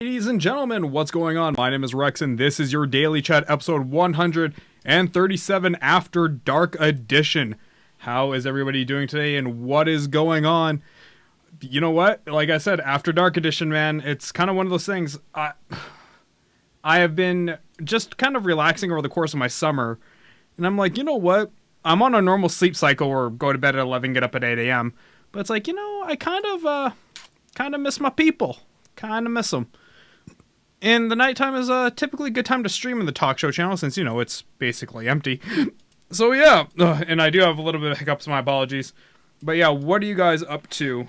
Ladies and gentlemen, what's going on? My name is Rex, and this is your Daily Chat episode 137 After Dark Edition. How is everybody doing today, and what is going on? You know what? Like I said, After Dark Edition, man, it's kind of one of those things. I have been just kind of relaxing over the course of my summer, and I'm like, you know what? I'm on a normal sleep cycle where go to bed at 11, get up at 8 a.m., but it's like, I kind of miss my people. Kind of miss them. And the nighttime is typically a good time to stream in the talk show channel since, it's basically empty. So yeah, and I do have a little bit of hiccups, my apologies. But yeah, what are you guys up to?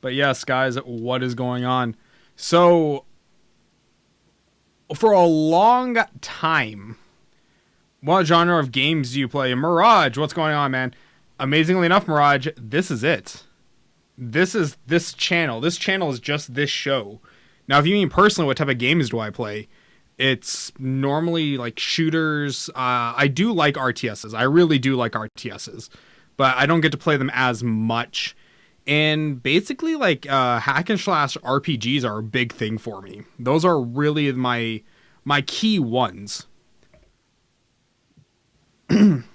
But yes, guys, what is going on? So, for a long time, what genre of games do you play? Mirage, what's going on, man? Amazingly enough, Mirage, this is it. This is this channel. This channel is just this show. Now, if you mean personally, what type of games do I play? It's normally like shooters. I do like RTSs. I really do like RTSs. But I don't get to play them as much. And basically, like, hack and slash RPGs are a big thing for me. Those are really my key ones.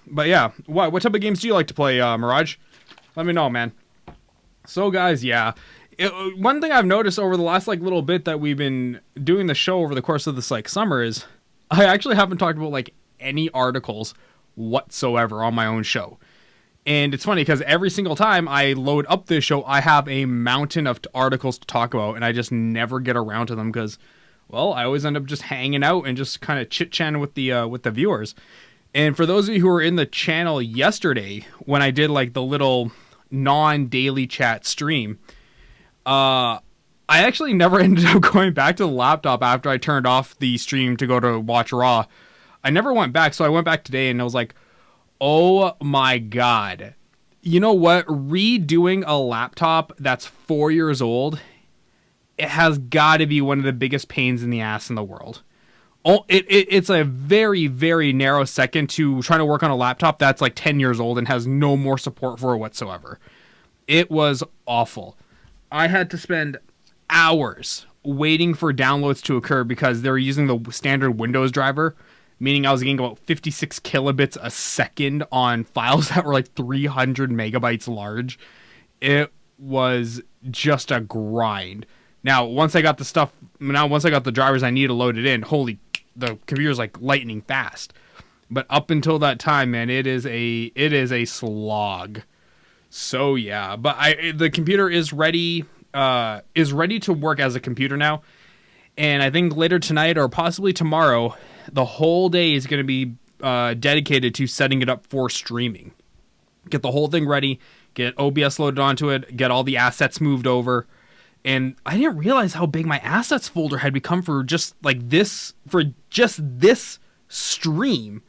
But yeah, what type of games do you like to play, Mirage? Let me know, man. So guys, yeah, one thing I've noticed over the last little bit that we've been doing the show over the course of this summer is I actually haven't talked about any articles whatsoever on my own show. And it's funny because every single time I load up this show, I have a mountain of articles to talk about, and I just never get around to them because, well, I always end up just hanging out and just kind of chit-chatting with the viewers. And for those of you who were in the channel yesterday, when I did the little non-daily chat stream, I actually never ended up going back to the laptop after I turned off the stream to go to watch Raw. I never went back, so I went back today and I was like, oh my god. You know what? Redoing a laptop that's 4 years old, it has got to be one of the biggest pains in the ass in the world. Oh, it's a very, very narrow second to trying to work on a laptop that's 10 years old and has no more support for it whatsoever. It was awful. I had to spend hours waiting for downloads to occur because they were using the standard Windows driver, meaning I was getting about 56 kilobits a second on files that were 300 megabytes large. It was just a grind. Now, once I got the drivers I need to load it in, the computer's lightning fast. But up until that time, man, it is a slog. So yeah, but the computer is ready to work as a computer now. And I think later tonight or possibly tomorrow, the whole day is going to be dedicated to setting it up for streaming. Get the whole thing ready, get OBS loaded onto it, get all the assets moved over. And I didn't realize how big my assets folder had become for just this stream.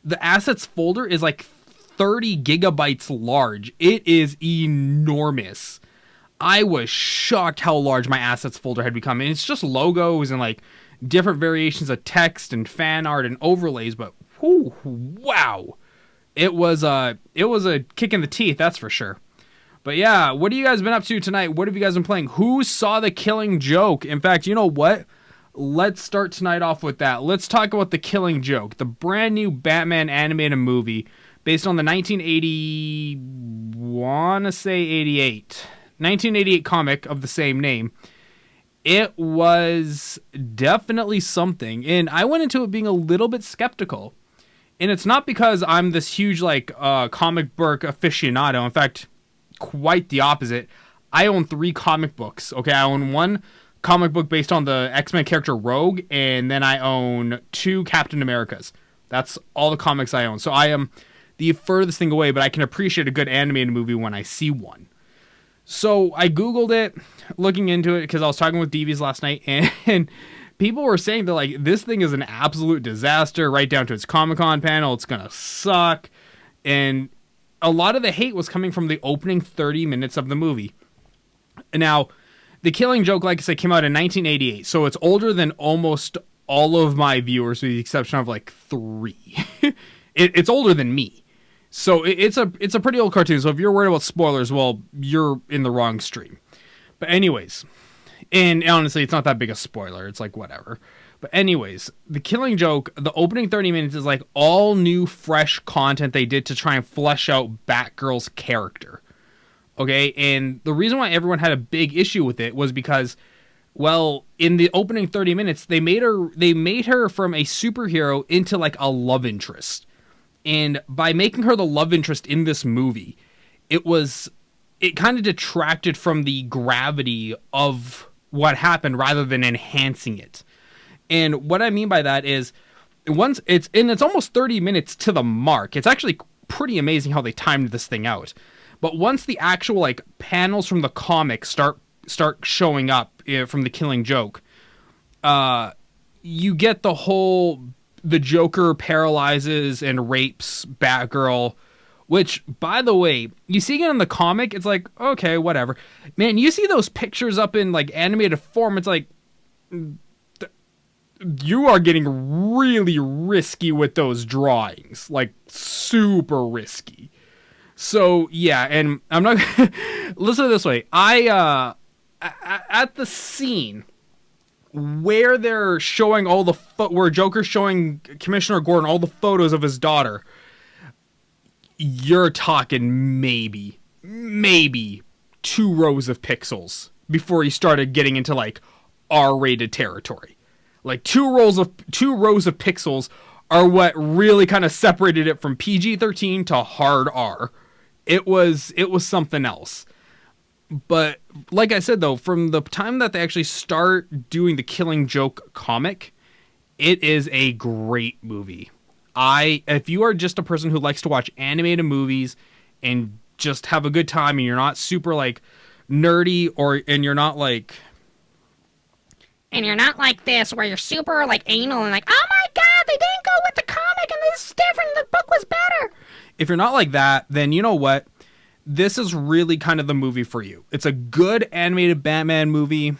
The assets folder is 30 gigabytes large. It is enormous. I was shocked how large my assets folder had become. And it's just logos and different variations of text and fan art and overlays. But whew, wow, it was a kick in the teeth, that's for sure. But yeah, what have you guys been up to tonight? What have you guys been playing? Who saw The Killing Joke? In fact, you know what? Let's start tonight off with that. Let's talk about The Killing Joke, the brand new Batman animated movie based on the 1988 comic of the same name. It was definitely something, and I went into it being a little bit skeptical. And it's not because I'm this huge comic book aficionado. In fact, quite the opposite. I own 3 comic books. Okay, I own 1 comic book based on the X-Men character Rogue, and then I own 2 Captain Americas. That's all the comics I own. So I am the furthest thing away, but I can appreciate a good animated movie when I see one. So I Googled it, looking into it, because I was talking with DVs last night, and people were saying that this thing is an absolute disaster, right down to its Comic-Con panel. It's gonna suck. And a lot of the hate was coming from the opening 30 minutes of the movie. Now, The Killing Joke, like I said, came out in 1988, so it's older than almost all of my viewers, with the exception of 3. It's older than me. So it's a pretty old cartoon. So if you're worried about spoilers, well, you're in the wrong stream. But anyways, and honestly, it's not that big a spoiler. It's like whatever. But anyways, The Killing Joke, the opening 30 minutes is like all new, fresh content they did to try and flesh out Batgirl's character. Okay, and the reason why everyone had a big issue with it was because, well, in the opening 30 minutes, they made her from a superhero into like a love interest. And by making her the love interest in this movie, it kind of detracted from the gravity of what happened rather than enhancing it. And what I mean by that is it's almost 30 minutes to the mark. It's actually pretty amazing how they timed this thing out. But once the actual like panels from the comic start showing up from The Killing Joke, you get the Joker paralyzes and rapes Batgirl, which, by the way, you see it in the comic, it's like, okay, whatever. Man, you see those pictures up in like animated form, it's like, you are getting really risky with those drawings, like super risky. So yeah, and I'm not listen to this way. At the scene where they're showing all the where Joker's showing Commissioner Gordon all the photos of his daughter, you're talking maybe 2 rows of pixels before you started getting into like R-rated territory. Like 2 rows of pixels are what really kind of separated it from PG-13 to hard R. It was something else. But like I said, though, from the time that they actually start doing the Killing Joke comic, it is a great movie. If you are just a person who likes to watch animated movies and just have a good time, and you're not super like nerdy, and you're not like this where you're super like anal and like, oh my god, they didn't go with the comic and this is different, the book was better. If you're not like that, then you know what? This is really kind of the movie for you. It's a good animated Batman movie.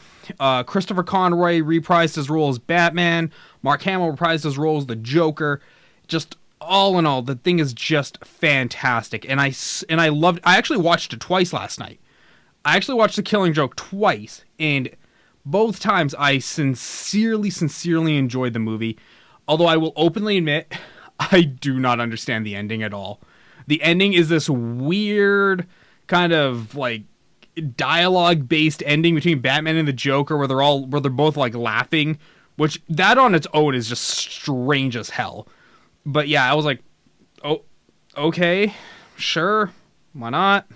Christopher Conroy reprised his role as Batman. Mark Hamill reprised his role as the Joker. Just all in all, the thing is just fantastic. And I loved. I actually watched it twice last night. I actually watched The Killing Joke twice, and both times I sincerely enjoyed the movie. Although I will openly admit, I do not understand the ending at all. The ending is this weird kind of like dialogue-based ending between Batman and the Joker where they're both like laughing, which that on its own is just strange as hell. But yeah, I was like, oh, okay, sure, why not?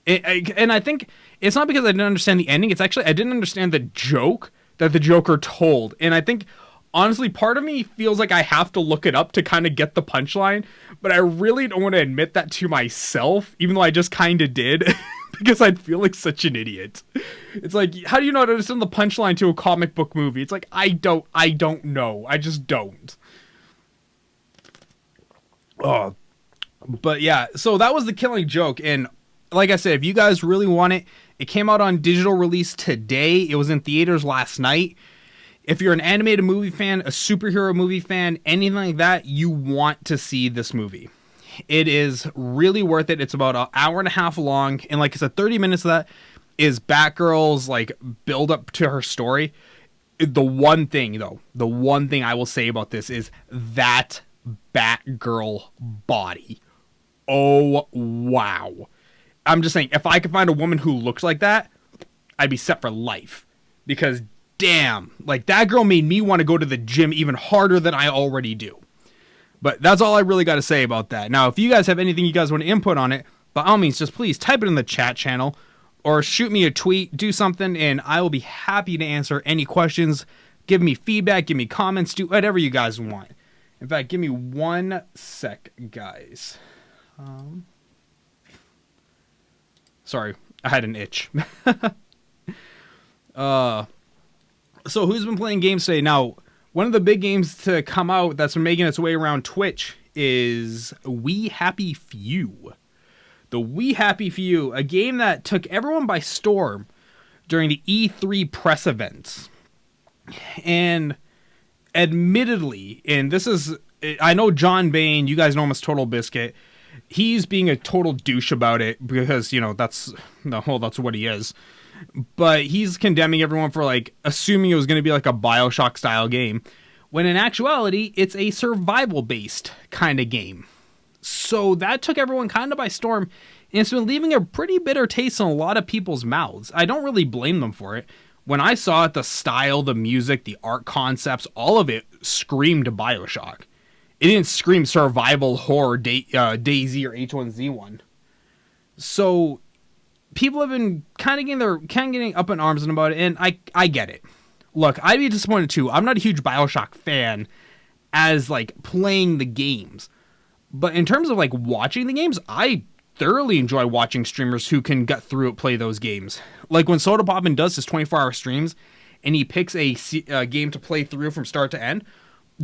And I think it's not because I didn't understand the ending. It's actually I didn't understand the joke that the Joker told. And I think, honestly, part of me feels like I have to look it up to kind of get the punchline. But I really don't want to admit that to myself, even though I just kind of did. Because I'd feel like such an idiot. It's like, how do you not understand the punchline to a comic book movie? It's like, I don't know. I just don't. Oh, but yeah, so that was The Killing Joke. And like I said, if you guys really want it, it came out on digital release today. It was in theaters last night. If you're an animated movie fan, a superhero movie fan, anything like that, you want to see this movie. It is really worth it. It's about an hour and a half long. And like I said, 30 minutes of that is Batgirl's like build up to her story. The one thing I will say about this is that Batgirl body. Oh, wow. I'm just saying, if I could find a woman who looks like that, I'd be set for life. Because damn, like that girl made me want to go to the gym even harder than I already do. But that's all I really got to say about that. Now, if you guys have anything you guys want to input on it, by all means, just please type it in the chat channel or shoot me a tweet, do something, and I will be happy to answer any questions. Give me feedback, give me comments, do whatever you guys want. In fact, give me 1 sec, guys. Sorry, I had an itch. So who's been playing games today? Now, one of the big games to come out that's been making its way around Twitch is We Happy Few. The We Happy Few, a game that took everyone by storm during the E3 press events. And admittedly, and this is, I know John Bain, you guys know him as Total Biscuit. He's being a total douche about it because, that's what he is. But he's condemning everyone for like assuming it was going to be like a BioShock style game, when in actuality it's a survival based kind of game. So that took everyone kind of by storm, and it's been leaving a pretty bitter taste in a lot of people's mouths. I don't really blame them for it. When I saw it, the style, the music, the art concepts, all of it screamed BioShock. It didn't scream survival horror DayZ or H1Z1. So people have been kind of getting up in arms about it, and I get it. Look, I'd be disappointed too. I'm not a huge BioShock fan as like playing the games. But in terms of like watching the games, I thoroughly enjoy watching streamers who can get through it, play those games. Like when Soda Poppin does his 24-hour streams and he picks a game to play through from start to end,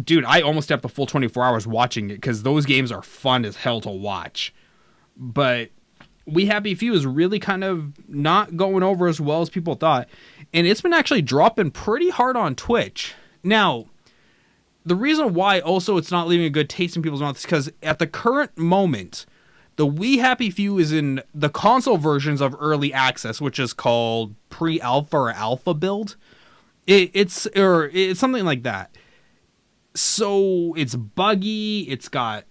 dude, I almost have the full 24 hours watching it because those games are fun as hell to watch. But We Happy Few is really kind of not going over as well as people thought. And it's been actually dropping pretty hard on Twitch. Now, the reason why also it's not leaving a good taste in people's mouths is because at the current moment, the We Happy Few is in the console versions of early access, which is called pre-alpha or alpha build. It's something like that. So it's buggy. It's got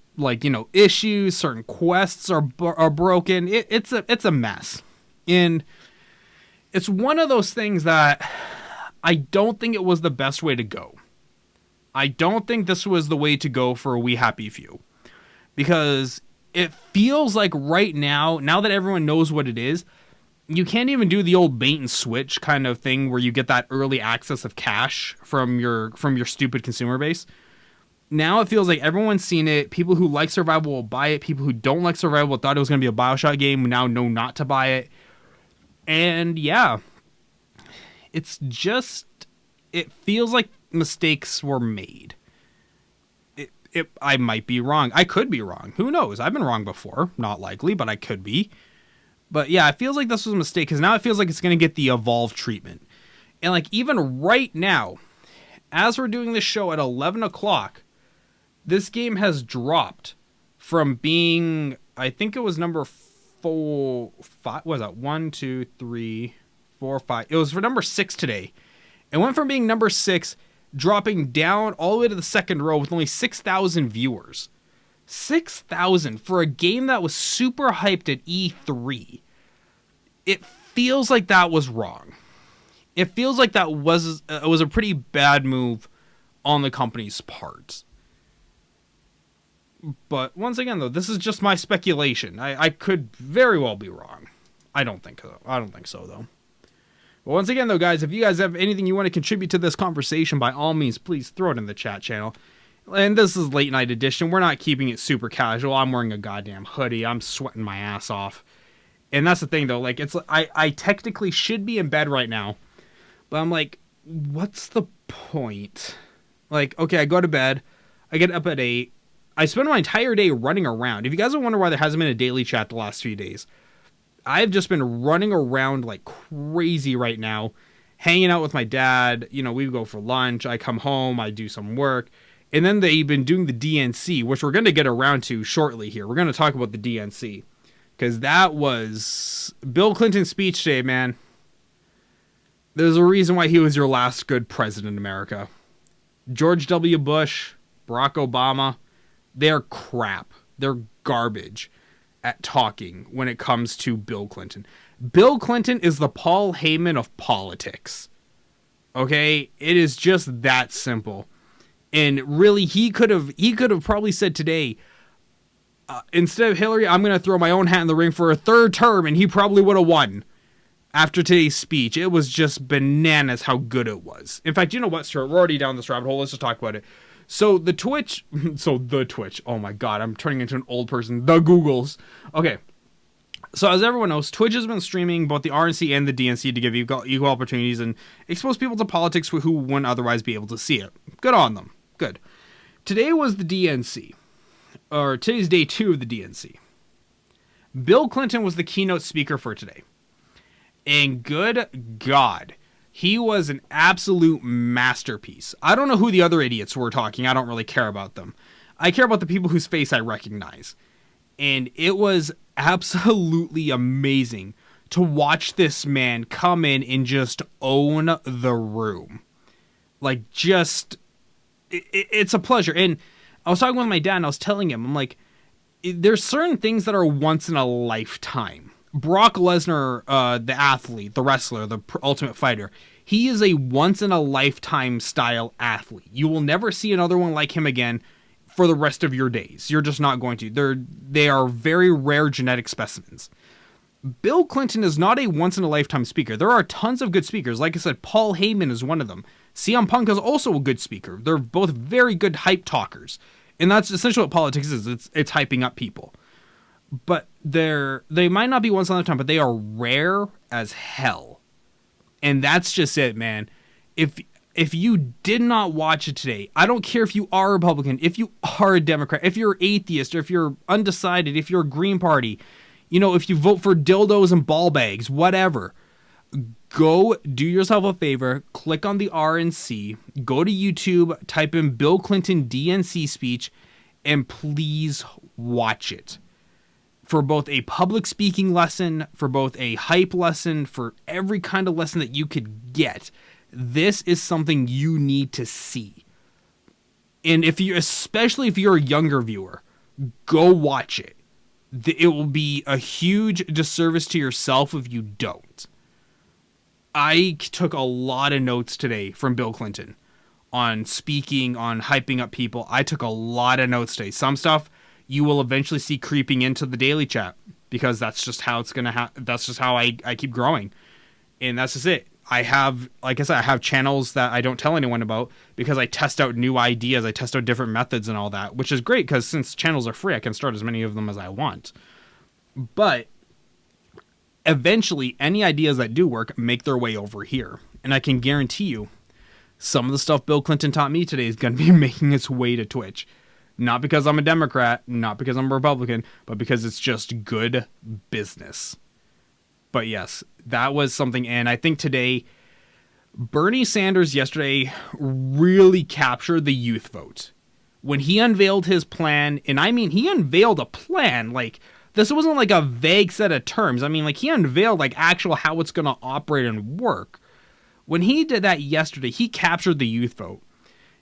issues. Certain quests are broken. It's a mess, and it's one of those things that I don't think it was the best way to go. I don't think this was the way to go for a We Happy Few, because it feels like right now that everyone knows what it is, you can't even do the old bait and switch kind of thing where you get that early access of cash from your stupid consumer base. Now it feels like everyone's seen it. People who like survival will buy it. People who don't like survival thought it was going to be a BioShock game now know not to buy it. And yeah, it feels like mistakes were made. I might be wrong. I could be wrong. Who knows? I've been wrong before. Not likely, but I could be. But yeah, it feels like this was a mistake because now it feels like it's going to get the evolved treatment. And like even right now, as we're doing this show at 11 o'clock, this game has dropped from being, I think it was number 4, 5, what was that? 1, 2, 3, 4, 5. It was for number 6 today. It went from being number 6, dropping down all the way to the second row with only 6,000 viewers. 6,000 for a game that was super hyped at E3. It feels like that was wrong. It feels like that was a pretty bad move on the company's part. But once again, though, this is just my speculation. I could very well be wrong. I don't think so, though. But once again, though, guys, if you guys have anything you want to contribute to this conversation, by all means, please throw it in the chat channel. And this is late night edition. We're not keeping it super casual. I'm wearing a goddamn hoodie. I'm sweating my ass off. And that's the thing, though. Like, I technically should be in bed right now. But I'm like, what's the point? Like, okay, I go to bed. I get up at 8. I spend my entire day running around. If you guys wonder why there hasn't been a daily chat the last few days, I've just been running around like crazy right now, hanging out with my dad. We go for lunch. I come home. I do some work. And then they've been doing the DNC, which we're going to get around to shortly here. We're going to talk about the DNC. Because that was Bill Clinton's speech today, man. There's a reason why he was your last good president in America. George W. Bush, Barack Obama, they're crap. They're garbage at talking when it comes to Bill Clinton. Bill Clinton is the Paul Heyman of politics. Okay? It is just that simple. And really, he could have probably said today, instead of Hillary, I'm going to throw my own hat in the ring for a third term, and he probably would have won. After today's speech, it was just bananas how good it was. In fact, you know what, sir? We're already down this rabbit hole. Let's just talk about it. So the Twitch. Oh my God, I'm turning into an old person. The Googles. Okay. So as everyone knows, Twitch has been streaming both the RNC and the DNC to give equal opportunities and expose people to politics who wouldn't otherwise be able to see it. Good on them. Good. Today was the DNC. Or today's day 2 of the DNC. Bill Clinton was the keynote speaker for today. And good God, he was an absolute masterpiece. I don't know who the other idiots were talking. I don't really care about them. I care about the people whose face I recognize. And it was absolutely amazing to watch this man come in and just own the room. Like, just, it's a pleasure. And I was talking with my dad and I was telling him, I'm like, there's certain things that are once in a lifetime. Brock Lesnar, the athlete, the wrestler, the Ultimate Fighter, he is a once in a lifetime style athlete. You will never see another one like him again for the rest of your days. You're just not going to. They are very rare genetic specimens. Bill Clinton is not a once in a lifetime speaker. There are tons of good speakers. Like I said, Paul Heyman is one of them. CM Punk is also a good speaker. They're both very good hype talkers. And that's essentially what politics is. It's hyping up people. But they might not be once in a lifetime, but they are rare as hell. And that's just it, man. If you did not watch it today, I don't care if you are a Republican, if you are a Democrat, if you're atheist, or if you're undecided, if you're a Green Party, if you vote for dildos and ball bags, whatever, go do yourself a favor, click on the RNC, go to YouTube, type in Bill Clinton DNC speech, and please watch it. For both a public speaking lesson, for both a hype lesson, for every kind of lesson that you could get, this is something you need to see. And especially if you're a younger viewer, go watch it. It will be a huge disservice to yourself if you don't. I took a lot of notes today from Bill Clinton on speaking, on hyping up people. I took a lot of notes today. Some stuff you will eventually see creeping into the daily chat because that's just how it's going to that's just how I keep growing. And that's just it. I have channels that I don't tell anyone about because I test out new ideas. I test out different methods and all that, which is great because since channels are free, I can start as many of them as I want. But eventually, any ideas that do work make their way over here. And I can guarantee you, some of the stuff Bill Clinton taught me today is going to be making its way to Twitch. Not because I'm a Democrat, not because I'm a Republican, but because it's just good business. But yes, that was something. And I think today, Bernie Sanders yesterday really captured the youth vote. When he unveiled his plan, and I mean, he unveiled a plan, like, this wasn't like a vague set of terms. I mean, like, he unveiled, like, actual how it's going to operate and work. When he did that yesterday, he captured the youth vote.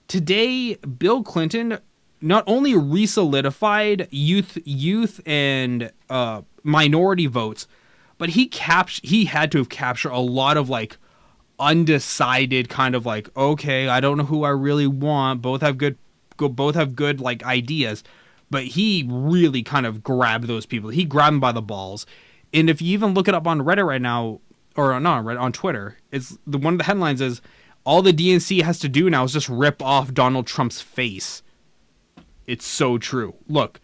Today, Bill Clinton not only re-solidified youth and minority votes, but he had to have captured a lot of, like, undecided kind of like, okay, I don't know who I really want. Both have good like ideas, but he really kind of grabbed those people. He grabbed them by the balls. And if you even look it up on Reddit right now, or not Reddit, on Twitter, it's one of the headlines is all the DNC has to do now is just rip off Donald Trump's face. It's so true. Look,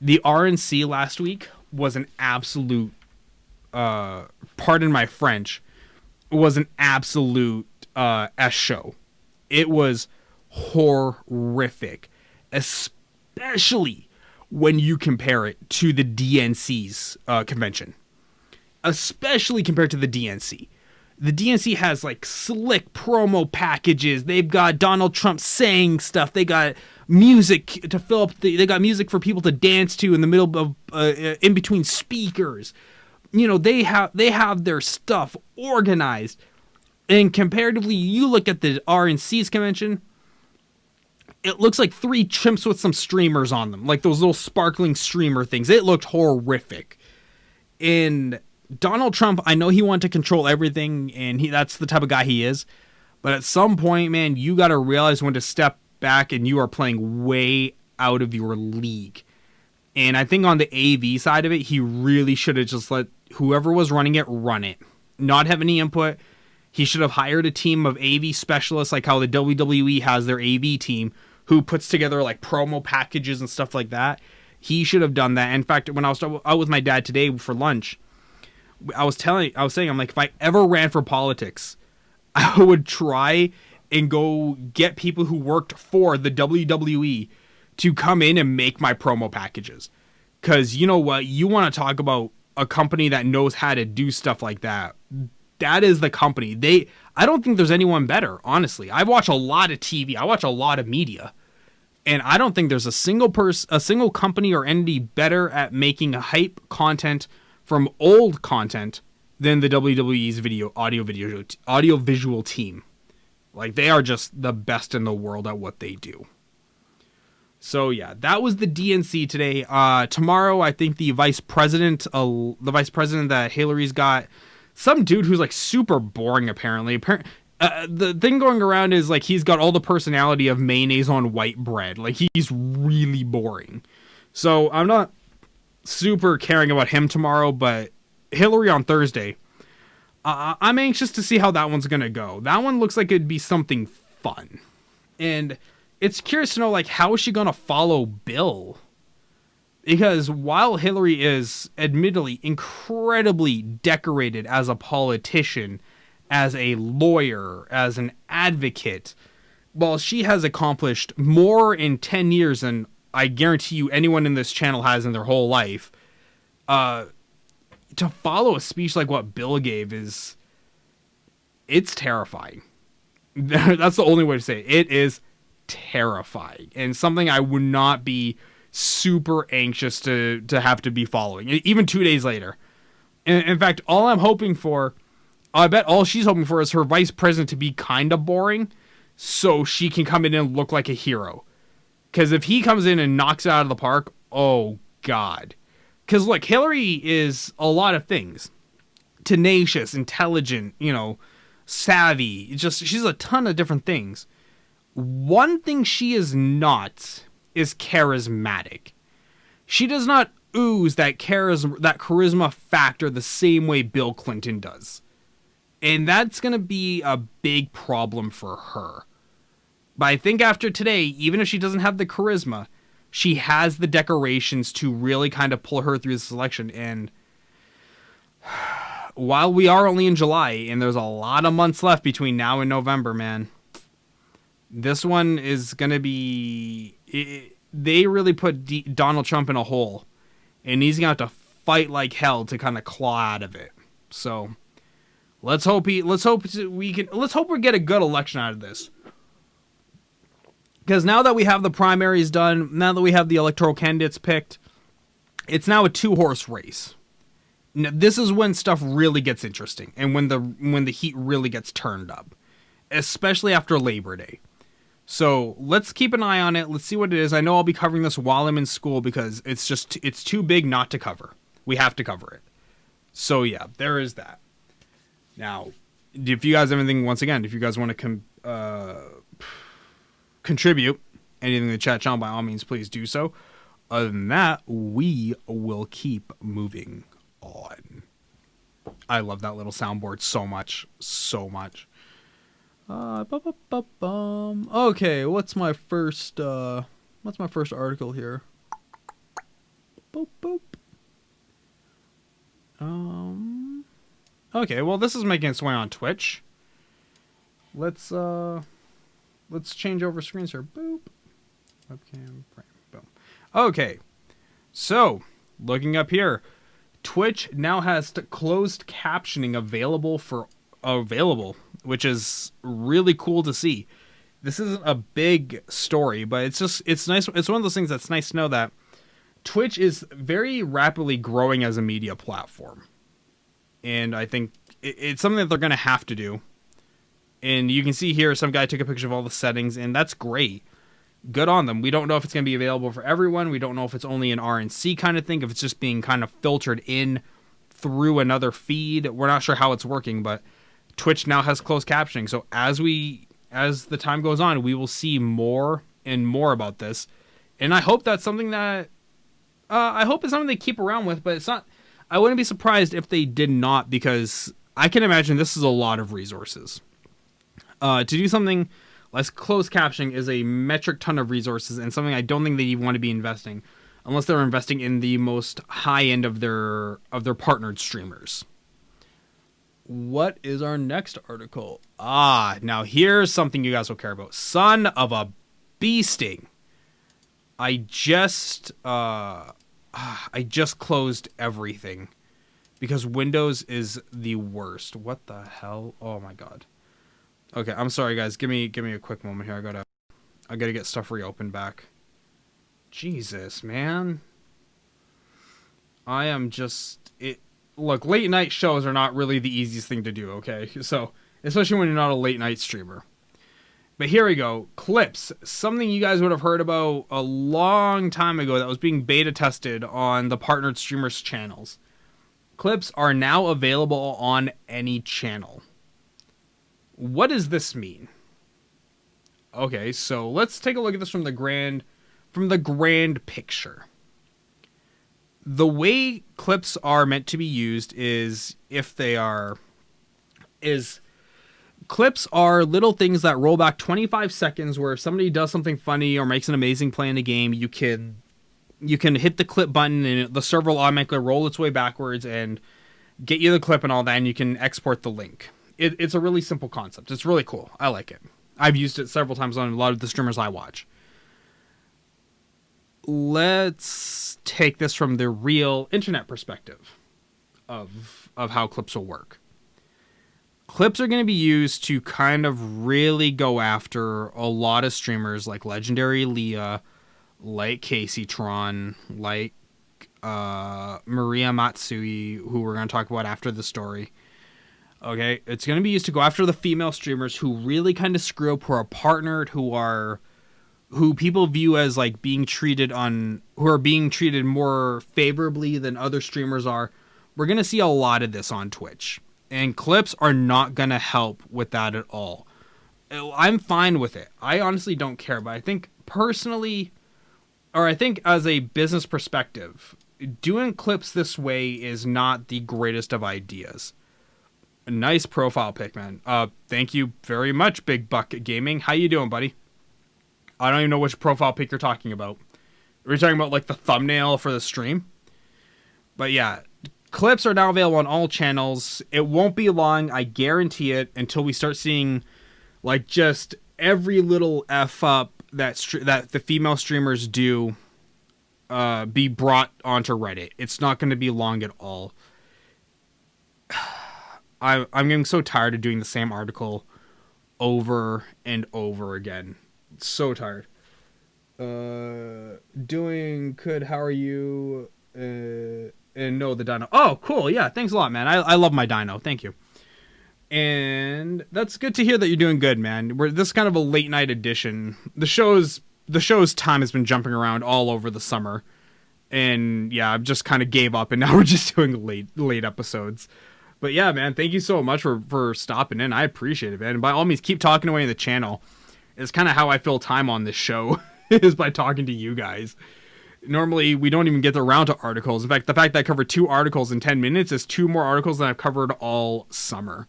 the RNC last week was an absolute, pardon my French, was an absolute S show. It was horrific, especially when you compare it to the DNC's convention. Especially compared to the DNC. The DNC has like slick promo packages. They've got Donald Trump saying stuff. They got music to fill up. They got music for people to dance to in the middle of, in between speakers. You know, they have their stuff organized. And comparatively, you look at the RNC's convention, it looks like 3 chimps with some streamers on them. Like those little sparkling streamer things. It looked horrific. And Donald Trump, I know he wanted to control everything, and that's the type of guy he is. But at some point, man, you got to realize when to step back, and you are playing way out of your league. And I think on the AV side of it, he really should have just let whoever was running it run it. Not have any input. He should have hired a team of AV specialists, like how the WWE has their AV team, who puts together like promo packages and stuff like that. He should have done that. In fact, when I was out with my dad today for lunch, I was saying, I'm like, if I ever ran for politics, I would try and go get people who worked for the WWE to come in and make my promo packages. Because you know what? You want to talk about a company that knows how to do stuff like that. That is the company. I don't think there's anyone better, honestly. I watch a lot of TV. I watch a lot of media. And I don't think there's a single company or entity better at making hype content from old content than the WWE's audio visual team. Like, they are just the best in the world at what they do. So yeah, that was the DNC today. Tomorrow, I think the vice president that Hillary's got, some dude who's like super boring apparently. The thing going around is like he's got all the personality of mayonnaise on white bread. Like, he's really boring. So I'm not super caring about him tomorrow, but Hillary on Thursday, I'm anxious to see how that one's gonna go. That one looks like it'd be something fun, and it's curious to know, like, how is she gonna follow Bill? Because while Hillary is admittedly incredibly decorated as a politician, as a lawyer, as an advocate, well, she has accomplished more in 10 years than I guarantee you anyone in this channel has in their whole life. To follow a speech like what Bill gave it's terrifying. That's the only way to say it. It is terrifying, and something I would not be super anxious to have to be following, even 2 days later. In fact, all I'm hoping for, I bet all she's hoping for is her vice president to be kind of boring, so she can come in and look like a hero. Because if he comes in and knocks it out of the park, oh god. Because, look, Hillary is a lot of things. Tenacious, intelligent, savvy. She's a ton of different things. One thing she is not is charismatic. She does not ooze that charisma factor the same way Bill Clinton does. And that's going to be a big problem for her. But I think after today, even if she doesn't have the charisma, she has the decorations to really kind of pull her through this election. And while we are only in July, and there's a lot of months left between now and November, man, this one is going to be... they really put Donald Trump in a hole. And he's going to have to fight like hell to kind of claw out of it. So let's hope we get a good election out of this. Because now that we have the primaries done, now that we have the electoral candidates picked, it's now a 2-horse race. Now, this is when stuff really gets interesting, and when the heat really gets turned up, especially after Labor Day. So let's keep an eye on it. Let's see what it is. I know I'll be covering this while I'm in school because it's too big not to cover. We have to cover it. So yeah, there is that. Now, if you guys have anything, once again, if you guys want to contribute anything in the chat channel, by all means, please do so. Other than that, we will keep moving on. I love that little soundboard so much. Okay, what's my first article here? Boop boop. Okay, well, this is making its way on Twitch. Let's change over screens here. Boop. Webcam frame. Boom. Okay. So, looking up here, Twitch now has closed captioning available, which is really cool to see. This isn't a big story, but it's nice. It's one of those things that's nice to know that Twitch is very rapidly growing as a media platform. And I think it's something that they're going to have to do. And you can see here, some guy took a picture of all the settings, and that's great. Good on them. We don't know if it's going to be available for everyone. We don't know if it's only an RNC kind of thing, if it's just being kind of filtered in through another feed. We're not sure how it's working, but Twitch now has closed captioning. So as the time goes on, we will see more and more about this. And I hope that's something that it's something they keep around with, but it's not. I wouldn't be surprised if they did not, because I can imagine this is a lot of resources. To do something like closed captioning is a metric ton of resources, and something I don't think they even want to be investing, unless they're investing in the most high end of their partnered streamers. What is our next article? Now here's something you guys will care about. Son of a bee sting. I just closed everything because Windows is the worst. What the hell? Oh my god. Okay, I'm sorry guys. Give me a quick moment here. I gotta get stuff reopened back. Jesus, man. I am just it. Look, late night shows are not really the easiest thing to do. Okay, so especially when you're not a late night streamer. But here we go. Clips. Something you guys would have heard about a long time ago that was being beta tested on the partnered streamers channels. Clips are now available on any channel. What does this mean? Okay, so let's take a look at this from the grand picture. The way clips are meant to be used is clips are little things that roll back 25 seconds where if somebody does something funny or makes an amazing play in the game, you can hit the clip button and the server will automatically roll its way backwards and get you the clip and all that, and you can export the link. It's a really simple concept. It's really cool. I like it. I've used it several times on a lot of the streamers I watch. Let's take this from the real internet perspective of how clips will work. Clips are going to be used to kind of really go after a lot of streamers like Legendary Leah, like Caseytron, like Maria Matsui, who we're going to talk about after the story. Okay, it's going to be used to go after the female streamers who really kind of screw up, who are partnered, who people view as like who are being treated more favorably than other streamers are. We're going to see a lot of this on Twitch. And clips are not going to help with that at all. I'm fine with it. I honestly don't care, but I think personally, or I think as a business perspective, doing clips this way is not the greatest of ideas. A nice profile pic, man. Thank you very much, Big Buck Gaming. How you doing, buddy? I don't even know which profile pic you're talking about. Are you talking about like the thumbnail for the stream? But yeah, clips are now available on all channels. It won't be long, I guarantee it, until we start seeing like just every little F up that the female streamers do be brought onto Reddit. It's not going to be long at all. I'm getting so tired of doing the same article over and over again. So tired. Doing good. How are you? And no, the dino. Oh, cool. Yeah, thanks a lot, man. I love my dino. Thank you. And that's good to hear that you're doing good, man. This is kind of a late night edition. The show's time has been jumping around all over the summer, and yeah, I've just kind of gave up, and now we're just doing late episodes. But yeah, man, thank you so much for stopping in. I appreciate it, man. And by all means, keep talking away in the channel. It's kind of how I fill time on this show is by talking to you guys. Normally, we don't even get around to articles. In fact, the fact that I covered 2 articles in 10 minutes is 2 more articles than I've covered all summer.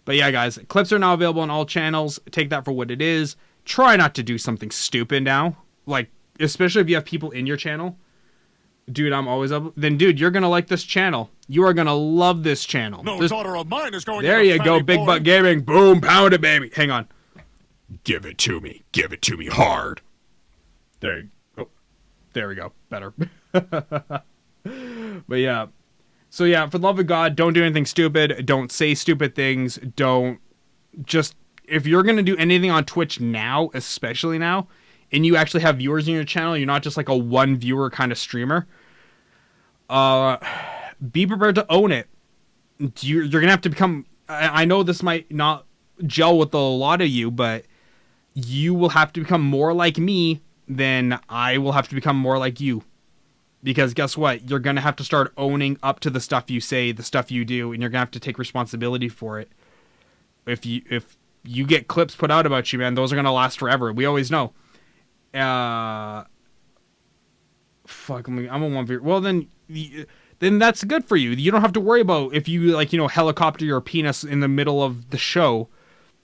But yeah, guys, clips are now available on all channels. Take that for what it is. Try not to do something stupid now. Like, especially if you have people in your channel. Dude, I'm always up. Then, dude, you're going to like this channel. You are going to love this channel. No daughter of mine is going. There you go, Big Butt Gaming. Boom, pound it, baby. Hang on. Give it to me. Give it to me hard. There we go. Better. But yeah. So yeah, for the love of God, don't do anything stupid. Don't say stupid things. Don't just... If you're going to do anything on Twitch now, especially now, and you actually have viewers in your channel, you're not just like a one viewer kind of streamer, be prepared to own it. You're going to have to become... I know this might not gel with a lot of you, but you will have to become more like me than I will have to become more like you. Because guess what? You're going to have to start owning up to the stuff you say, the stuff you do, and you're going to have to take responsibility for it. If you get clips put out about you, man, those are going to last forever. We always know. Fuck, I'm a one viewer. Well, then that's good for you. You don't have to worry about if you, like, helicopter your penis in the middle of the show.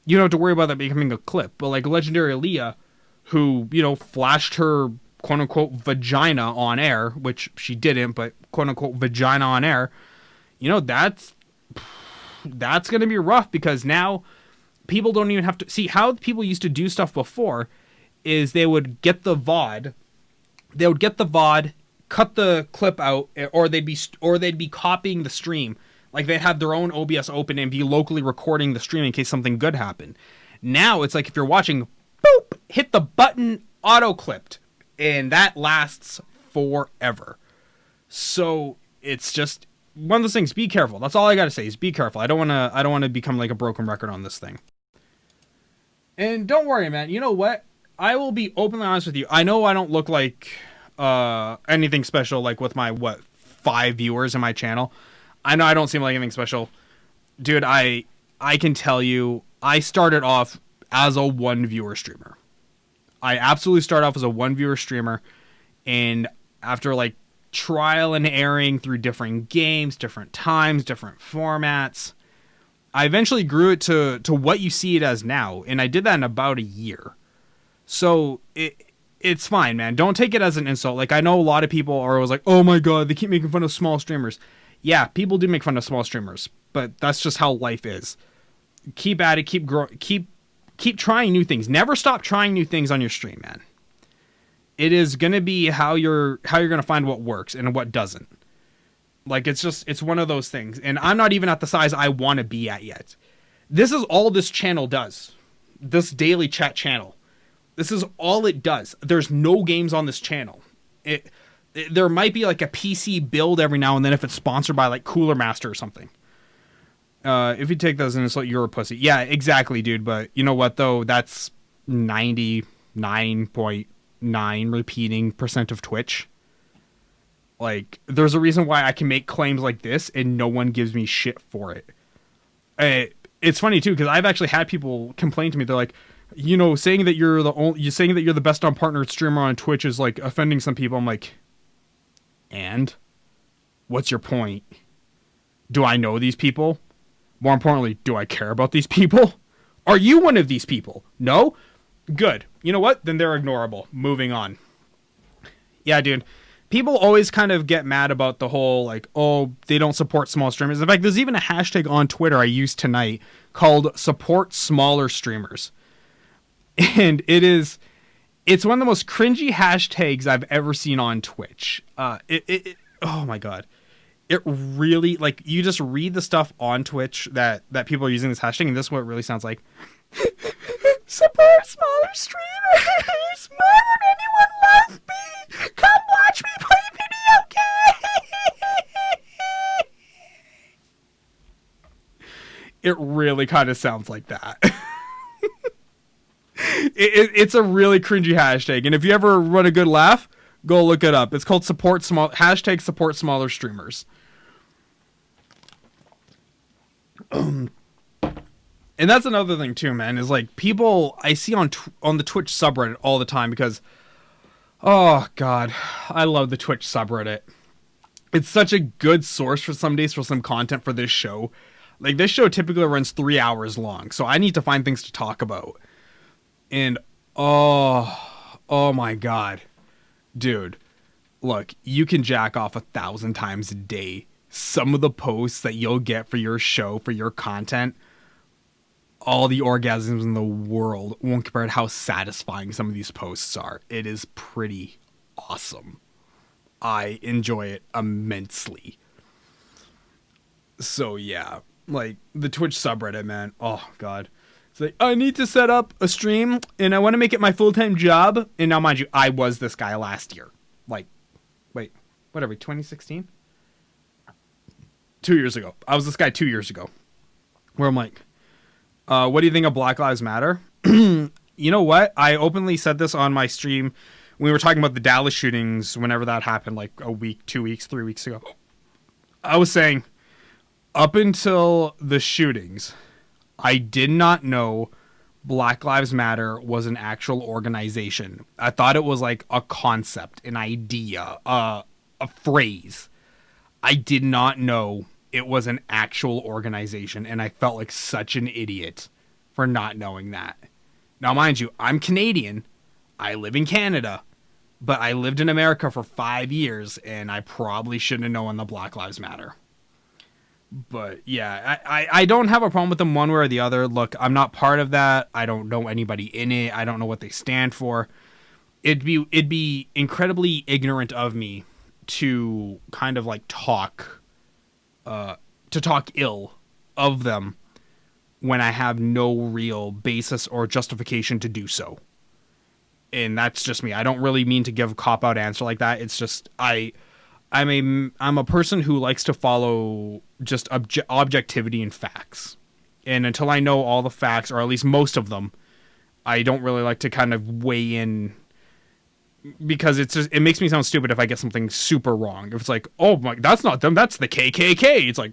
You don't have to worry about that becoming a clip. But like Legendary Leah, who, flashed her quote-unquote vagina on air, which she didn't, but quote-unquote vagina on air, that's going to be rough, because now people don't even have to... See, how people used to do stuff before is they would get the VOD, cut the clip out, or they'd be copying the stream. Like, they'd have their own OBS open and be locally recording the stream in case something good happened. Now, it's like if you're watching, boop, hit the button, auto-clipped. and that lasts forever. So it's just one of those things. Be careful. That's all I gotta say is be careful. I don't want to become like a broken record on this thing. And don't worry, man. You know what? I will be openly honest with you. I know I don't look like anything special, like with my 5 viewers in my channel. I know I don't seem like anything special, dude. I can tell you, I started off as a 1 viewer streamer. I absolutely started off as a 1 viewer streamer, and after like trial and erroring through different games, different times, different formats, I eventually grew it to what you see it as now, and I did that in about a year. So it's fine, man. Don't take it as an insult. Like, I know a lot of people are always like, oh my god, they keep making fun of small streamers. Yeah, people do make fun of small streamers, but that's just how life is. Keep at it, keep growing, keep trying new things. Never stop trying new things on your stream, man. It is gonna be how you're gonna find what works and what doesn't. Like, it's one of those things. And I'm not even at the size I want to be at yet. This is all this channel does. This daily chat channel. This is all it does. There's no games on this channel. There might be like a PC build every now and then if it's sponsored by like Cooler Master or something. If you take those and insult, you're a pussy. Yeah, exactly, dude. But you know what though? That's 99.9 repeating % of Twitch. Like, there's a reason why I can make claims like this and no one gives me shit for it. It's funny too, because I've actually had people complain to me. They're like, you know, saying that you're the best on partner streamer on Twitch is like offending some people. I'm like, and what's your point? Do I know these people? More importantly, do I care about these people? Are you one of these people? No? Good. You know what? Then they're ignorable. Moving on. Yeah, dude. People always kind of get mad about the whole, like, oh, they don't support small streamers. In fact, there's even a hashtag on Twitter I used tonight called support smaller streamers. And it's one of the most cringy hashtags I've ever seen on Twitch. Oh my God. It really, like, you just read the stuff on Twitch that people are using this hashtag, and this is what it really sounds like. Support smaller streamers. Why would anyone love me? Come watch me play video games. It really kind of sounds like that. It's a really cringy hashtag, and if you ever run a good laugh, go look it up. It's called support smaller streamers. And that's another thing too, man, is like people I see on the Twitch subreddit all the time because, oh God, I love the Twitch subreddit. It's such a good source for some days for some content for this show. Like, this show typically runs 3 hours long, so I need to find things to talk about. And oh my God, dude, look, you can jack off 1,000 times a day. Some of the posts that you'll get for your show, for your content, all the orgasms in the world won't compare to how satisfying some of these posts are. It is pretty awesome. I enjoy it immensely. So yeah, like the Twitch subreddit, man. Oh God. It's like, I need to set up a stream and I want to make it my full-time job. And now, mind you, I was this guy last year. Like, wait, what are we, 2016? 2 years ago. I was this guy 2 years ago. Where I'm like, what do you think of Black Lives Matter? You know what? I openly said this on my stream when we were talking about the Dallas shootings, whenever that happened, like a week, 2 weeks, 3 weeks ago. I was saying, up until the shootings, I did not know Black Lives Matter was an actual organization. I thought it was like a concept, an idea, a phrase. I did not know it was an actual organization, and I felt like such an idiot for not knowing that. Now, mind you, I'm Canadian. I live in Canada, but I lived in America for 5 years, and I probably shouldn't have known the Black Lives Matter. But yeah, I don't have a problem with them one way or the other. Look, I'm not part of that. I don't know anybody in it. I don't know what they stand for. It'd be incredibly ignorant of me to kind of like talk ill of them when I have no real basis or justification to do so. And that's just me. I don't really mean to give a cop-out answer like that. It's just I'm a person who likes to follow just objectivity and facts. And until I know all the facts, or at least most of them, I don't really like to kind of weigh in, because it makes me sound stupid if I get something super wrong. If it's like, oh my, that's not them, that's the KKK. It's like,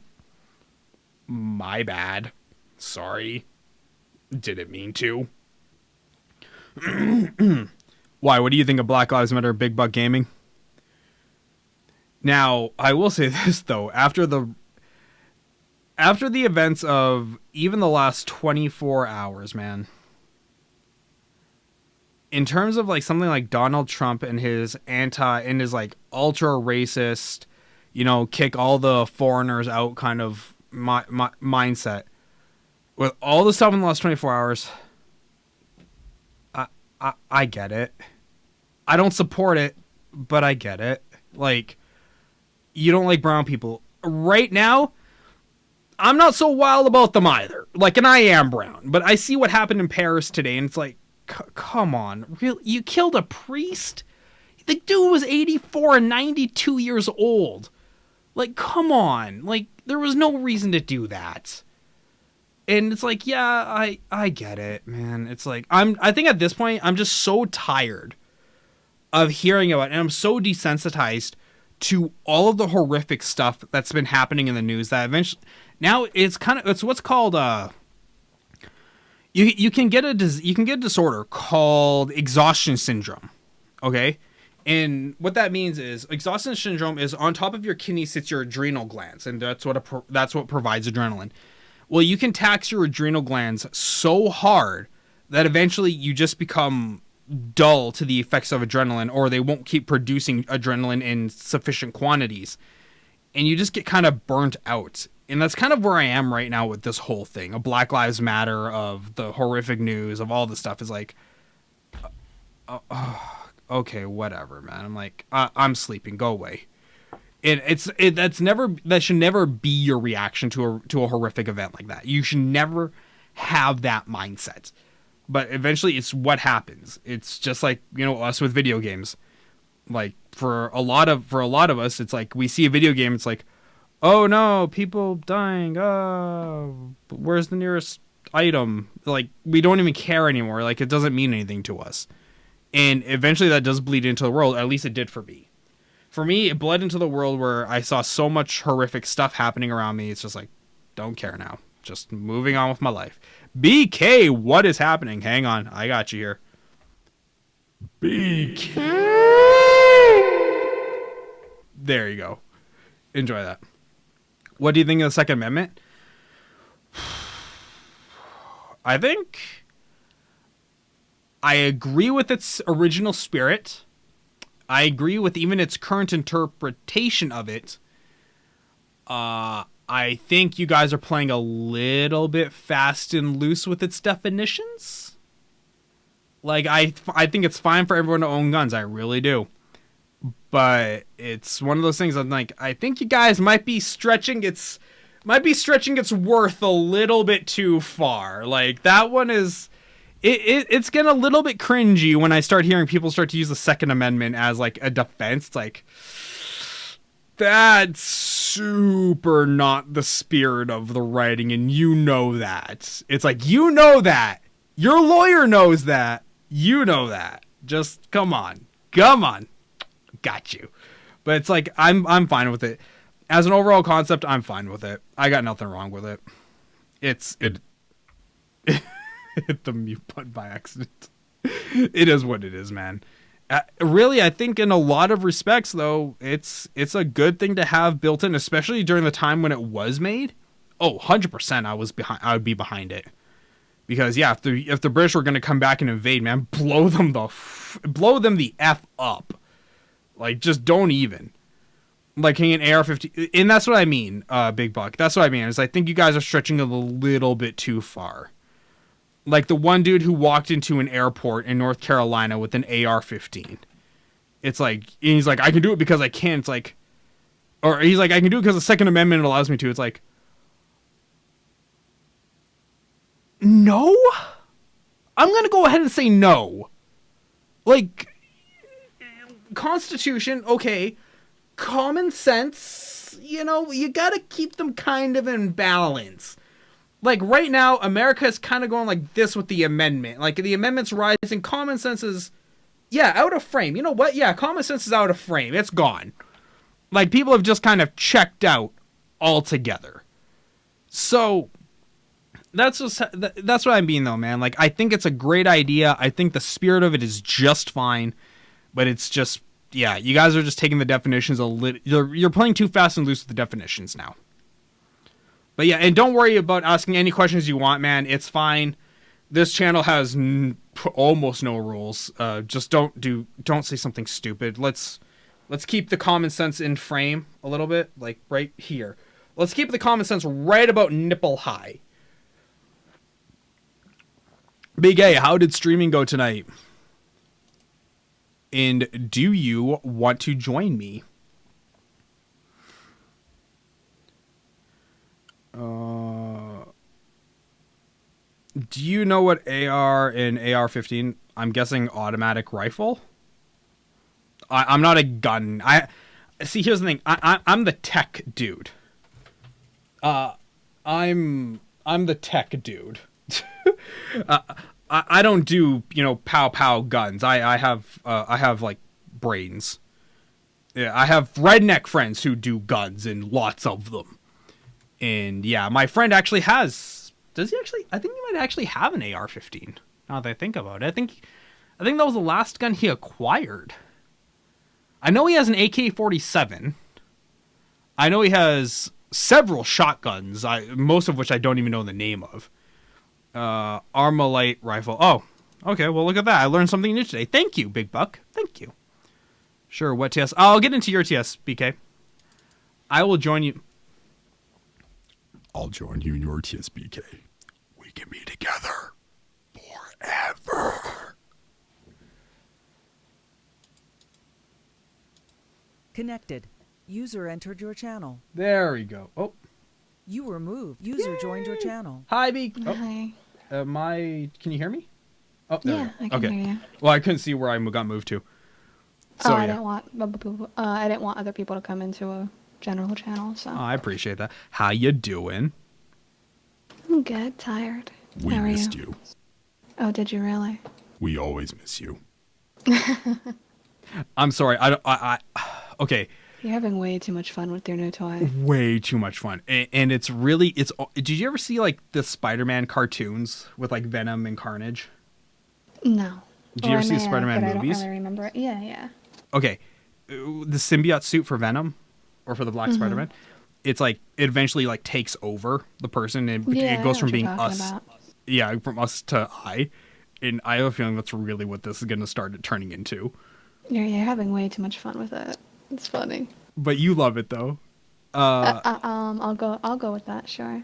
my bad. Sorry. Didn't mean to. Why? What do you think of Black Lives Matter Big Buck Gaming? Now, I will say this though, after the events of even the last 24 hours, man, in terms of like something like Donald Trump and his like ultra racist, kick all the foreigners out kind of mindset, with all the stuff in the last 24 hours, I get it. I don't support it, but I get it. Like, you don't like brown people. Right now, I'm not so wild about them either. Like, and I am brown, but I see what happened in Paris today, and it's like, come on. Really? You killed a priest? The dude was 84 and 92 years old. Like, come on. Like, there was no reason to do that. And it's like, yeah, I get it, man. It's like, I think at this point, I'm just so tired of hearing about it, and I'm so desensitized to all of the horrific stuff that's been happening in the news that eventually, now it's what's called, you can get a disorder called exhaustion syndrome. Okay. And what that means is exhaustion syndrome is on top of your kidney sits your adrenal glands. And that's what provides adrenaline. Well, you can tax your adrenal glands so hard that eventually you just become dull to the effects of adrenaline, or they won't keep producing adrenaline in sufficient quantities. And you just get kind of burnt out. And that's kind of where I am right now with this whole thing of Black Lives Matter, of the horrific news, of all this stuff. Is like, okay, whatever, man. I'm like, I'm sleeping. Go away. That should never be your reaction to a horrific event like that. You should never have that mindset. But eventually, it's what happens. It's just like, us with video games. Like, for a lot of us, it's like we see a video game. It's like, oh no, people dying. Oh, where's the nearest item? Like, we don't even care anymore. Like, it doesn't mean anything to us. And eventually, that does bleed into the world. At least it did for me. For me, it bled into the world where I saw so much horrific stuff happening around me. It's just like, don't care now. Just moving on with my life. BK, what is happening? Hang on, I got you here. BK. There you go. Enjoy that. What do you think of the Second Amendment? I think I agree with its original spirit. I agree with even its current interpretation of it. I think you guys are playing a little bit fast and loose with its definitions. Like, I think it's fine for everyone to own guns. I really do. But it's one of those things I'm like, I think you guys might be stretching its worth a little bit too far. Like, that one is... It's getting a little bit cringy when I start hearing people start to use the Second Amendment as, like, a defense. It's like, that's super not the spirit of the writing, and you know that. It's like, you know that. Your lawyer knows that. You know that. Just, come on. Got you. But it's like, I'm fine with it. As an overall concept, I'm fine with it. I got nothing wrong with it. It hit the mute button by accident. It is what it is, man. Really, I think in a lot of respects, though, it's a good thing to have built in, especially during the time when it was made. Oh, 100% I would be behind it. Because, yeah, if the British were going to come back and invade, man, blow them the F up. Like, just don't even. Like, an AR-15... And that's what I mean, Big Buck. That's what I mean, is I think you guys are stretching it a little bit too far. Like the one dude who walked into an airport in North Carolina with an AR-15. It's like, and he's like, I can do it because I can. It's like, or he's like, I can do it because the Second Amendment allows me to. It's like, no? I'm going to go ahead and say no. Like, Constitution, okay. Common sense, you gotta keep them kind of in balance. Like, right now, America is kind of going like this with the amendment. Like, the amendment's rising. Common sense is, yeah, out of frame. You know what? Yeah, common sense is out of frame. It's gone. Like, people have just kind of checked out altogether. So, that's what I mean, though, man. Like, I think it's a great idea. I think the spirit of it is just fine. But it's just, yeah, you guys are just taking the definitions a little... You're playing too fast and loose with the definitions now. But yeah, and don't worry about asking any questions you want, man. It's fine. This channel has almost no rules. Just don't say something stupid. Let's keep the common sense in frame a little bit, like right here. Let's keep the common sense right about nipple high. Big A, how did streaming go tonight? And do you want to join me? Do you know what AR and AR-15? I'm guessing automatic rifle. I'm not a gun. See. Here's the thing. I'm the tech dude. I'm the tech dude. I don't do pow pow guns. I have like brains. Yeah, I have redneck friends who do guns and lots of them. And yeah, my friend actually has. Does he actually? I think he might actually have an AR-15. Now that I think about it, I think that was the last gun he acquired. I know he has an AK-47. I know he has several shotguns. Most of which I don't even know the name of. Armalite rifle. Oh, okay. Well, look at that. I learned something new today. Thank you, Big Buck. Thank you. Sure. What TS? I'll get into your TS, BK. I will join you. I'll join you in your TS, BK. We can be together forever. Connected. User entered your channel. There we go. Oh. You were moved. User joined your channel. Hi, B. Oh. Hi. Can you hear me? Oh, there Yeah, we go. I can hear you. Well, I couldn't see where I got moved to. So, I yeah. didn't want other people to come into a general channel, so. Oh, I appreciate that. How you doing? I'm good, tired. We How are missed you. Oh, did you really? We always miss you. I'm sorry. Okay. You're having way too much fun with your new toy. Way too much fun. And it's really, did you ever see like the Spider-Man cartoons with like Venom and Carnage? No. Did you ever see the Spider-Man but movies? I don't really remember it. Yeah. Okay. The symbiote suit for Venom or for the Black Spider-Man, it's like, it eventually like takes over the person and Yeah, it goes I from know what being you're talking us. about. Yeah, from us to I. And I have a feeling that's really what this is going to start turning into. You're having way too much fun with it. It's funny. But you love it though. I'll go with that. Sure.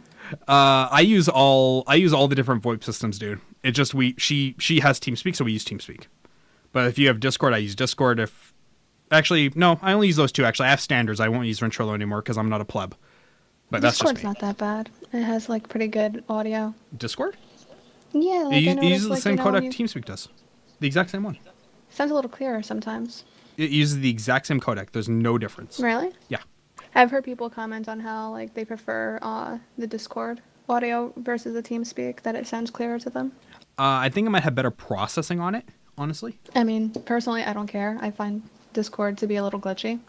I use all the different VoIP systems, dude. It just she has TeamSpeak, so we use TeamSpeak. But if you have Discord, I use Discord. Actually, no, I only use those two. Actually, I have standards. I won't use Ventrilo anymore because I'm not a pleb. But that's just Discord's me. not that bad. It has like pretty good audio. Discord? Yeah, like It uses the same codec TeamSpeak does. The exact same one. Sounds a little clearer sometimes. It uses the exact same codec. There's no difference. Really? Yeah. I've heard people comment on how like they prefer the Discord audio versus the TeamSpeak, that it sounds clearer to them. I think it might have better processing on it, honestly. I mean, personally, I don't care. I find Discord to be a little glitchy.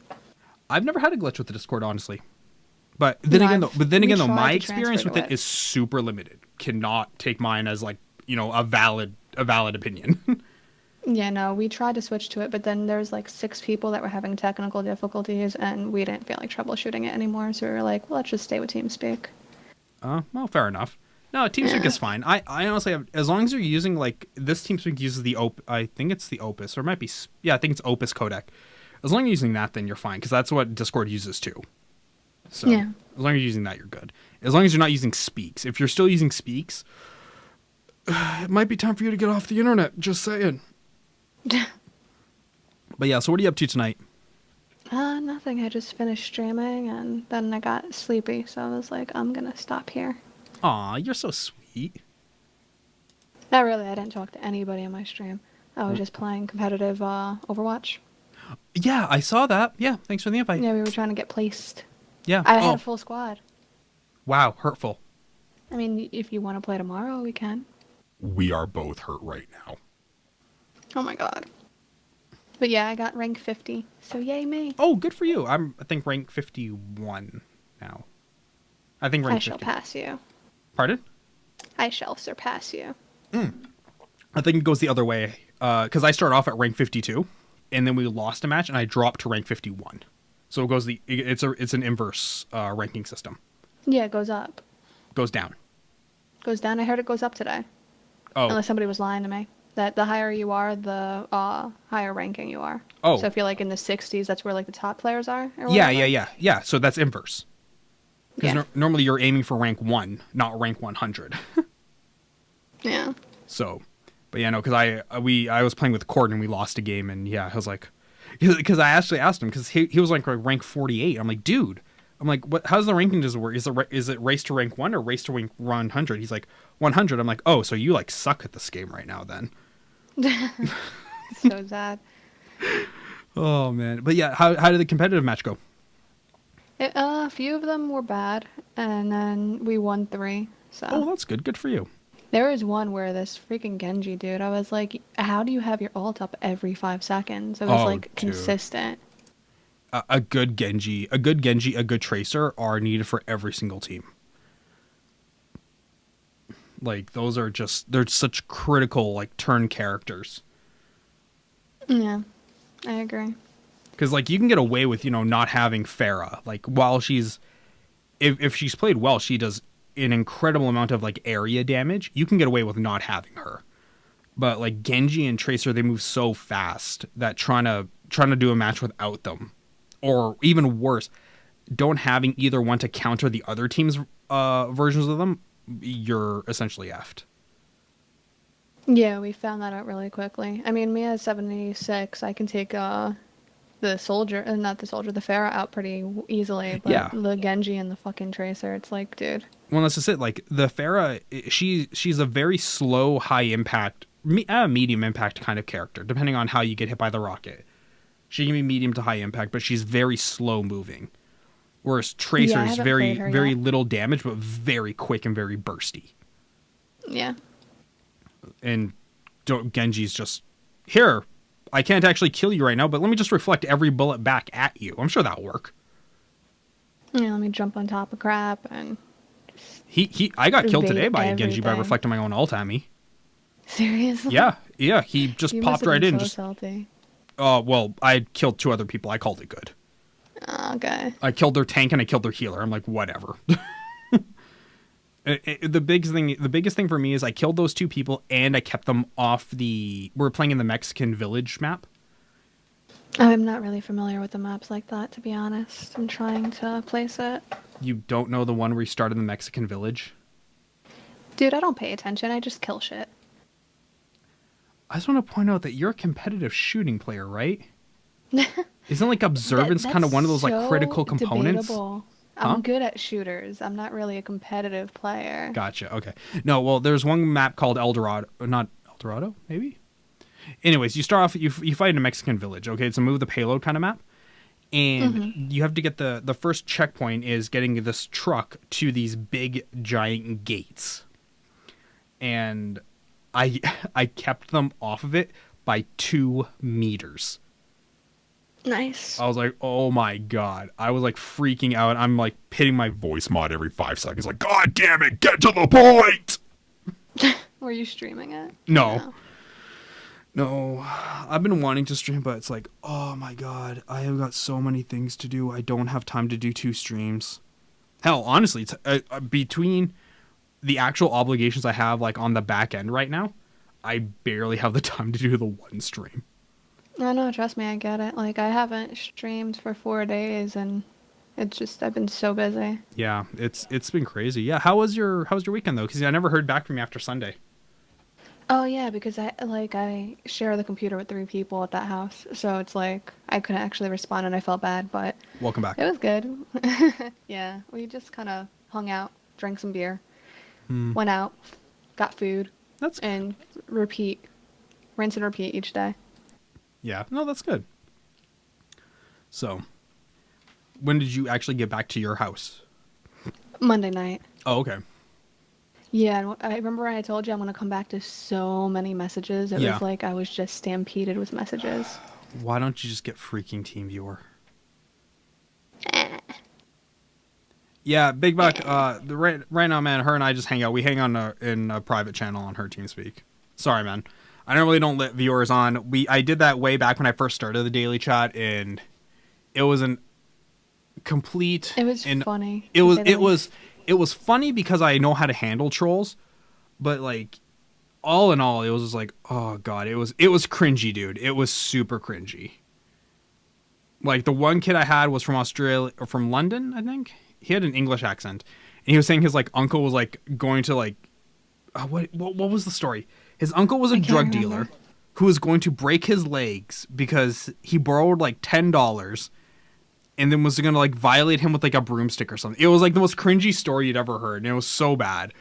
I've never had a glitch with the Discord, honestly. But then again, though, my experience with it is super limited. Cannot take mine as like, a valid opinion. Yeah, no, we tried to switch to it, but then there's like 6 people that were having technical difficulties, and we didn't feel like troubleshooting it anymore, so we were like, well, let's just stay with TeamSpeak. Well, fair enough. No, TeamSpeak is fine. I honestly have, as long as you're using like this TeamSpeak uses the I think it's the Opus, or it might be, I think it's Opus codec. As long as you're using that, then you're fine, because that's what Discord uses too. So Yeah. as long as you're using that, you're good. As long as you're not using Speaks. If you're still using Speaks, it might be time for you to get off the internet. Just saying. But yeah, so what are you up to tonight? Nothing. I just finished streaming, and then I got sleepy, so I was like, I'm gonna stop here. Aw, you're so sweet. Not really. I didn't talk to anybody on my stream. I was just playing competitive Overwatch. Yeah, I saw that. Yeah, thanks for the invite. Yeah, we were trying to get placed. Yeah. I had Oh, a full squad. wow, hurtful. I mean, if you want to play tomorrow, we can. We are both hurt right now. Oh my god. But yeah, I got rank 50, so yay me. Oh, good for you. I think rank 51 now. I think rank I shall 50. pass you. Pardon? I shall surpass you. I think it goes the other way. Because I started off at rank 52, and then we lost a match, and I dropped to rank 51. So it goes it's an inverse ranking system. Yeah, it goes up. Goes down. Goes down. I heard it goes up today. Oh. Unless somebody was lying to me. That the higher you are, the higher ranking you are. Oh. So if you're like in the 60s, that's where like the top players are. Or Yeah, whatever. yeah. So that's inverse. Because Yeah. normally you're aiming for rank 1, not rank 100. Yeah. So, but yeah, no, because I was playing with Cord and we lost a game, and yeah, I was like, because I actually asked him, because he was like rank 48. I'm like, dude, what? How's the ranking does it work? Is it race to rank 1 or race to rank 100? He's like 100. I'm like, oh, so you like suck at this game right now then? So sad. Oh man, but yeah, how did the competitive match go? A few of them were bad, and then we won 3. So Oh, that's good. Good for you. there was one where this freaking Genji dude, I was like, how do you have your ult up every 5 seconds? It was Oh, like dude. consistent. A good Genji, a good Tracer are needed for every single team. Like those are they're such critical like turn characters. Yeah, I agree. Because like you can get away with not having Pharah. Like while she's if she's played well, she does an incredible amount of like area damage. You can get away with not having her. But like Genji and Tracer, they move so fast that trying to do a match without them, or even worse, don't having either one to counter the other team's versions of them, you're essentially effed. Yeah, we found that out really quickly. I mean, me at 76, I can take the soldier, not the soldier, the Pharah out pretty easily. But Yeah. the Genji and the fucking Tracer, it's like, dude. Well, that's just it. Like the Pharah, she's a very slow, high impact, medium impact kind of character, depending on how you get hit by the rocket. She can be medium to high impact, but she's very slow moving. Whereas Tracer Yeah, I is haven't very, played her very yet. little damage, but very quick and very bursty. Yeah. And Genji's just, here, I can't actually kill you right now, but let me just reflect every bullet back at you. I'm sure that'll work. Yeah, let me jump on top of crap and I got killed evade today by a Genji by everything. reflecting my own ult at me. seriously. Yeah, he just You popped must have right been in. so Just, salty. well, I killed 2 other people. I called it good. Oh, okay. I killed their tank and I killed their healer. I'm like, whatever. The biggest thing for me is I killed those 2 people and I kept them off we're playing in the Mexican village map. I'm not really familiar with the maps like that, to be honest. I'm trying to place it. You don't know the one where you started in the Mexican village? Dude, I don't pay attention. I just kill shit. I just want to point out that you're a competitive shooting player, right? Isn't like observance kind of one of those like so critical components? Debatable. Huh? I'm good at shooters. I'm not really a competitive player. Gotcha. Okay. No, well, there's one map called El Dorado. Not El Dorado, maybe? Anyways, you start off, you fight in a Mexican village, okay? It's a move the payload kind of map. And you have to get the first checkpoint is getting this truck to these big, giant gates. And I kept them off of it by 2 meters. Nice. I was like, oh my god. I was like freaking out. I'm like hitting my voice mod every 5 seconds. Like, god damn it, get to the point! Were you streaming it? No. No. I've been wanting to stream, but it's like, oh my god. I have got so many things to do. I don't have time to do 2 streams. Hell, honestly, it's, between the actual obligations I have like on the back end right now, I barely have the time to do the 1 stream. No, trust me, I get it. Like, I haven't streamed for 4 days, and it's just, I've been so busy. Yeah, it's been crazy. Yeah, how was your weekend though? Because I never heard back from you after Sunday. Oh, yeah, because I share the computer with 3 people at that house, so it's like, I couldn't actually respond, and I felt bad, but Welcome back. it was good. Yeah, we just kind of hung out, drank some beer, went out, got food, That's and repeat rinse and repeat each day. Yeah, no, that's good. So, when did you actually get back to your house? Monday night. Oh, okay. Yeah, and I remember when I told you I'm gonna come back to so many messages. It Yeah. was like I was just stampeded with messages. Why don't you just get freaking TeamViewer? Yeah, Big Buck. Right now, man. Her and I just hang out. We hang on in a private channel on her TeamSpeak. Sorry, man. I normally don't let viewers on. I did that way back when I first started the daily chat, and it was an complete. It was funny. It was funny because I know how to handle trolls, but like, all in all, it was just like, oh god, it was cringy, dude. It was super cringy. Like the one kid I had was from Australia or from London, I think. He had an English accent, and he was saying his like uncle was like going to like, what was the story? His uncle was a drug dealer who was going to break his legs because he borrowed like $10, and then was going to like violate him with like a broomstick or something. It was like the most cringy story you'd ever heard, and it was so bad.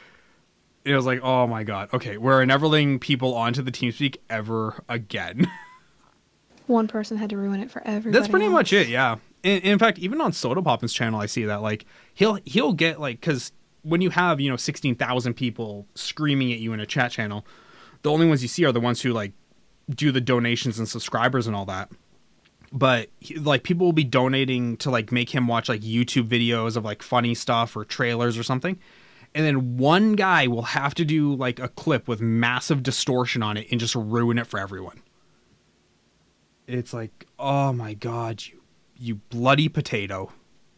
It was like, oh my god, okay, we're never letting people onto the TeamSpeak ever again. One person had to ruin it for everybody. That's pretty else. much it, yeah. In fact, even on Soda Poppin's channel, I see that like he'll get like, because when you have 16,000 people screaming at you in a chat channel, the only ones you see are the ones who like do the donations and subscribers and all that. But like people will be donating to like make him watch like YouTube videos of like funny stuff or trailers or something. And then one guy will have to do like a clip with massive distortion on it and just ruin it for everyone. It's like, oh my god, you bloody potato.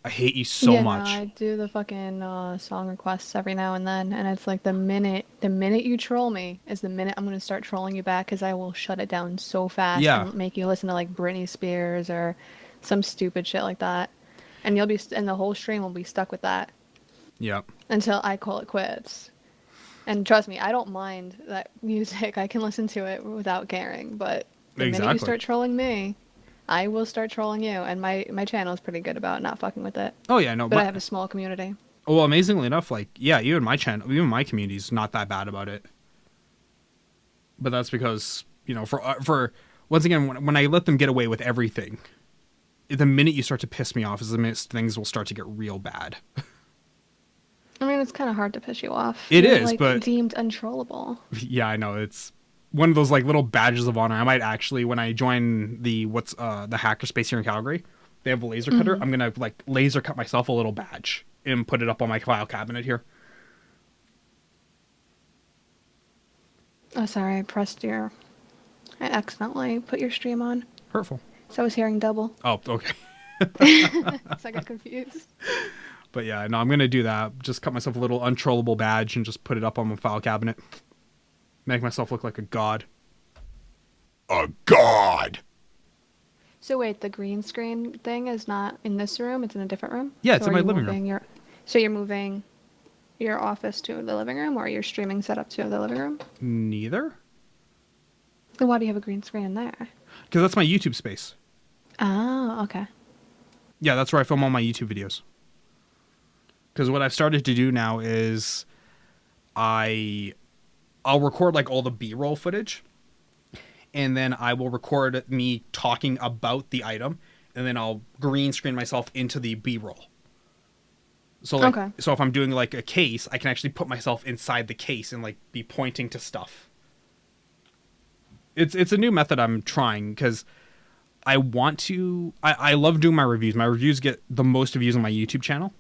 I hate you so much. I do the fucking song requests every now and then, and it's like the minute you troll me is the minute I'm gonna start trolling you back, because I will shut it down so fast and make you listen to like Britney Spears or some stupid shit like that, and the whole stream will be stuck with that. Yep. Until I call it quits. And trust me, I don't mind that music. I can listen to it without caring, but the minute you start trolling me, I will start trolling you, and my channel is pretty good about not fucking with it. Oh yeah, no, but I have a small community. Well, amazingly enough, like even my community's not that bad about it. But that's because for once again, when I let them get away with everything, the minute you start to piss me off is the minute things will start to get real bad. I mean, it's kind of hard to piss you off. It You're, is, like, but deemed untrollable. Yeah, I know, it's one of those like little badges of honor. I might actually, when I join the hackerspace here in Calgary, they have a laser cutter. I'm gonna like laser cut myself a little badge and put it up on my file cabinet here. Oh, sorry, I accidentally put your stream on. Hurtful. So I was hearing double. Oh, okay. So I got confused. But yeah, no, I'm gonna do that. Just cut myself a little untrollable badge and just put it up on my file cabinet. Make myself look like a god. A god! So wait, the green screen thing is not in this room, it's in a different room? Yeah, it's in my living room. So you're moving your office to the living room, or your streaming setup to the living room? Neither. Then why do you have a green screen in there? Because that's my YouTube space. Oh, okay. Yeah, that's where I film all my YouTube videos. Because what I've started to do now is I'll record like all the B-roll footage, and then I will record me talking about the item, and then I'll green screen myself into the B-roll. So like, so if I'm doing like a case, I can actually put myself inside the case and like be pointing to stuff. It's a new method I'm trying, because I want to. I love doing my reviews. My reviews get the most views on my YouTube channel,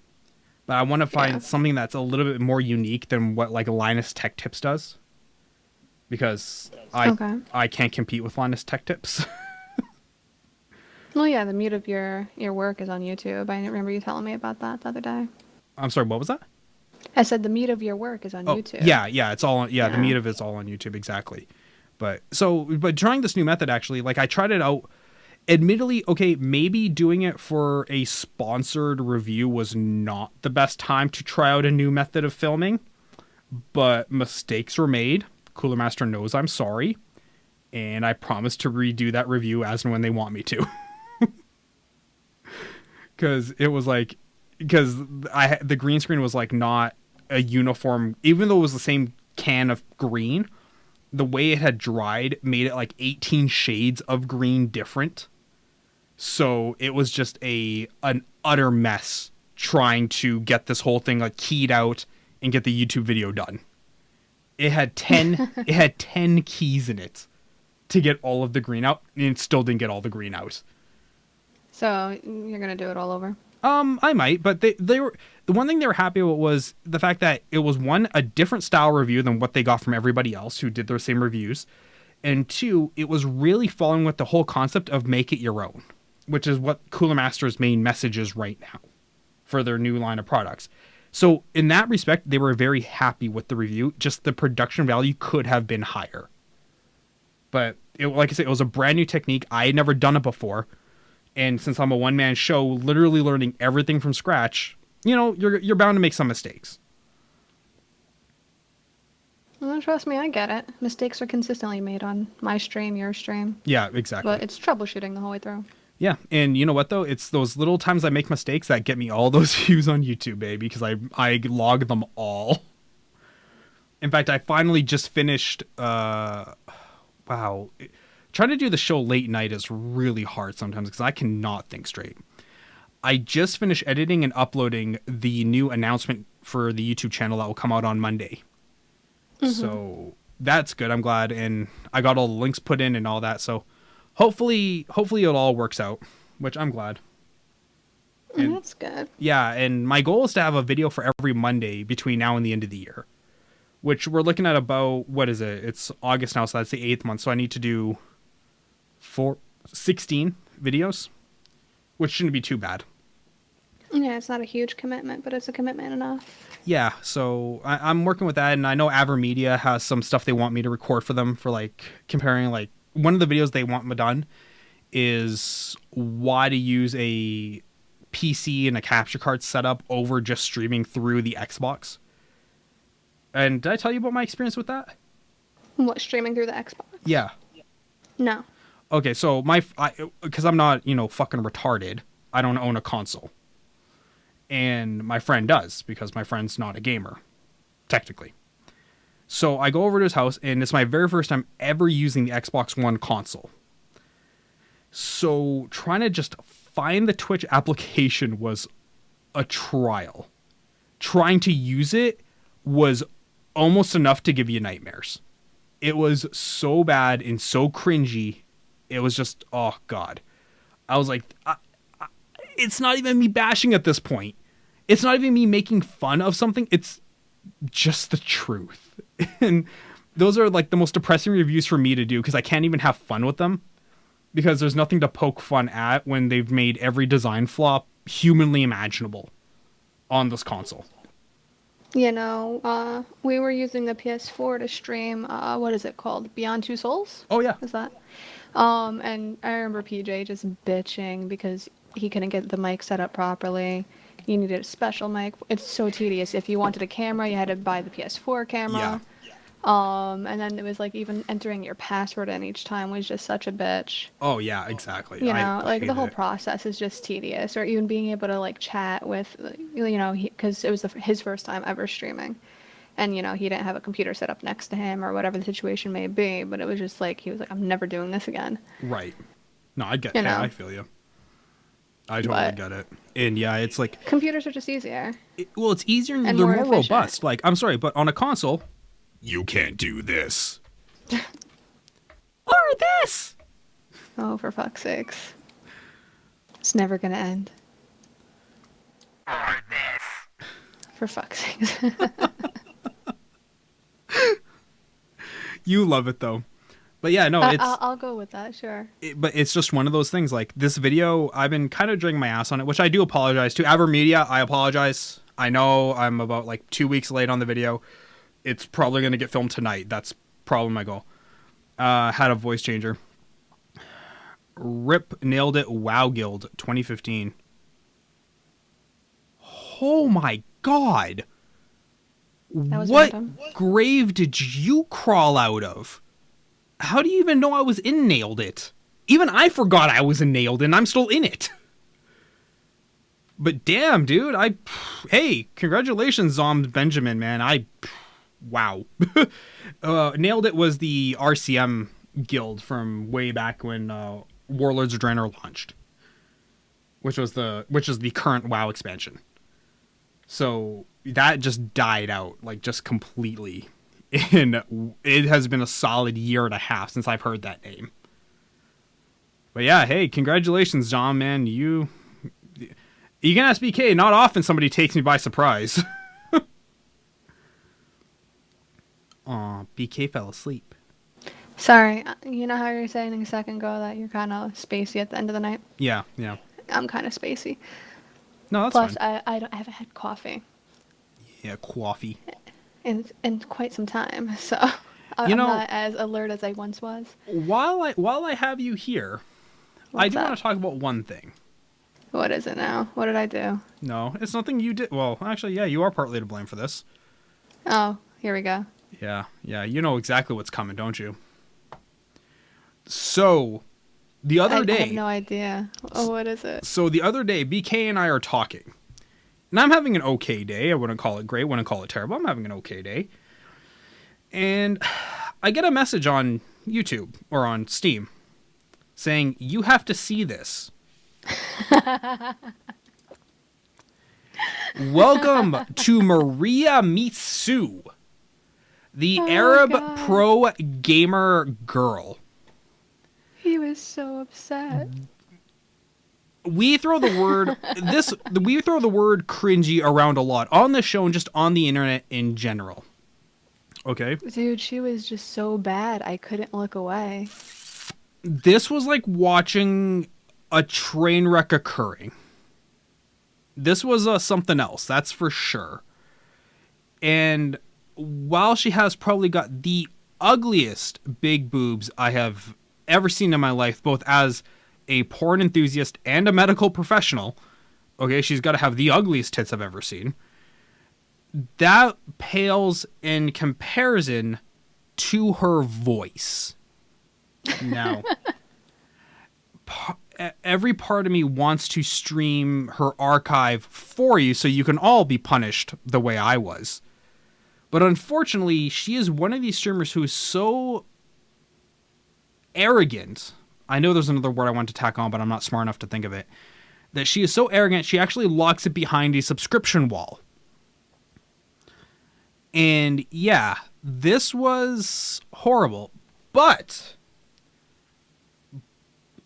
but I want to find something that's a little bit more unique than what like Linus Tech Tips does, because I can't compete with Linus Tech Tips. Well, yeah, the meat of your work is on YouTube. I remember you telling me about that the other day. I'm sorry, what was that? I said the meat of your work is on YouTube. Yeah, it's all on, the meat of it's all on YouTube, exactly. But trying this new method, actually, like I tried it out. Admittedly, okay, maybe doing it for a sponsored review was not the best time to try out a new method of filming, but mistakes were made. Cooler Master knows I'm sorry, and I promise to redo that review as and when they want me to. Because it was like, the green screen was like not a uniform, even though it was the same can of green, the way it had dried made it like 18 shades of green different. So it was just an utter mess trying to get this whole thing like keyed out and get the YouTube video done. It had 10 keys in it to get all of the green out, and it still didn't get all the green out. So you're gonna do it all over? I might, but they were, the one thing they were happy about was the fact that it was, one, a different style review than what they got from everybody else who did their same reviews, and two, it was really following with the whole concept of make it your own, which is what Cooler Master's main message is right now for their new line of products. So in that respect, they were very happy with the review. Just the production value could have been higher. But like I said, it was a brand new technique. I had never done it before. And since I'm a one-man show, literally learning everything from scratch, you're bound to make some mistakes. Well, trust me, I get it. Mistakes are consistently made on my stream, your stream. Yeah, exactly. But it's troubleshooting the whole way through. Yeah, and you know what, though? It's those little times I make mistakes that get me all those views on YouTube, baby, because I log them all. In fact, I finally just finished... wow. Trying to do the show late night is really hard sometimes because I cannot think straight. I just finished editing and uploading the new announcement for the YouTube channel that will come out on Monday. Mm-hmm. So that's good. I'm glad. And I got all the links put in and all that. So hopefully it all works out, which I'm glad. And, that's good. Yeah. And my goal is to have a video for every Monday between now and the end of the year, which we're looking at about, what is it? It's August now. So that's the 8th month. So I need to do 16 videos, which shouldn't be too bad. Yeah, it's not a huge commitment, but it's a commitment enough. Yeah, so I'm working with that, and I know AverMedia has some stuff they want me to record for them for, like, comparing, like, one of the videos they want me done is why to use a PC and a capture card setup over just streaming through the Xbox. And did I tell you about my experience with that? What, streaming through the Xbox? Yeah. No. Okay, so because I'm not, fucking retarded, I don't own a console. And my friend does, because my friend's not a gamer, technically. So I go over to his house, and it's my very first time ever using the Xbox One console. So trying to just find the Twitch application was a trial. Trying to use it was almost enough to give you nightmares. It was so bad and so cringy. It was just, oh God. I was like, it's not even me bashing at this point. It's not even me making fun of something. It's just the truth. And those are like the most depressing reviews for me to do because I can't even have fun with them because there's nothing to poke fun at when they've made every design flaw humanly imaginable on this console. We were using the PS4 to stream, what is it called? Beyond Two Souls? Oh, yeah. Is that? And I remember PJ just bitching because he couldn't get the mic set up properly. You needed a special mic. It's so tedious. If you wanted a camera, you had to buy the PS4 camera. Yeah. And then it was like even entering your password in each time was just such a bitch. Oh, yeah, exactly. I the whole process is just tedious. Or even being able to like chat with, because it was his first time ever streaming. And, he didn't have a computer set up next to him or whatever the situation may be. But it was just like, he was like, I'm never doing this again. Right. No, I get it. I feel you. I totally get it. And yeah, it's like... computers are just easier. It's easier and they're more robust. Like, I'm sorry, but on a console, you can't do this. Or this! Oh, for fuck's sakes. It's never gonna end. Or this. For fuck's sakes. You love it, though. But yeah, no, I'll go with that, sure. But it's just one of those things. Like, this video, I've been kind of dragging my ass on it, which I do apologize to. AverMedia, I apologize. I know I'm about, 2 weeks late on the video. It's probably going to get filmed tonight. That's probably my goal. Had a voice changer. Rip nailed it. WoW Guild 2015. Oh my God. What random. Grave did you crawl out of? How do you even know I was in Nailed It? Even I forgot I was in Nailed It, and I'm still in it. But damn, dude, hey, congratulations, Benjamin, man. wow. Nailed it was the RCM guild from way back when Warlords of Draenor launched, which is the current WoW expansion. So that just died out, like, just completely. And it has been a solid year and a half since I've heard that name. But yeah, hey, congratulations, John, man. You can ask BK. Not often somebody takes me by surprise. Aw, BK fell asleep. Sorry, you know how you were saying a second ago that you're kind of spacey at the end of the night? Yeah. I'm kind of spacey. No, that's Plus, fine. I haven't had coffee Yeah, coffee. in quite some time, so You I'm know, not as alert as I once was. while I have you here, I do want to talk about one thing. What is it now? What did I do? No, it's nothing you did. Well, actually, yeah, you are partly to blame for this. Oh, here we go. Yeah, you know exactly what's coming, don't you? So, the other day... I have no idea. Oh, what is it? So, the other day, BK and I are talking. And I'm having an okay day. I wouldn't call it great, wouldn't call it terrible. I'm having an okay day. And I get a message on YouTube, or on Steam, saying, you have to see this. Welcome to Maria Meets Sue, the Arab pro gamer girl. He was so upset. We throw the word cringy around a lot on the show and just on the internet in general. Okay? Dude, she was just so bad. I couldn't look away. This was like watching a train wreck occurring. This was something else, that's for sure. And while she has probably got the ugliest big boobs I have ever seen in my life, both as a porn enthusiast and a medical professional, okay, she's got to have the ugliest tits I've ever seen. That pales in comparison to her voice. Now, every part of me wants to stream her archive for you so you can all be punished the way I was. But unfortunately, she is one of these streamers who is so arrogant. I know there's another word I want to tack on, but I'm not smart enough to think of it. That she is so arrogant, she actually locks it behind a subscription wall. And yeah, this was horrible. But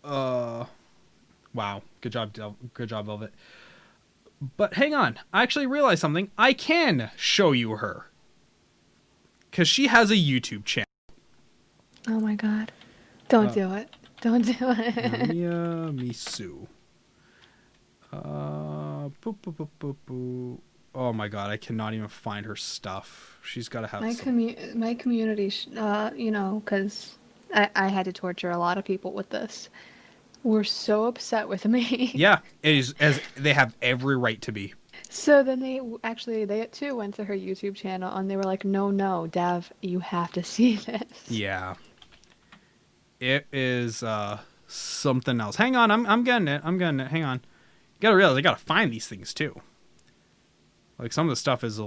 wow, good job, Velvet. But hang on, I actually realized something. I can show you her, because she has a YouTube channel. Oh my god. Don't do it. Don't do it. Maria Misu. Oh my god, I cannot even find her stuff. She's got to have my community, you know, because I had to torture a lot of people with this, were so upset with me. Yeah, it is, as they have every right to be. So then they too went to her YouTube channel and they were like, no, Dav, you have to see this. Yeah. It is something else. Hang on, I'm getting it. Hang on. You gotta realize I gotta find these things too. Like, some of the stuff is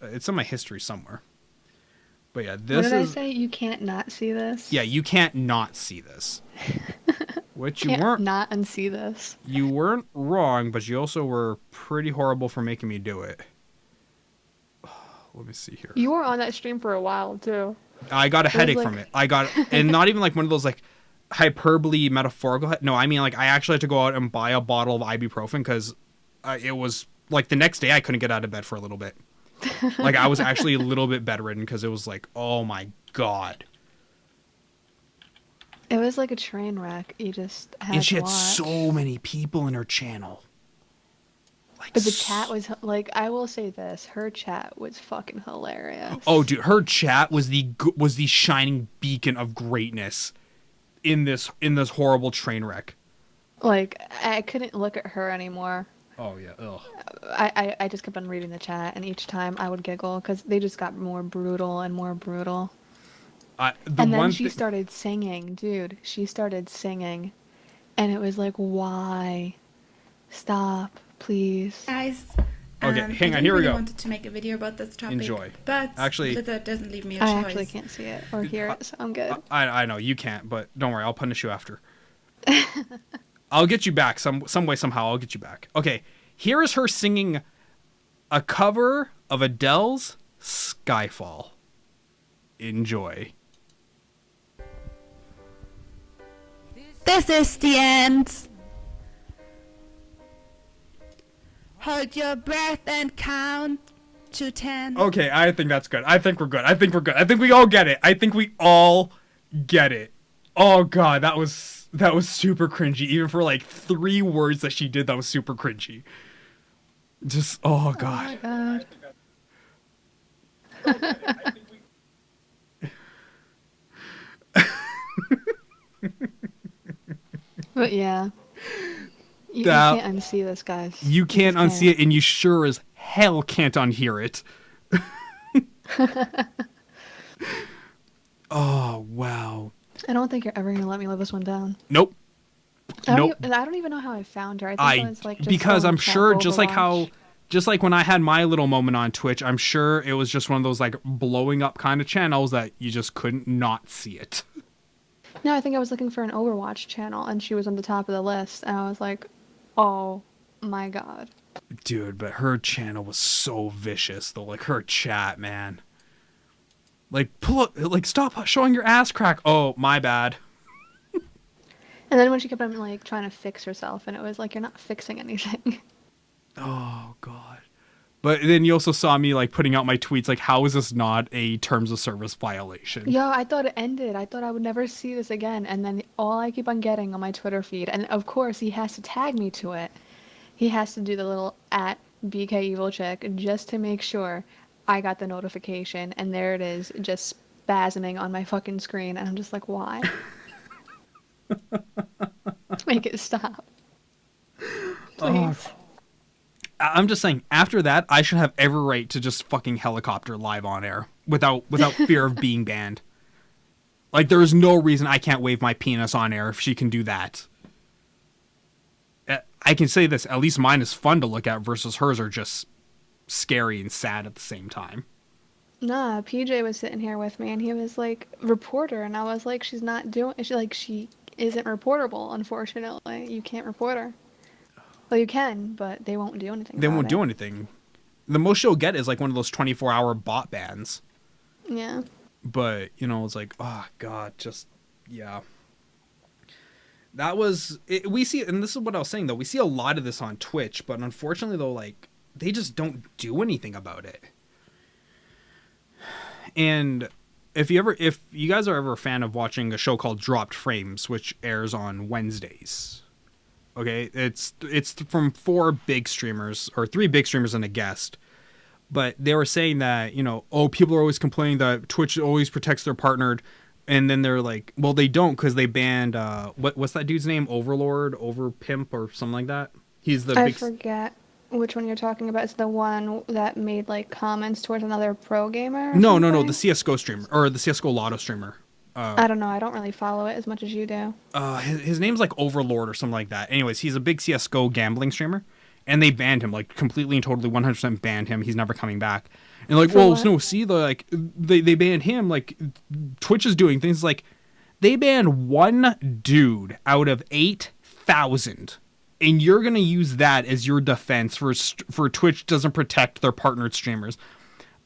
it's in my history somewhere. But yeah, this is... What did I say? You can't not see this? Yeah, you can't not see this. Which you can't weren't... not unsee this. You weren't wrong, but you also were pretty horrible for making me do it. Let me see here. You were on that stream for a while, too. I got a headache from it. And not even like one of those like hyperbole metaphorical. No, I mean, like, I actually had to go out and buy a bottle of ibuprofen because it was like the next day I couldn't get out of bed for a little bit. Like, I was actually a little bit bedridden because it was like, oh my god. It was like a train wreck. You just had And she to had watch. so many people in her channel. Like, But the chat was, like, I will say this, her chat was fucking hilarious. Oh, dude, her chat was the shining beacon of greatness in this horrible train wreck. Like, I couldn't look at her anymore. Oh yeah, ugh. I just kept on reading the chat, and each time I would giggle because they just got more brutal and more brutal. And then she started singing, dude. She started singing, and it was like, why? Stop, please. Guys, Okay, hang on. Here we go. I wanted to make a video about this topic. Enjoy. But actually, that doesn't leave me a I choice. actually can't see it or hear it, so I'm good. I know you can't, but don't worry. I'll punish you after. I'll get you back some way somehow. I'll get you back. Okay, here is her singing a cover of Adele's Skyfall. Enjoy. This is the end. Hold your breath and count to 10. Okay, I think that's good. I think we're good. I think we all get it. Oh god, that was super cringy. Even for like 3 words that she did, that was super cringy. Just oh god. Oh my god. But yeah. You can't unsee this, guys. You can't unsee it, and you sure as hell can't unhear it. Oh, wow. I don't think you're ever going to let me live this one down. Nope. I don't even know how I found her. I think it was like just because I'm sure just Overwatch. like when I had my little moment on Twitch, I'm sure it was just one of those like blowing up kind of channels that you just couldn't not see it. No, I think I was looking for an Overwatch channel, and she was on the top of the list, and I was like, oh my god. Dude, but her channel was so vicious though. Like her chat, man. Like stop showing your ass crack. Oh, my bad. And then when she kept on like trying to fix herself, and it was like, you're not fixing anything. Oh god. But then you also saw me like putting out my tweets like, how is this not a terms of service violation? Yo, I thought it ended. I thought I would never see this again. And then all I keep on getting on my Twitter feed, and of course he has to tag me to it. He has to do the little @BK Evil check just to make sure I got the notification. And there it is, just spasming on my fucking screen. And I'm just like, why? Make it stop. Please. I'm just saying, after that, I should have every right to just fucking helicopter live on air without fear of being banned. Like, there is no reason I can't wave my penis on air if she can do that. I can say this, at least mine is fun to look at versus hers are just scary and sad at the same time. Nah, PJ was sitting here with me, and he was like, reporter, and I was like, she isn't reportable, unfortunately. You can't report her. Well, you can, but they won't do anything. They won't do anything. The most she'll get is like one of those 24-hour bot bans. Yeah. But, it's like, oh, God, just, yeah. That was, we see, and this is what I was saying, though. We see a lot of this on Twitch, but unfortunately, though, like, they just don't do anything about it. And if you guys are ever a fan of watching a show called Dropped Frames, which airs on Wednesdays, okay, it's from 4 big streamers, or 3 big streamers and a guest, but they were saying that, people are always complaining that Twitch always protects their partnered, and then they're like, well, they don't, because they banned, what's that dude's name? Overlord, Overpimp, or something like that? He's the I forget which one you're talking about. It's the one that made, like, comments towards another pro gamer? No, the CSGO streamer, or the CSGO Lotto streamer. I don't know. I don't really follow it as much as you do. His name's like Overlord or something like that. Anyways, he's a big CSGO gambling streamer, and they banned him, like completely and totally 100% banned him. He's never coming back. And like, well, no, see, they banned him. Like, Twitch is doing things like they banned 1 dude out of 8,000, and you're gonna use that as your defense for Twitch doesn't protect their partnered streamers.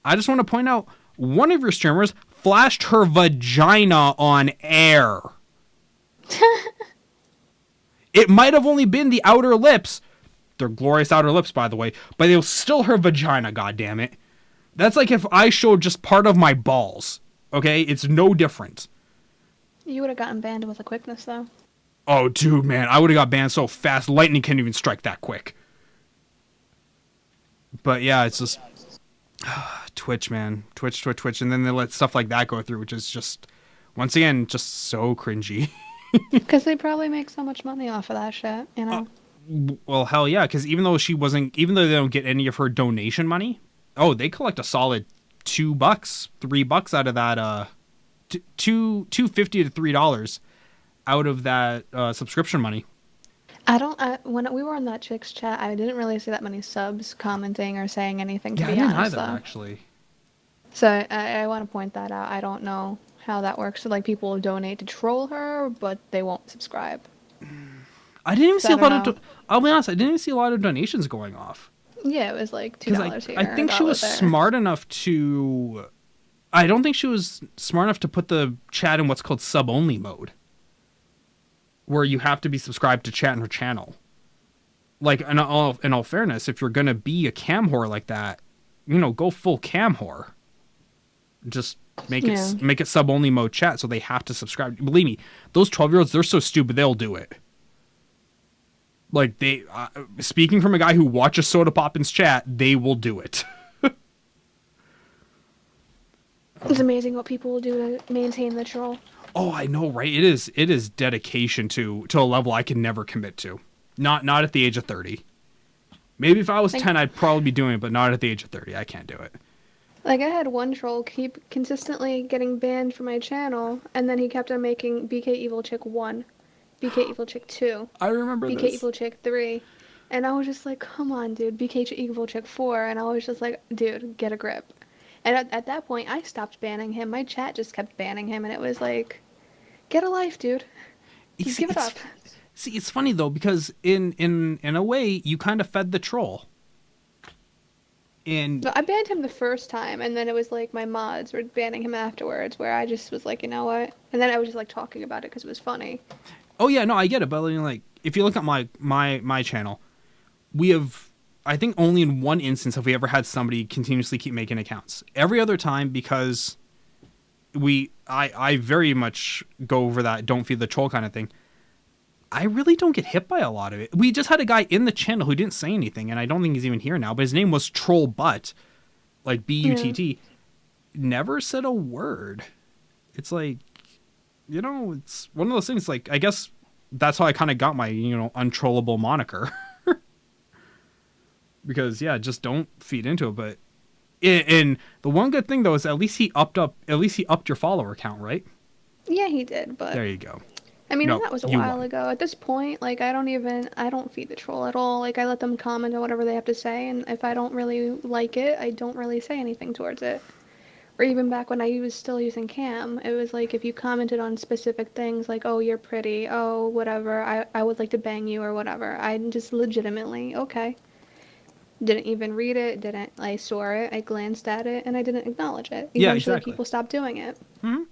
I just want to point out, one of your streamers flashed her vagina on air. It might have only been the outer lips. They're glorious outer lips, by the way, but it was still her vagina, goddammit. That's like if I showed just part of my balls. Okay? It's no different. You would have gotten banned with a quickness, though. Oh, dude, man. I would have got banned so fast. Lightning can't even strike that quick. But yeah, it's just... Twitch, man. Twitch. And then they let stuff like that go through, which is just, once again, just so cringy. Because they probably make so much money off of that shit, Well, hell yeah, because even though they don't get any of her donation money, they collect a solid $2, $3 out of that, $2.50 to $3 out of that subscription money. When we were in that chick's chat, I didn't really see that many subs commenting or saying anything, to Yeah, I be didn't honest, either, though. actually. So I want to point that out. I don't know how that works. So, like, people donate to troll her, but they won't subscribe. I didn't even So see I a don't lot know. of. I'll be honest. I didn't even see a lot of donations going off. Yeah, it was like Because $2 here. I think she $1 was there. smart enough to. I don't think she was smart enough to put the chat in what's called sub-only mode, where you have to be subscribed to chat in her channel. Like, in all fairness, if you're gonna be a cam whore like that, go full cam whore. Just make it sub-only mode chat, so they have to subscribe. Believe me, those 12-year-olds, they're so stupid they'll do it. Like, they, speaking from a guy who watches Soda Poppin's chat, they will do it. It's amazing what people will do to maintain the troll. Oh, I know, right? It is dedication to a level I can never commit to. Not at the age of 30. Maybe if I was 10, I'd probably be doing it, but not at the age of 30. I can't do it. Like, I had one troll keep consistently getting banned from my channel, and then he kept on making BK Evil Chick 1, BK Evil Chick 2, I remember BK this. Evil Chick 3, and I was just like, come on, dude, BK Evil Chick 4, and I was just like, dude, get a grip. And at that point, I stopped banning him. My chat just kept banning him, and it was like, get a life, dude. Just give it up. See, it's funny, though, because in a way, you kind of fed the troll. And I banned him the first time, and then it was like my mods were banning him afterwards, where I just was like, you know what? And then I was just like talking about it because it was funny. Oh yeah, no, I get it, but like, if you look at my channel, we have, I think only in one instance have we ever had somebody continuously keep making accounts. Every other time, because I very much go over that don't feed the troll kind of thing. I really don't get hit by a lot of it. We just had a guy in the channel who didn't say anything, and I don't think he's even here now, but his name was Troll Butt, like Butt. Never said a word. It's like, it's one of those things, like, I guess that's how I kind of got my, untrollable moniker. Because, yeah, just don't feed into it. But, and the one good thing, though, is at least he upped your follower count, right? Yeah, he did, but... There you go. I mean, that was a while ago. At this point, like, I don't feed the troll at all. Like, I let them comment on whatever they have to say, and if I don't really like it, I don't really say anything towards it. Or even back when I was still using cam, it was like, if you commented on specific things, like, oh, you're pretty, oh, whatever, I would like to bang you or whatever, I just legitimately, okay. Didn't even read it, I saw it, I glanced at it, and I didn't acknowledge it. Eventually, exactly. People stopped doing it. Mm-hmm.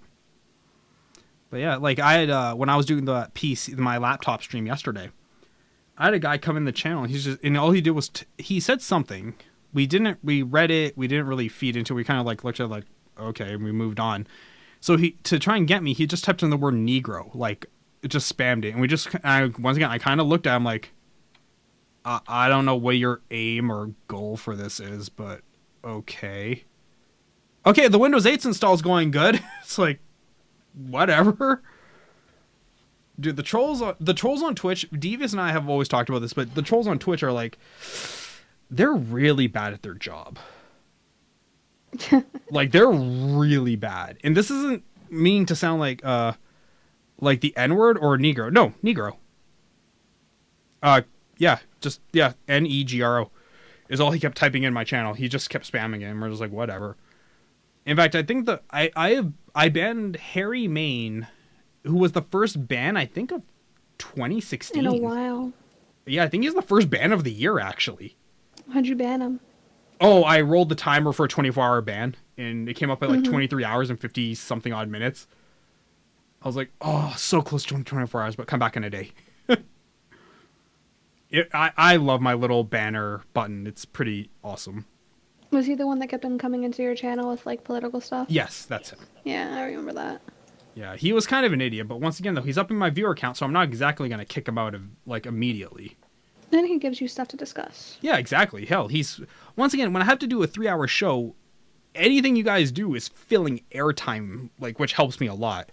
But yeah, like I had, when I was doing the PC, my laptop stream yesterday, I had a guy come in the channel, and all he did was, he said something. We read it, we didn't really feed into it, we kind of like looked at it like, okay, and we moved on. So to try and get me, he just typed in the word Negro, like, it just spammed it. And once again, I kind of looked at him like, I don't know what your aim or goal for this is, but okay. Okay, the Windows 8 install is going good. It's like, whatever. Dude, the trolls on Twitch, Devious and I have always talked about this, but the trolls on Twitch are like, they're really bad at their job. Like, they're really bad. And this isn't mean to sound like the N-word or Negro. No, Negro. Negro is all he kept typing in my channel. He just kept spamming it, and we're just like, whatever. In fact, I think I banned Harry Main, who was the first ban, I think, of 2016. In a while. Yeah, I think he's the first ban of the year, actually. How'd you ban him? Oh, I rolled the timer for a 24-hour ban, and it came up at like 23 hours and 50-something odd minutes. I was like, oh, so close to 24 hours, but come back in a day. I love my little banner button. It's pretty awesome. Was he the one that kept on coming into your channel with, like, political stuff? Yes, that's him. Yeah, I remember that. Yeah, he was kind of an idiot, but once again, though, he's up in my viewer count, so I'm not exactly going to kick him out of, like, immediately. Then he gives you stuff to discuss. Yeah, exactly. Hell, once again, when I have to do a 3-hour show, anything you guys do is filling airtime, like, which helps me a lot.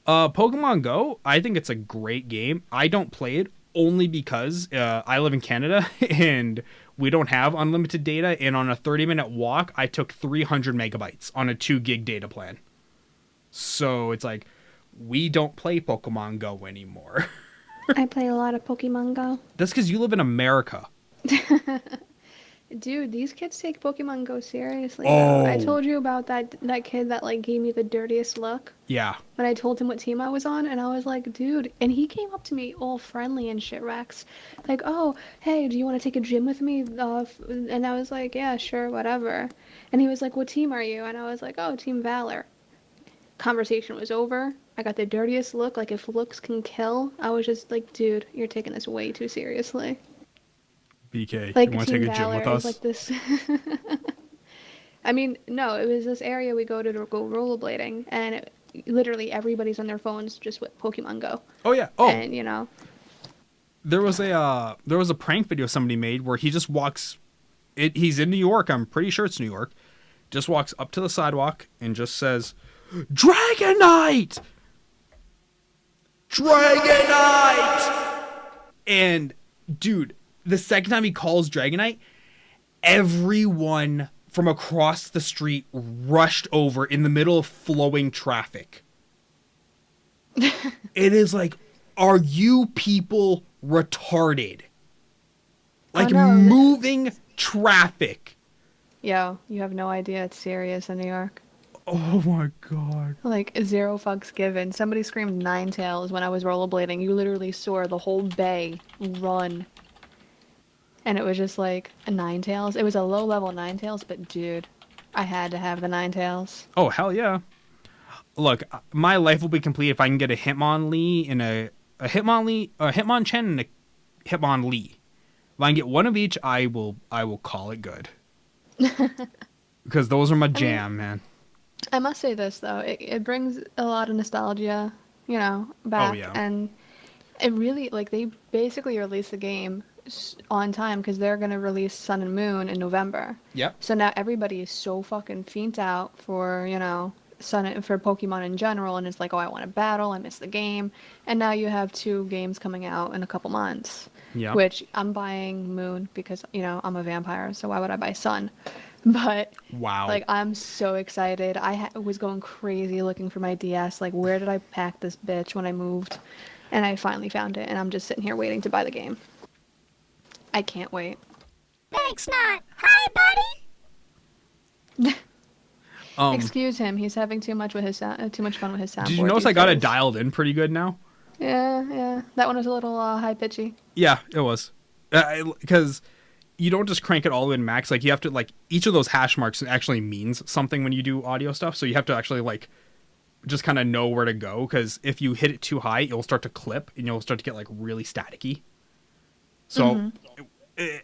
Pokemon Go, I think it's a great game. I don't play it only because I live in Canada and we don't have unlimited data. And on a 30-minute walk, I took 300 megabytes on a 2 gig data plan. So it's like, we don't play Pokemon Go anymore. I play a lot of Pokemon Go. That's because you live in America. Dude, these kids take Pokemon Go seriously, Oh. bro. I told you about that kid that like gave me the dirtiest look Yeah. when I told him what team I was on, and I was like, dude, and he came up to me all friendly and shit, Rex, like, oh, hey, do you want to take a gym with me? And I was like, yeah, sure, whatever. And he was like, what team are you? And I was like, oh, Team Valor. Conversation was over. I got the dirtiest look, like if looks can kill. I was just like, dude, you're taking this way too seriously. BK, Like, you want to Team take a gym Valor with is us? like this. I mean, no, it was this area we go to go rollerblading, and literally everybody's on their phones just with Pokemon Go. Oh yeah. Oh, And you know, there was a prank video somebody made where he just walks. He's in New York. I'm pretty sure it's New York. Just walks up to the sidewalk and just says, "Dragonite, Dragonite," and dude, the second time he calls Dragonite, everyone from across the street rushed over in the middle of flowing traffic. It is like, are you people retarded? Like, no. moving traffic. yo, you have no idea it's serious in New York. Oh my god. Like, zero fucks given. Somebody screamed Ninetales when I was rollerblading. You literally saw the whole bay run. And it was just like a Ninetales. It was a low-level Ninetales, but dude, I had to have the Ninetales. Oh, hell yeah. Look, my life will be complete if I can get a Hitmonlee and a Hitmonchan and a Hitmonlee. If I can get one of each, I will call it good. Because those are my jam, man. I must say this, though. It brings a lot of nostalgia, you know, back. Oh, yeah. And it really, like, they basically released the game on time because they're going to release Sun and Moon in November. Yep. So now everybody is so fucking fiended out for, you know, for Pokemon in general, and it's like, oh, I want to battle, I miss the game. And now you have 2 games coming out in a couple months. Yeah. Which I'm buying Moon because, you know, I'm a vampire, so why would I buy Sun? But Wow. like, I'm so excited. I was going crazy looking for my DS. Like, where did I pack this bitch when I moved? And I finally found it, and I'm just sitting here waiting to buy the game. I can't wait. Thanks not. Hi, buddy. Excuse him. He's having too much fun with his soundboard. Did you notice I got it dialed in pretty good now? Yeah. That one was a little high pitchy. Yeah, it was. Because you don't just crank it all the way to max. Like, you have to, like, each of those hash marks actually means something when you do audio stuff. So you have to actually, like, just kind of know where to go. Because if you hit it too high, it'll start to clip and you'll start to get, like, really staticky. So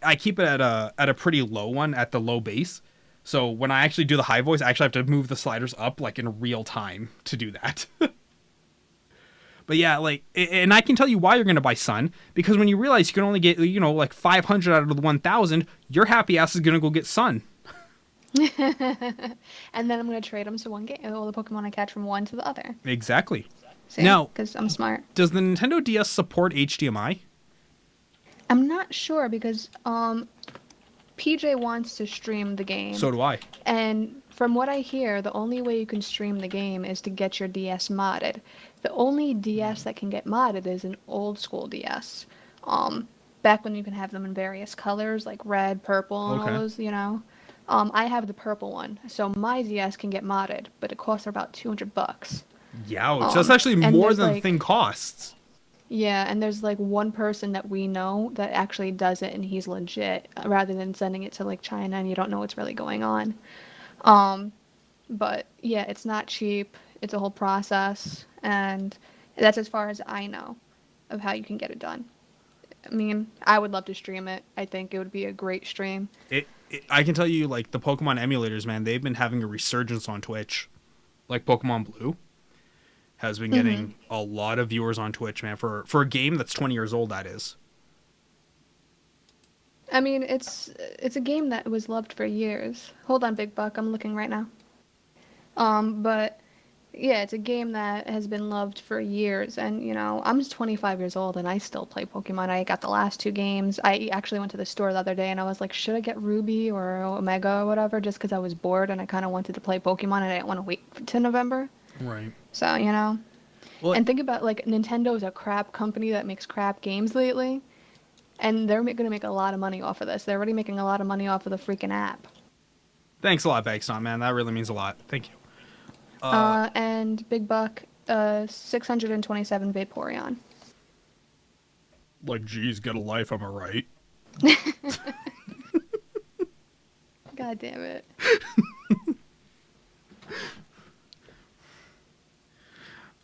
I keep it at a pretty low one, at the low bass. So when I actually do the high voice, I actually have to move the sliders up, like, in real time to do that. But yeah, like, and I can tell you why you're going to buy Sun, because when you realize you can only get, you know, like 500 out of the 1,000, your happy ass is going to go get Sun. And then I'm going to trade them to one game, all the Pokemon I catch from one to the other. Exactly. See? Now, because I'm smart. Does the Nintendo DS support HDMI? I'm not sure because PJ wants to stream the game. So do I. And from what I hear, the only way you can stream the game is to get your DS modded. The only DS that can get modded is an old school DS. Back when you can have them in various colors, like red, purple, and all those, you know. I have the purple one, so my DS can get modded, but it costs about $200. Yeah, so that's actually more than the thing costs. Yeah, and there's like one person that we know that actually does it, and he's legit, rather than sending it to like China and you don't know what's really going on. But yeah, it's not cheap. It's a whole process, and that's as far as I know of how you can get it done. I mean, I would love to stream it. I think it would be a great stream. I can tell you, like, the Pokemon emulators, man, they've been having a resurgence on Twitch. Like, Pokemon Blue has been getting a lot of viewers on Twitch, man, for a game that's 20 years old, that is. I mean, it's a game that was loved for years. Hold on, Big Buck, I'm looking right now. But yeah, it's a game that has been loved for years, and you know, I'm just 25 years old and I still play Pokemon. I got the last 2 games. I actually went to the store the other day and I was like, should I get Ruby or Omega or whatever, just because I was bored and I kind of wanted to play Pokemon and I didn't want to wait to November. Right. So, you know, Well, And think about, like, Nintendo's a crap company that makes crap games lately, and they're going to make a lot of money off of this. They're already making a lot of money off of the freaking app. thanks a lot, Bagston, man. That really means a lot. Thank you. And Big Buck, 627 Vaporeon. Like, geez, get a life, am I right? God damn it.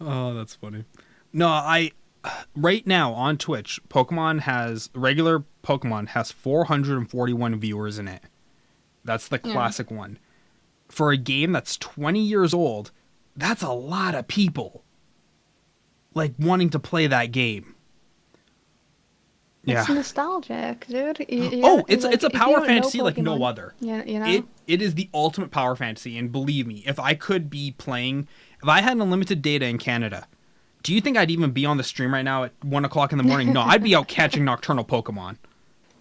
Oh, that's funny. No, right now on Twitch, regular Pokemon has 441 viewers in it. That's the classic one. For a game that's 20 years old, that's a lot of people, like, wanting to play that game. It's Yeah. nostalgic, dude. It's a power fantasy like no other. Yeah, you know? It is the ultimate power fantasy, and believe me, if I had unlimited data in Canada, do you think I'd even be on the stream right now at 1 o'clock in the morning? No, I'd be out catching nocturnal Pokemon.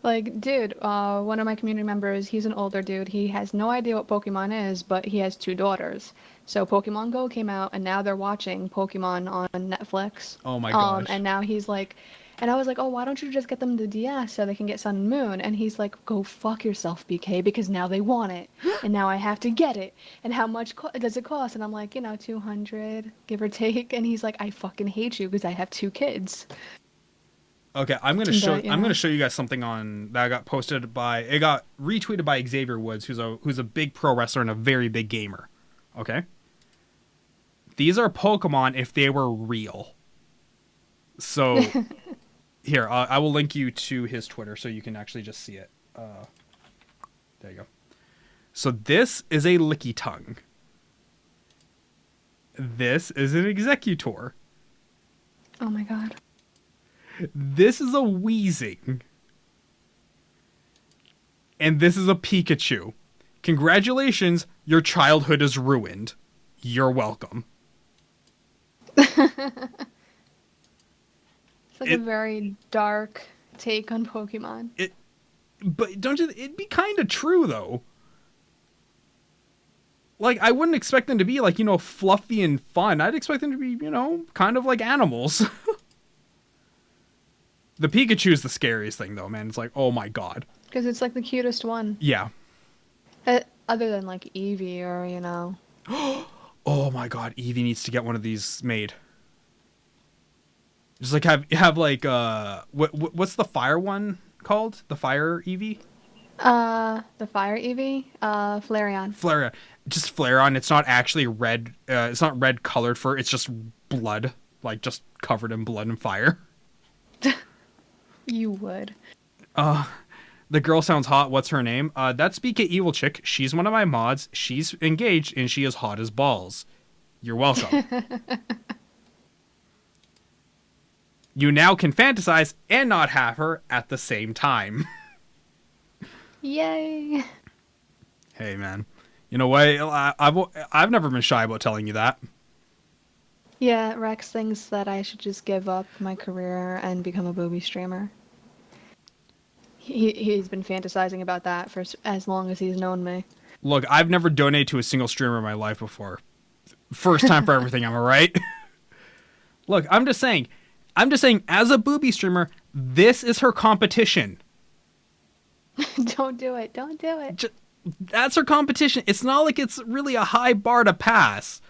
Like, dude, one of my community members, he's an older dude. He has no idea what Pokemon is, but he has 2 daughters. So Pokemon Go came out, and now they're watching Pokemon on Netflix. Oh my gosh. And now he's like, and I was like, oh, why don't you just get them the DS so they can get Sun and Moon? And he's like, go fuck yourself, BK, because now they want it. And now I have to get it. And how much does it cost? And I'm like, 200, give or take. And he's like, I fucking hate you because I have 2 kids. Okay, I'm gonna show you guys something that got retweeted by Xavier Woods, who's a big pro wrestler and a very big gamer. Okay, these are Pokemon if they were real. So here, I will link you to his Twitter so you can actually just see it. There you go. So this is a Licky Tongue. This is an Executor. Oh my god. This is a Weezing. And this is a Pikachu. Congratulations, your childhood is ruined. You're welcome. It's like a very dark take on Pokemon. But don't you? It'd be kind of true though. Like, I wouldn't expect them to be like, fluffy and fun. I'd expect them to be, kind of like animals. The Pikachu is the scariest thing though, man. It's like, oh my god. Because it's like the cutest one. Yeah. Other than like Eevee or, Oh my god, Eevee needs to get one of these made. Just like have like what's the fire one called? The fire Eevee? The fire Eevee? Flareon. Flareon. Just Flareon. It's not actually red. It's not red colored fur. It's just blood, like just covered in blood and fire. You would. The girl sounds hot. What's her name? That's BK Evil Chick. She's one of my mods. She's engaged and she is hot as balls. You're welcome. You now can fantasize and not have her at the same time. Yay. Hey, man. You know what? I've never been shy about telling you that. Yeah, Rex thinks that I should just give up my career and become a booby streamer. He's been fantasizing about that for as long as he's known me. Look, I've never donated to a single streamer in my life before. First time for everything, am I right? Look, I'm just saying, as a booby streamer, this is her competition. Don't do it. Don't do it. That's her competition. It's not like it's really a high bar to pass.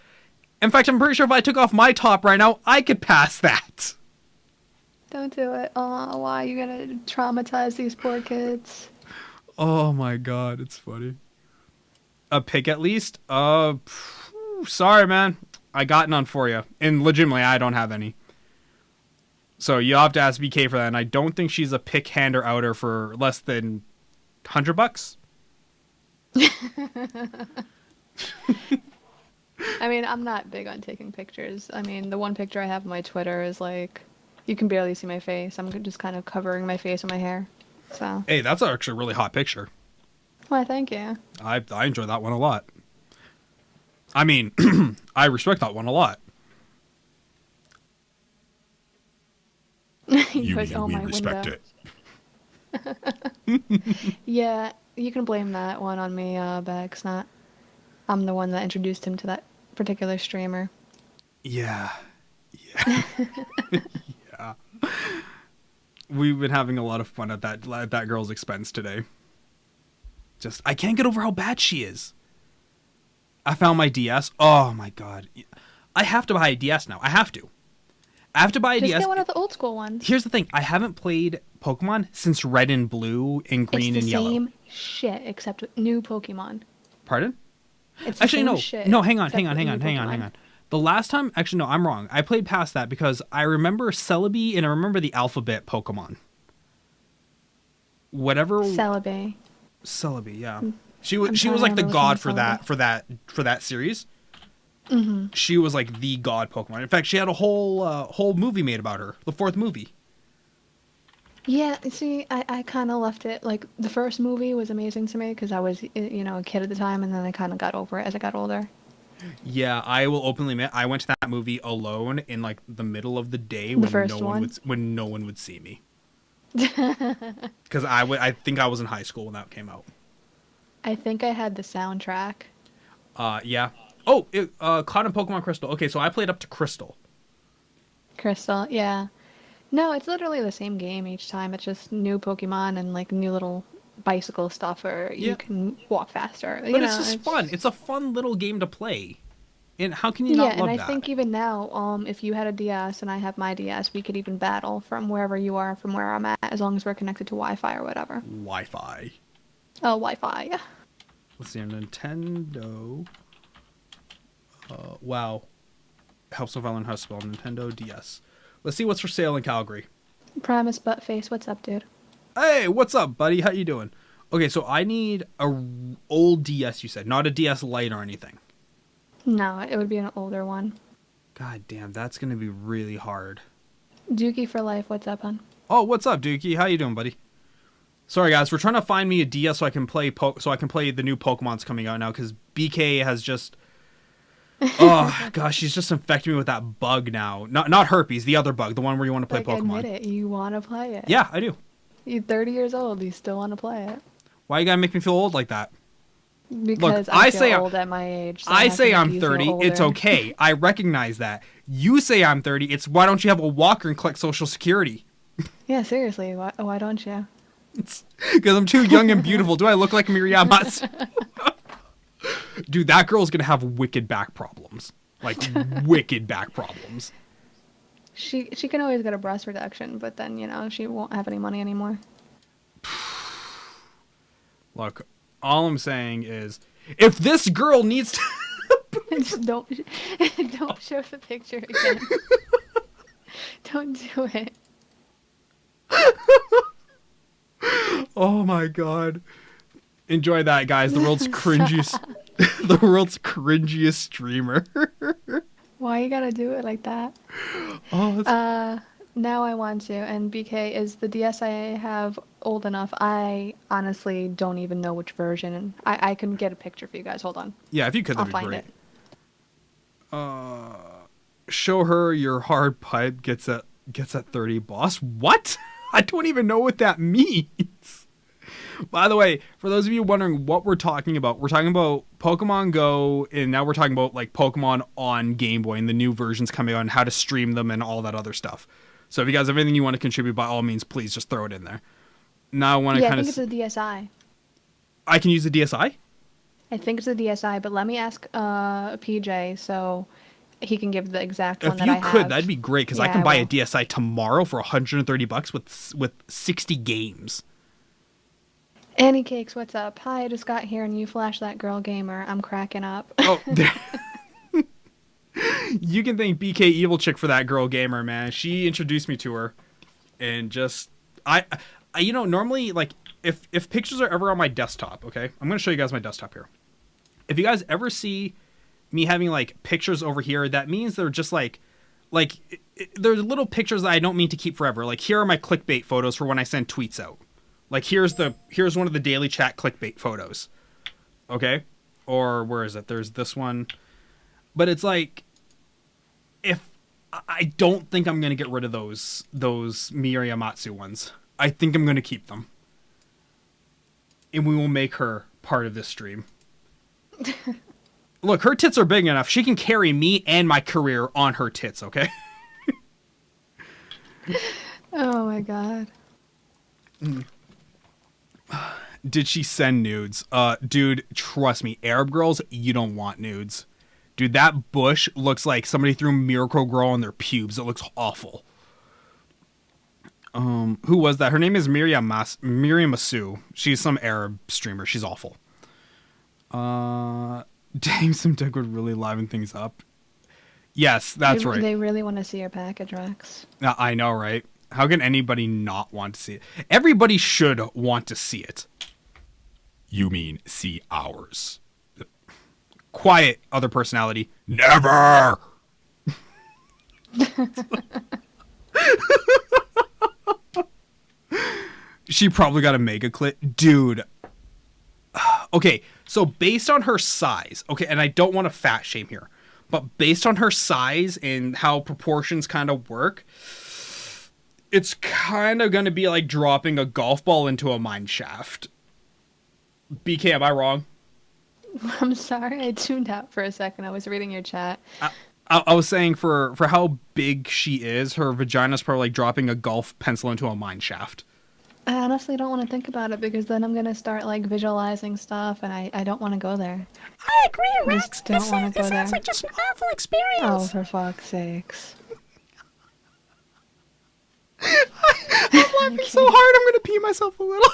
In fact, I'm pretty sure if I took off my top right now, I could pass that. Don't do it. Oh, why? You gotta traumatize these poor kids. Oh my god, it's funny. A pick at least? Sorry, man. I got none for you. And legitimately, I don't have any. So you'll have to ask BK for that. And I don't think she's a pick hander outer for less than $100. I mean, I'm not big on taking pictures. I mean, the one picture I have on my Twitter is like, you can barely see my face. I'm just kind of covering my face with my hair. So. Hey, that's actually a really hot picture. Why, thank you. I enjoy that one a lot. I mean, I respect that one a lot. You goes, oh, my respect it. Yeah, you can blame that one on me, Bex. I'm the one that introduced him to that particular streamer. Yeah. Yeah. We've been having a lot of fun at that girl's expense today. Just, I can't get over how bad she is. I found my DS. Oh my god. I have to buy a DS now. I have to buy a DS. Just get one of the old school ones. Here's the thing. I haven't played Pokemon since Red and Blue and Green and Yellow. It's the same shit, except with new Pokemon. Pardon? It's the Actually, same no. shit, No, hang on. except with new Pokemon. The last time, actually, no, I'm wrong. I played past that because I remember Celebi and I remember the alphabet Pokemon. Whatever. Celebi, yeah. She was like the god for that series. Mm-hmm. She was like the god Pokemon. In fact, she had a whole movie made about her. The 4th movie. Yeah, see, I kind of left it, like, the first movie was amazing to me because I was, a kid at the time, and then I kind of got over it as I got older. Yeah, I will openly admit, I went to that movie alone in, like, the middle of the day when no one would see me. Because I think I was in high school when that came out. I think I had the soundtrack. Yeah. Oh, Cloud and Pokemon Crystal. Okay, so I played up to Crystal. Crystal, yeah. No, it's literally the same game each time. It's just new Pokemon and like new little bicycle stuff, or you can walk faster. But it's just fun. It's a fun little game to play. And how can you not love that? Yeah, and I think even now, if you had a DS and I have my DS, we could even battle from wherever you are, from where I'm at, as long as we're connected to Wi-Fi or whatever. Wi-Fi. Oh, Wi-Fi, yeah. Let's see, a Nintendo. Wow. Helps if I learn how to spell Nintendo DS. Let's see what's for sale in Calgary. Primus Buttface, what's up, dude? Hey, what's up, buddy? How you doing? Okay, so I need a old DS, you said, not a DS Lite or anything. No, it would be an older one. God damn, that's gonna be really hard. Dookie for life, what's up, hon? Oh, what's up, Dookie? How you doing, buddy? Sorry, guys, we're trying to find me a DS so I can play the new Pokemon's coming out now, because BK has just... Oh, gosh, she's just infected me with that bug now. Not herpes, the other bug, the one where you want to play Pokemon. Admit it, you want to play it. Yeah, I do. You're 30 years old, you still want to play it. Why you gotta make me feel old like that? Because look, I feel old at my age. So I say I'm 30, it's okay. I recognize that. You say I'm 30, it's why don't you have a walker and collect Social Security? Yeah, seriously, why don't you? Because I'm too young and beautiful. Do I look like Miriamatsu? Dude, that girl's gonna have wicked back problems. Like, wicked back problems. She can always get a breast reduction, but then, she won't have any money anymore. Look, all I'm saying is, if this girl needs to... don't show the picture again. Don't do it. Oh my god. Enjoy that, guys. The world's cringiest... the world's cringiest streamer. Why you gotta do it like that? Oh, now I want to. And BK, is the DS I have old enough? I honestly don't even know which version. I can get a picture for you guys. Hold on. Yeah, if you could, that'd I'll be find great. Show her your hard pipe gets at 30, boss. What? I don't even know what that means. By the way, for those of you wondering what we're talking about Pokemon Go, and now we're talking about like Pokemon on Game Boy and the new versions coming out and how to stream them and all that other stuff. So if you guys have anything you want to contribute, by all means, please just throw it in there. Now I want to I think it's a DSi. I can use a DSi? I think it's a DSi, but let me ask PJ so he can give the exact one that I have. If you could, that'd be great, because I can buy a DSi tomorrow for $130 with 60 games. Annie Cakes, what's up? Hi, I just got here and you flashed that girl gamer. I'm cracking up. Oh, you can thank BK Evil Chick for that girl gamer, man. She introduced me to her, and just I normally, like, if pictures are ever on my desktop, okay, I'm gonna show you guys my desktop here. If you guys ever see me having like pictures over here, that means they're just like they're little pictures that I don't mean to keep forever. Like, here are my clickbait photos for when I send tweets out. Like, here's one of the daily chat clickbait photos. Okay? Or where is it? There's this one. But it's like, if I don't think I'm going to get rid of those Miriamatsu ones. I think I'm going to keep them. And we will make her part of this stream. Look, her tits are big enough. She can carry me and my career on her tits, okay? Oh my god. Did she send nudes? Dude, trust me, Arab girls, you don't want nudes. Dude, that bush looks like somebody threw Miracle Grow on their pubes. It looks awful. Who was that? Her name is Miriam Masu. She's some Arab streamer. She's awful. Dang, some dick would really liven things up. Yes, that's right. They really want to see your package, Rex. I know, right? How can anybody not want to see it? Everybody should want to see it. You mean see ours? Quiet, other personality. Never! She probably got a mega clit. Dude. Okay, so based on her size, okay, and I don't want to fat shame here, but based on her size and how proportions kind of work, it's kind of going to be like dropping a golf ball into a mine shaft. BK, am I wrong? I'm sorry, I tuned out for a second. I was reading your chat. I was saying for how big she is, her vagina's probably like dropping a golf pencil into a mine shaft. I honestly don't want to think about it because then I'm going to start like visualizing stuff and I don't want to go there. I agree, I Rex. just don't want to go It sounds there. like just an awful Oh, experience. for fuck's sakes. I'm laughing so hard I'm going to pee myself a little.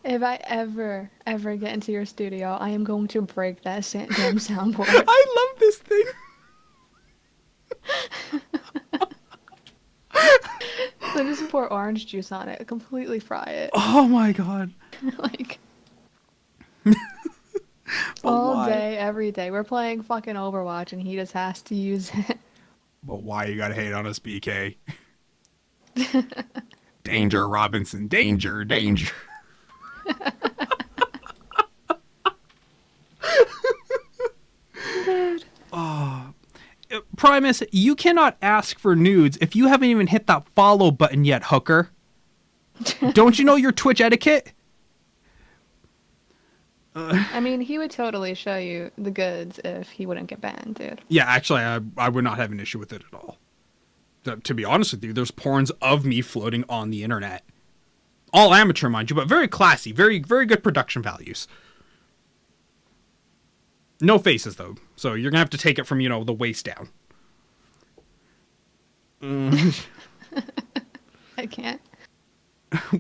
If I ever get into your studio, I am going to break that damn soundboard. I love this thing. So just pour orange juice on it, completely fry it. Oh my god. Like, But all why? day, every day. We're playing fucking Overwatch and he just has to use it. But why you gotta hate on us, BK? Danger, Robinson. Danger, danger. Dude. Primus, you cannot ask for nudes if you haven't even hit that follow button yet, hooker. Don't you know your Twitch etiquette? I mean, he would totally show you the goods if he wouldn't get banned, dude. Yeah, actually, I would not have an issue with it at all. To be honest with you, there's porns of me floating on the internet. All amateur, mind you, but very classy, very, very good production values. No faces, though, so you're gonna have to take it from, the waist down. I can't.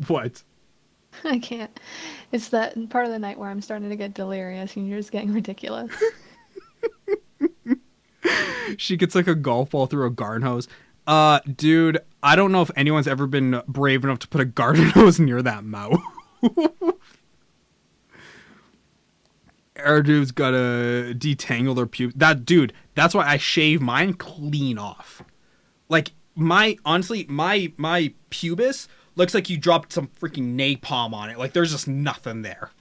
What? I can't. It's that part of the night where I'm starting to get delirious and you're just getting ridiculous. She gets like a golf ball through a garden hose. Dude, I don't know if anyone's ever been brave enough to put a garden hose near that mouth. Our dude's gotta detangle their pubes. That's why I shave mine clean off. Like, my pubis looks like you dropped some freaking napalm on it. Like, there's just nothing there.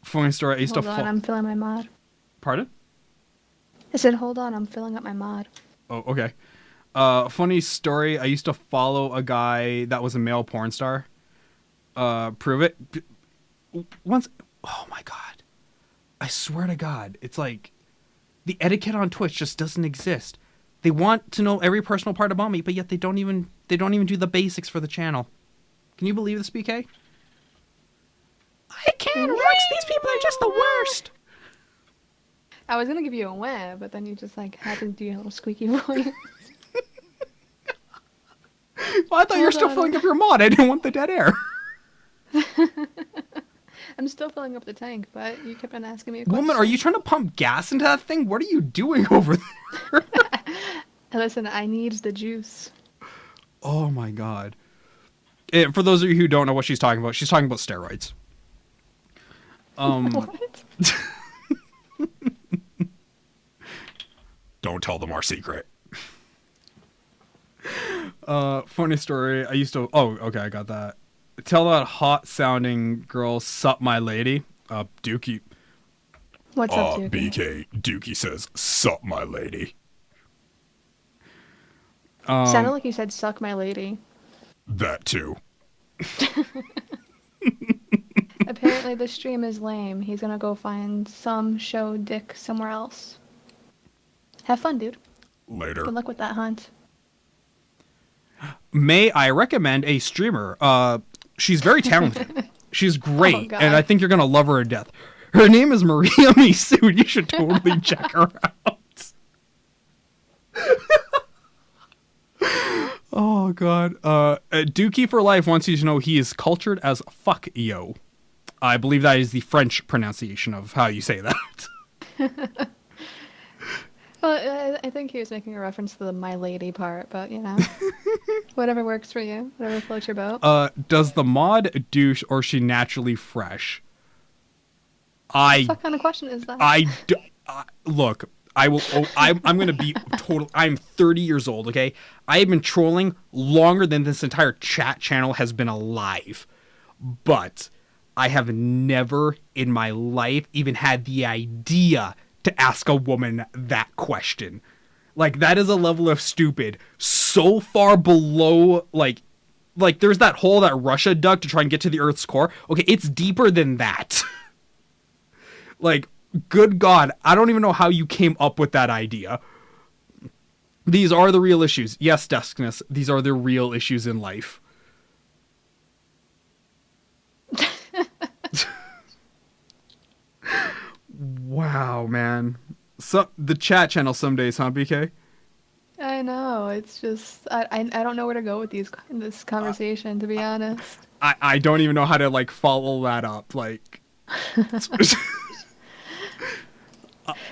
Funny story, I used Hold to on, I'm filling my mod. Pardon? I said, hold on, I'm filling up my mod. Oh, okay. Funny story, I used to follow a guy that was a male porn star. Prove it. Once, oh my god. I swear to God, it's like, the etiquette on Twitch just doesn't exist. They want to know every personal part about me, but yet they don't even do the basics for the channel. Can you believe this, BK? I can, Rex. These people are just the worst. I was gonna give you a wah, but then you just like had to do your little squeaky voice. Well, I thought you were still filling up your mod. I didn't want the dead air. I'm still filling up the tank, but you kept on asking me a question. Woman, are you trying to pump gas into that thing? What are you doing over there? Listen, I need the juice. Oh my god. And for those of you who don't know what she's talking about steroids. What? Don't tell them our secret. Funny story. I used to. Oh, okay, I got that. Tell that hot sounding girl, sup my lady. Dookie. What's up, Dookie? BK. Dookie says, sup my lady. Sounded like you said, suck my lady. That too. Apparently the stream is lame. He's gonna go find some show dick somewhere else. Have fun, dude. Later. Good luck with that hunt. May I recommend a streamer? She's very talented. She's great, God. and I think you're gonna love her to death. Her name is Maria Misoud. You should totally check her out. Oh God. Dookie for Life wants you to know he is cultured as fuck yo. I believe that is the French pronunciation of how you say that. Well, I think he was making a reference to the "my lady" part, but whatever works for you, whatever floats your boat. Does the mod douche or is she naturally fresh? What kind of question is that? Look. I'm going to be total. I'm 30 years old. Okay, I have been trolling longer than this entire chat channel has been alive, but I have never in my life even had the idea to ask a woman that question. Like, that is a level of stupid so far below, like there's that hole that Russia dug to try and get to the Earth's core. Okay, it's deeper than that. Like, good God, I don't even know how you came up with that idea. These are the real issues. Yes, Deskness, these are the real issues in life. Wow, man. So the chat channel some days, huh, BK? I know. It's just I don't know where to go with this conversation, to be honest. I don't even know how to like follow that up. Like,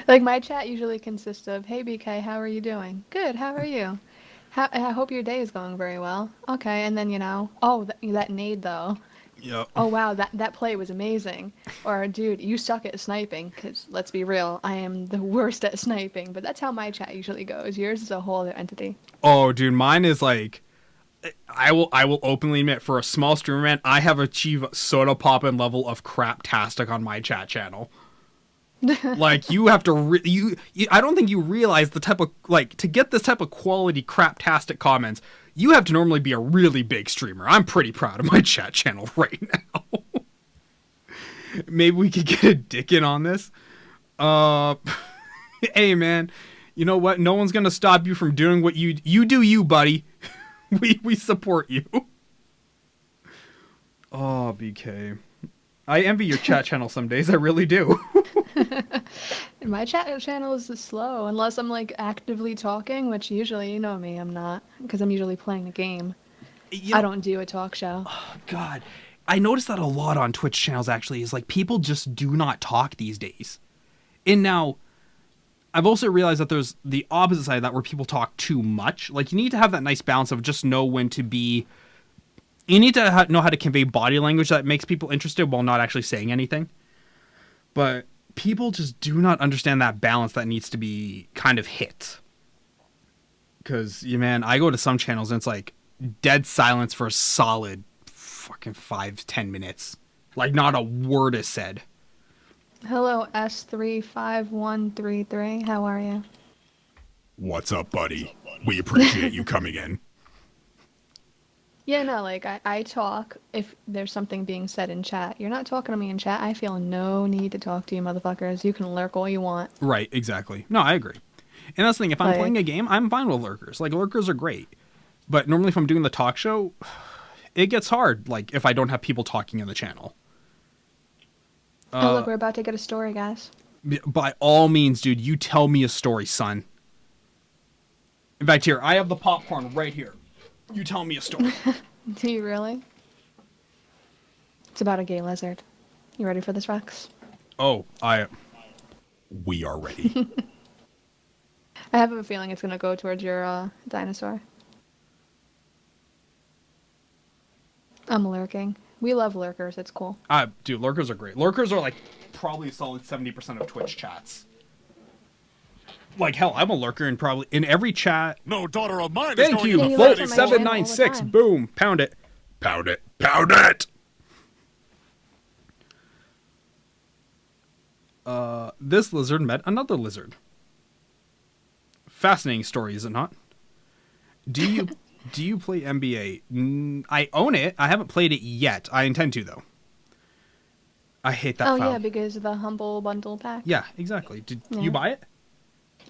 like my chat usually consists of, "Hey BK, how are you doing? Good. How are you? I hope your day is going very well. Okay." And then oh, that nade though. Yep. Oh wow, that play was amazing. Or dude, you suck at sniping. Because let's be real, I am the worst at sniping. But that's how my chat usually goes. Yours is a whole other entity. Oh, dude, mine is like, I will openly admit, for a small streamer, man, I have achieved soda poppin' level of craptastic on my chat channel. Like, you have to I don't think you realize the type of, like, to get this type of quality craptastic comments, you have to normally be a really big streamer. I'm pretty proud of my chat channel right now. Maybe we could get a dick in on this. Hey man, you know what? No one's gonna stop you from doing what you do, you buddy. We support you. Oh, BK. I envy your chat channel some days. I really do. My chat channel is slow unless I'm like actively talking, which usually, you know me, I'm not, because I'm usually playing a game. I don't do a talk show. Oh, God. I noticed that a lot on Twitch channels, actually, is like people just do not talk these days. And now, I've also realized that there's the opposite side of that where people talk too much. Like, you need to have that nice balance of just know when to be... You need to know how to convey body language that makes people interested while not actually saying anything. But people just do not understand that balance that needs to be kind of hit. Because, man, I go to some channels and it's like dead silence for a solid fucking 5-10 minutes. Like, not a word is said. Hello, S35133. How are you? What's up, buddy? We appreciate you coming in. Yeah, no, like, I talk if there's something being said in chat. You're not talking to me in chat. I feel no need to talk to you motherfuckers. You can lurk all you want. Right, exactly. No, I agree. And that's the thing. If I'm playing a game, I'm fine with lurkers. Like, lurkers are great. But normally if I'm doing the talk show, it gets hard, like, if I don't have people talking in the channel. Oh, look, we're about to get a story, guys. By all means, dude, you tell me a story, son. In fact, here, I have the popcorn right here. You tell me a story. Do you really? It's about a gay lizard. You ready for this, Rex? Oh, we are ready. I have a feeling it's going to go towards your dinosaur. I'm lurking. We love lurkers. It's cool. Dude, lurkers are great. Lurkers are like probably a solid 70% of Twitch chats. Like, hell, I'm a lurker in every chat. No daughter of mine. Thank you, Volt 796. Boom, pound it, pound it, pound it. This lizard met another lizard. Fascinating story, is it not? Do you play NBA? I own it. I haven't played it yet. I intend to, though. I hate that file. Oh, yeah, because of the Humble Bundle pack. Yeah, exactly. Did you buy it?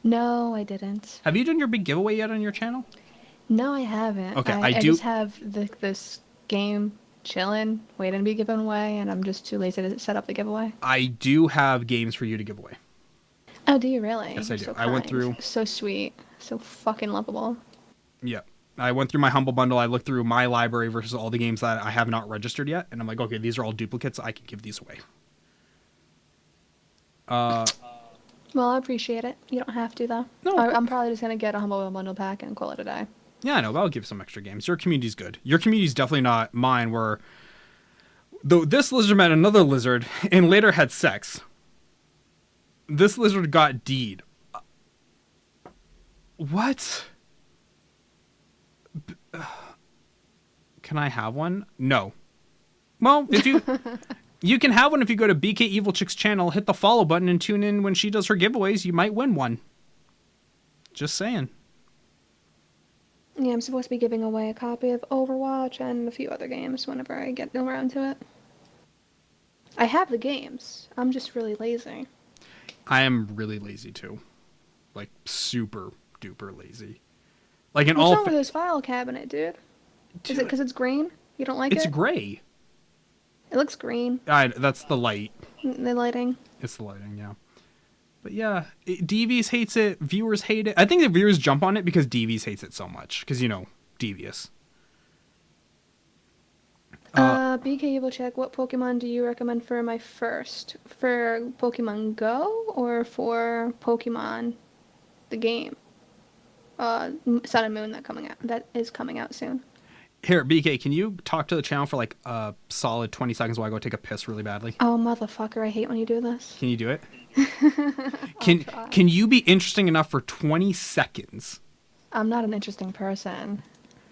No, I didn't. Have you done your big giveaway yet on your channel? No, I haven't. Okay, I just have this game chilling, waiting to be given away, and I'm just too lazy to set up the giveaway. I do have games for you to give away. Oh, do you really? Yes, You're I do. so I went kind. through. So sweet. So fucking lovable. Yeah. I went through my Humble Bundle. I looked through my library versus all the games that I have not registered yet. And I'm like, okay, these are all duplicates. I can give these away. Well, I appreciate it. You don't have to, though. No. I'm probably just going to get a Humble Bundle pack and call it a day. Yeah, I know. But I'll give some extra games. Your community's good. Your community's definitely not mine, where though this lizard met another lizard and later had sex. This lizard got D'd. What? Can I have one? No. Well, if you you can have one if you go to BK Evil Chick's channel, hit the follow button, and tune in when she does her giveaways. You might win one. Just saying. Yeah, I'm supposed to be giving away a copy of Overwatch and a few other games whenever I get around to it. I have the games. I'm just really lazy. I am really lazy too. Like super duper lazy. Like in What's all wrong with this file cabinet, dude? Is it because it's green? You don't like it? It's gray. It looks green. That's the light. The lighting. It's the lighting, yeah. But yeah, Devious hates it. Viewers hate it. I think the viewers jump on it because Devious hates it so much. Because, you know, Devious. BK Evil Check, what Pokemon do you recommend for my first? For Pokemon Go or for Pokemon the game? Sun and Moon that is coming out soon. Here, BK, can you talk to the channel for like a solid 20 seconds while I go take a piss really badly? Oh, motherfucker, I hate when you do this. Can you do it? Can you be interesting enough for 20 seconds? I'm not an interesting person,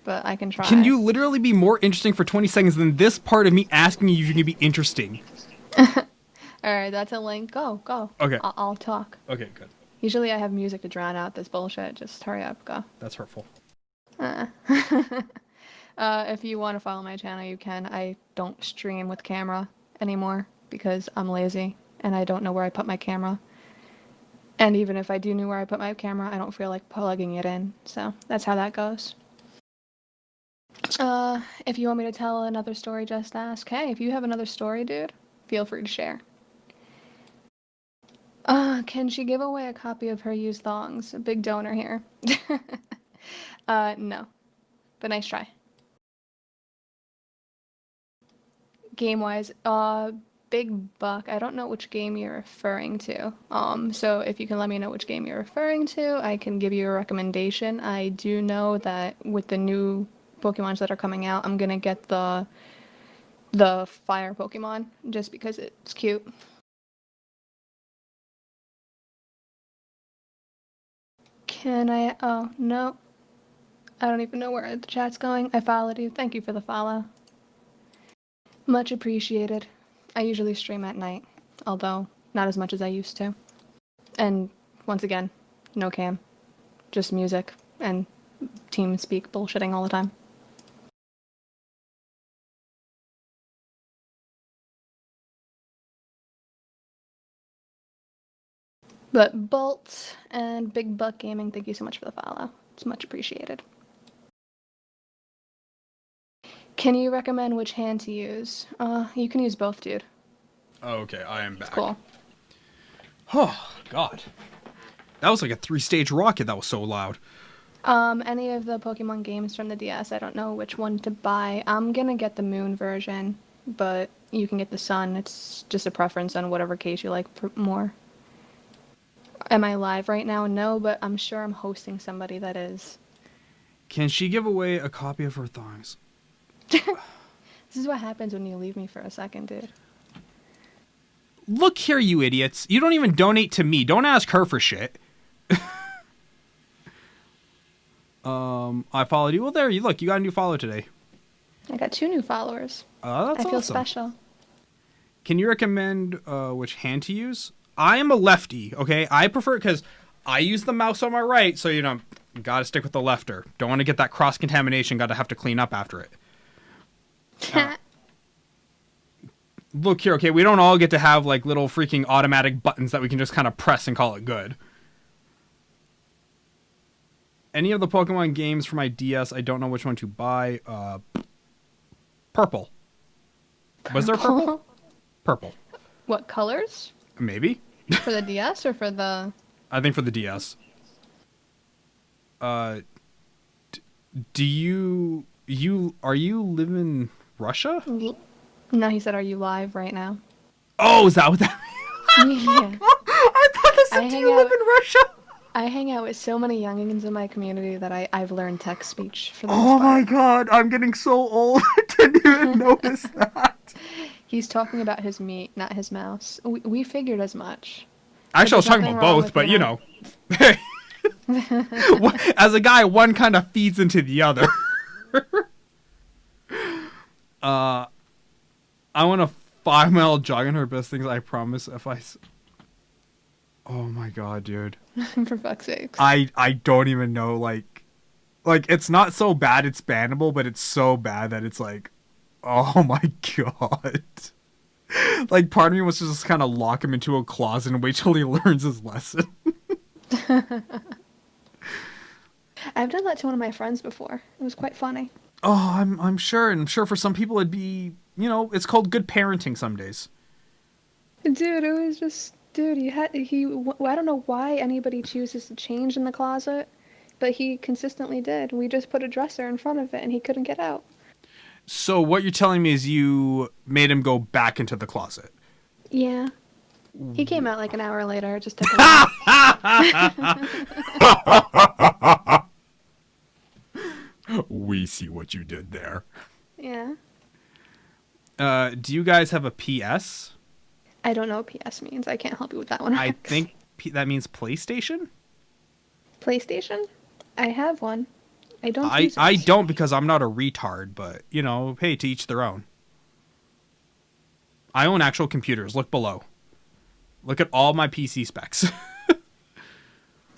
but I can try. Can you literally be more interesting for 20 seconds than this part of me asking you if you can be interesting? Alright, that's a link. Go. Okay. I'll talk. Okay, good. Usually I have music to drown out this bullshit. Just hurry up, go. That's hurtful. If you want to follow my channel, you can. I don't stream with camera anymore because I'm lazy and I don't know where I put my camera. And even if I do know where I put my camera, I don't feel like plugging it in. So that's how that goes. If you want me to tell another story, just ask. Hey, if you have another story, dude, feel free to share. Can she give away a copy of her used thongs? A big donor here. No. But nice try. Game-wise, Big Buck, I don't know which game you're referring to. So if you can let me know which game you're referring to, I can give you a recommendation. I do know that with the new Pokemons that are coming out, I'm gonna get the fire Pokemon, just because it's cute. Can I, oh, no. I don't even know where the chat's going. I followed you. Thank you for the follow. Much appreciated. I usually stream at night, although not as much as I used to. And once again, no cam. Just music and TeamSpeak bullshitting all the time. But Bolt and Big Buck Gaming, thank you so much for the follow. It's much appreciated. Can you recommend which hand to use? You can use both, dude. Oh, okay, I am back. Cool. Oh, God. That was like a 3-stage rocket. That was so loud. Any of the Pokemon games from the DS, I don't know which one to buy. I'm gonna get the Moon version, but you can get the Sun. It's just a preference on whatever case you like more. Am I live right now? No, but I'm sure I'm hosting somebody that is. Can she give away a copy of her thongs? This is what happens when you leave me for a second, dude. Look here, you idiots. You don't even donate to me. Don't ask her for shit. I followed you. Well, there you look. You got a new follow today. I got 2 new followers. That's I feel awesome. special. Can you recommend which hand to use? I am a lefty, okay? I prefer it because I use the mouse on my right, so, you know, gotta stick with the lefter. Don't want to get that cross-contamination, gotta have to clean up after it. Look here, okay? We don't all get to have, like, little freaking automatic buttons that we can just kind of press and call it good. Any of the Pokemon games for my DS, I don't know which one to buy. Purple. Was there purple? Purple. What colors? Maybe. For the DS or for the... I think for the DS. Do you live in Russia? No, he said, are you live right now? Oh, is that what that means? Yeah. I thought this said, do you live in Russia? I hang out with so many youngins in my community that I've learned text speech for the Oh my god, I'm getting so old. I didn't even notice that. He's talking about his meat, not his mouse. We figured as much. Actually, I was talking about both, but you know. As a guy, one kind of feeds into the other. I want a 5-mile jog in her best things, I promise. Oh my god, dude. For fuck's sakes. I don't even know, like it's not so bad it's bannable, but it's so bad that it's like, oh my god. Like, part of me wants to just kind of lock him into a closet and wait till he learns his lesson. I've done that to one of my friends before. It was quite funny. Oh, I'm sure. And I'm sure for some people it'd be, you know, it's called good parenting some days. Dude, it was just... Dude, I don't know why anybody chooses to change in the closet, but he consistently did. We just put a dresser in front of it and he couldn't get out. So what you're telling me is you made him go back into the closet? Yeah. He came out like an hour later, just took a We see what you did there. Yeah. Do you guys have a PS? I don't know what PS means. I can't help you with that one. I think that means PlayStation? PlayStation? I have one. I don't use it. I don't because I'm not a retard, but, you know, hey, to each their own. I own actual computers. Look below. Look at all my PC specs.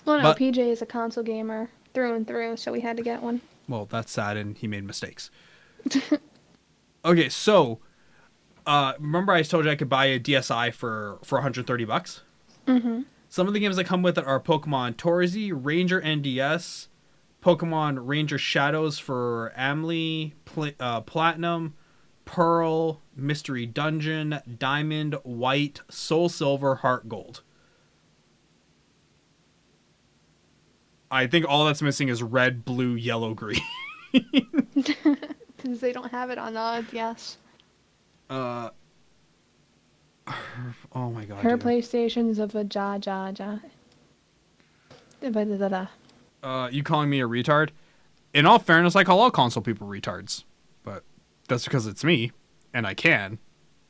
Well, no, PJ is a console gamer through and through, so we had to get one. Well, that's sad, and he made mistakes. Okay, so... remember I told you I could buy a DSi for $130? Mm-hmm. Some of the games that come with it are Pokemon Torzi, Ranger NDS, Pokemon Ranger Shadows for Amly, Platinum, Pearl, Mystery Dungeon, Diamond, White, Soul Silver, Heart Gold. I think all that's missing is red, blue, yellow, green. Because they don't have it on the DS. Oh my god. Her dude. PlayStation's of a ja. You calling me a retard? In all fairness, I call all console people retards. But that's because it's me, and I can,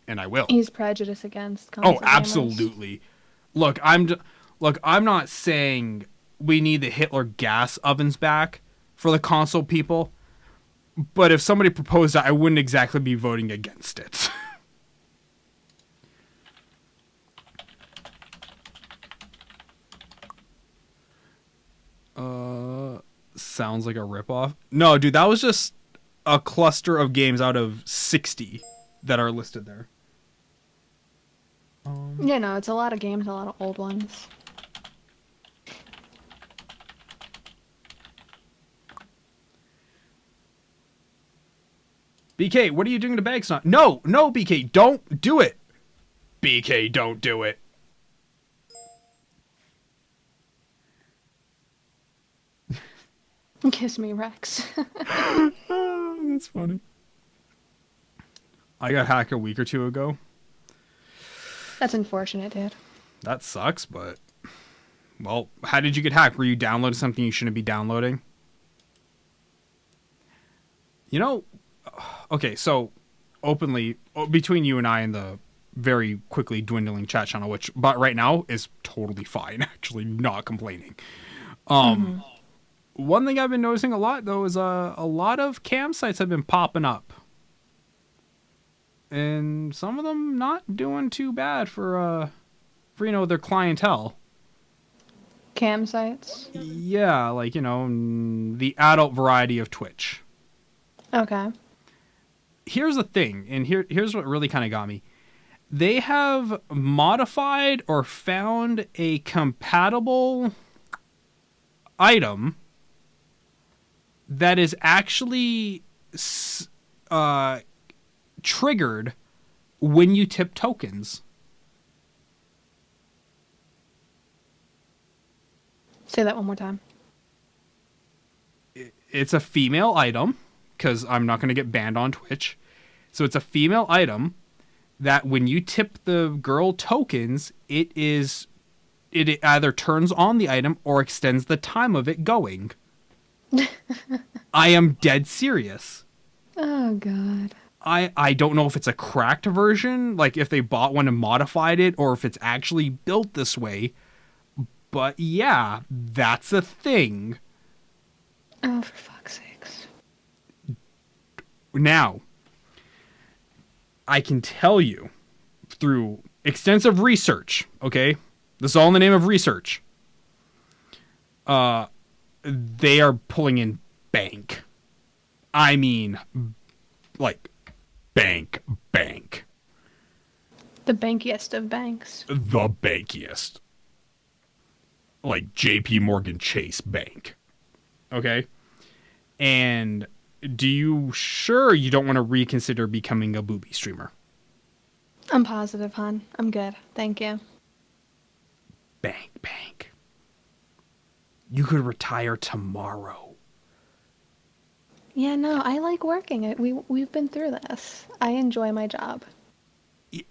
and I will. He's prejudiced against console Oh, absolutely. Look, I'm not saying we need the Hitler gas ovens back for the console people. But if somebody proposed that, I wouldn't exactly be voting against it. Sounds like a ripoff. No, dude, that was just a cluster of games out of 60 that are listed there. Yeah, no, it's a lot of games, a lot of old ones. BK, what are you doing to Bagsnaw? No, BK, don't do it. BK, don't do it. Kiss me, Rex. Oh, that's funny. I got hacked a week or two ago. That's unfortunate, dude. That sucks, but... Well, how did you get hacked? Were you downloading something you shouldn't be downloading? You know... Okay, so, openly, between you and I and the very quickly dwindling chat channel, which but right now is totally fine, actually not complaining. One thing I've been noticing a lot, though, is a lot of campsites have been popping up. And some of them not doing too bad for you know, their clientele. Cam sites? Yeah, like, you know, the adult variety of Twitch. Okay. Here's the thing, and here's what really kind of got me. They have modified or found a compatible item that is actually triggered when you tip tokens. Say that one more time. It's a female item, because I'm not going to get banned on Twitch. So it's a female item that when you tip the girl tokens, it either turns on the item or extends the time of it going. I am dead serious. Oh, God. I don't know if it's a cracked version, like if they bought one and modified it, or if it's actually built this way. But yeah, that's a thing. Oh, for fuck's sakes. Now, I can tell you through extensive research, okay? This is all in the name of research. They are pulling in bank. I mean, like, bank. The bankiest of banks. The bankiest. Like JP Morgan Chase Bank. Okay? And do you sure you don't want to reconsider becoming a booby streamer? I'm positive, hon. I'm good. Thank you. Bank. You could retire tomorrow. Yeah, no, I like working it. We've been through this. I enjoy my job.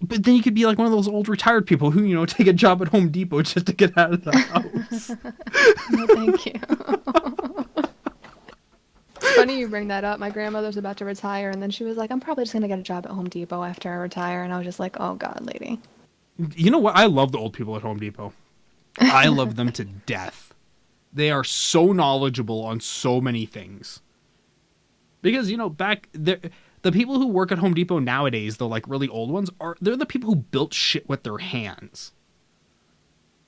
But then you could be like one of those old retired people who, you know, take a job at Home Depot just to get out of the house. No, thank you. It's funny you bring that up. My grandmother's about to retire, and then she was like, I'm probably just going to get a job at Home Depot after I retire. And I was just like, oh, God, lady. You know what? I love the old people at Home Depot. I love them to death. They are so knowledgeable on so many things. Because, you know, back there, the people who work at Home Depot nowadays, the like really old ones, they're the people who built shit with their hands.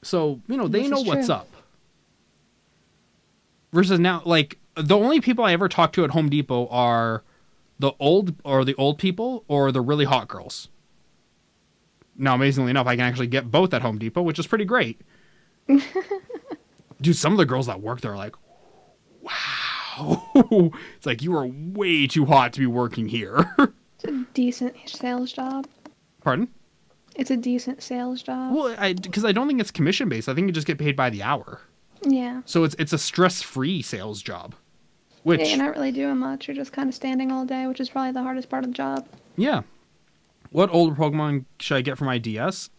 So, you know, they know what's up. Versus now, like, the only people I ever talk to at Home Depot are the old people or the really hot girls. Now, amazingly enough, I can actually get both at Home Depot, which is pretty great. Dude, some of the girls that work there are like, wow. It's like, you are way too hot to be working here. It's a decent sales job. Pardon? It's a decent sales job. Well, because I don't think it's commission-based. I think you just get paid by the hour. Yeah. So it's a stress-free sales job. Which, yeah, you're not really doing much. You're just kind of standing all day, which is probably the hardest part of the job. Yeah. What older Pokemon should I get for my DS?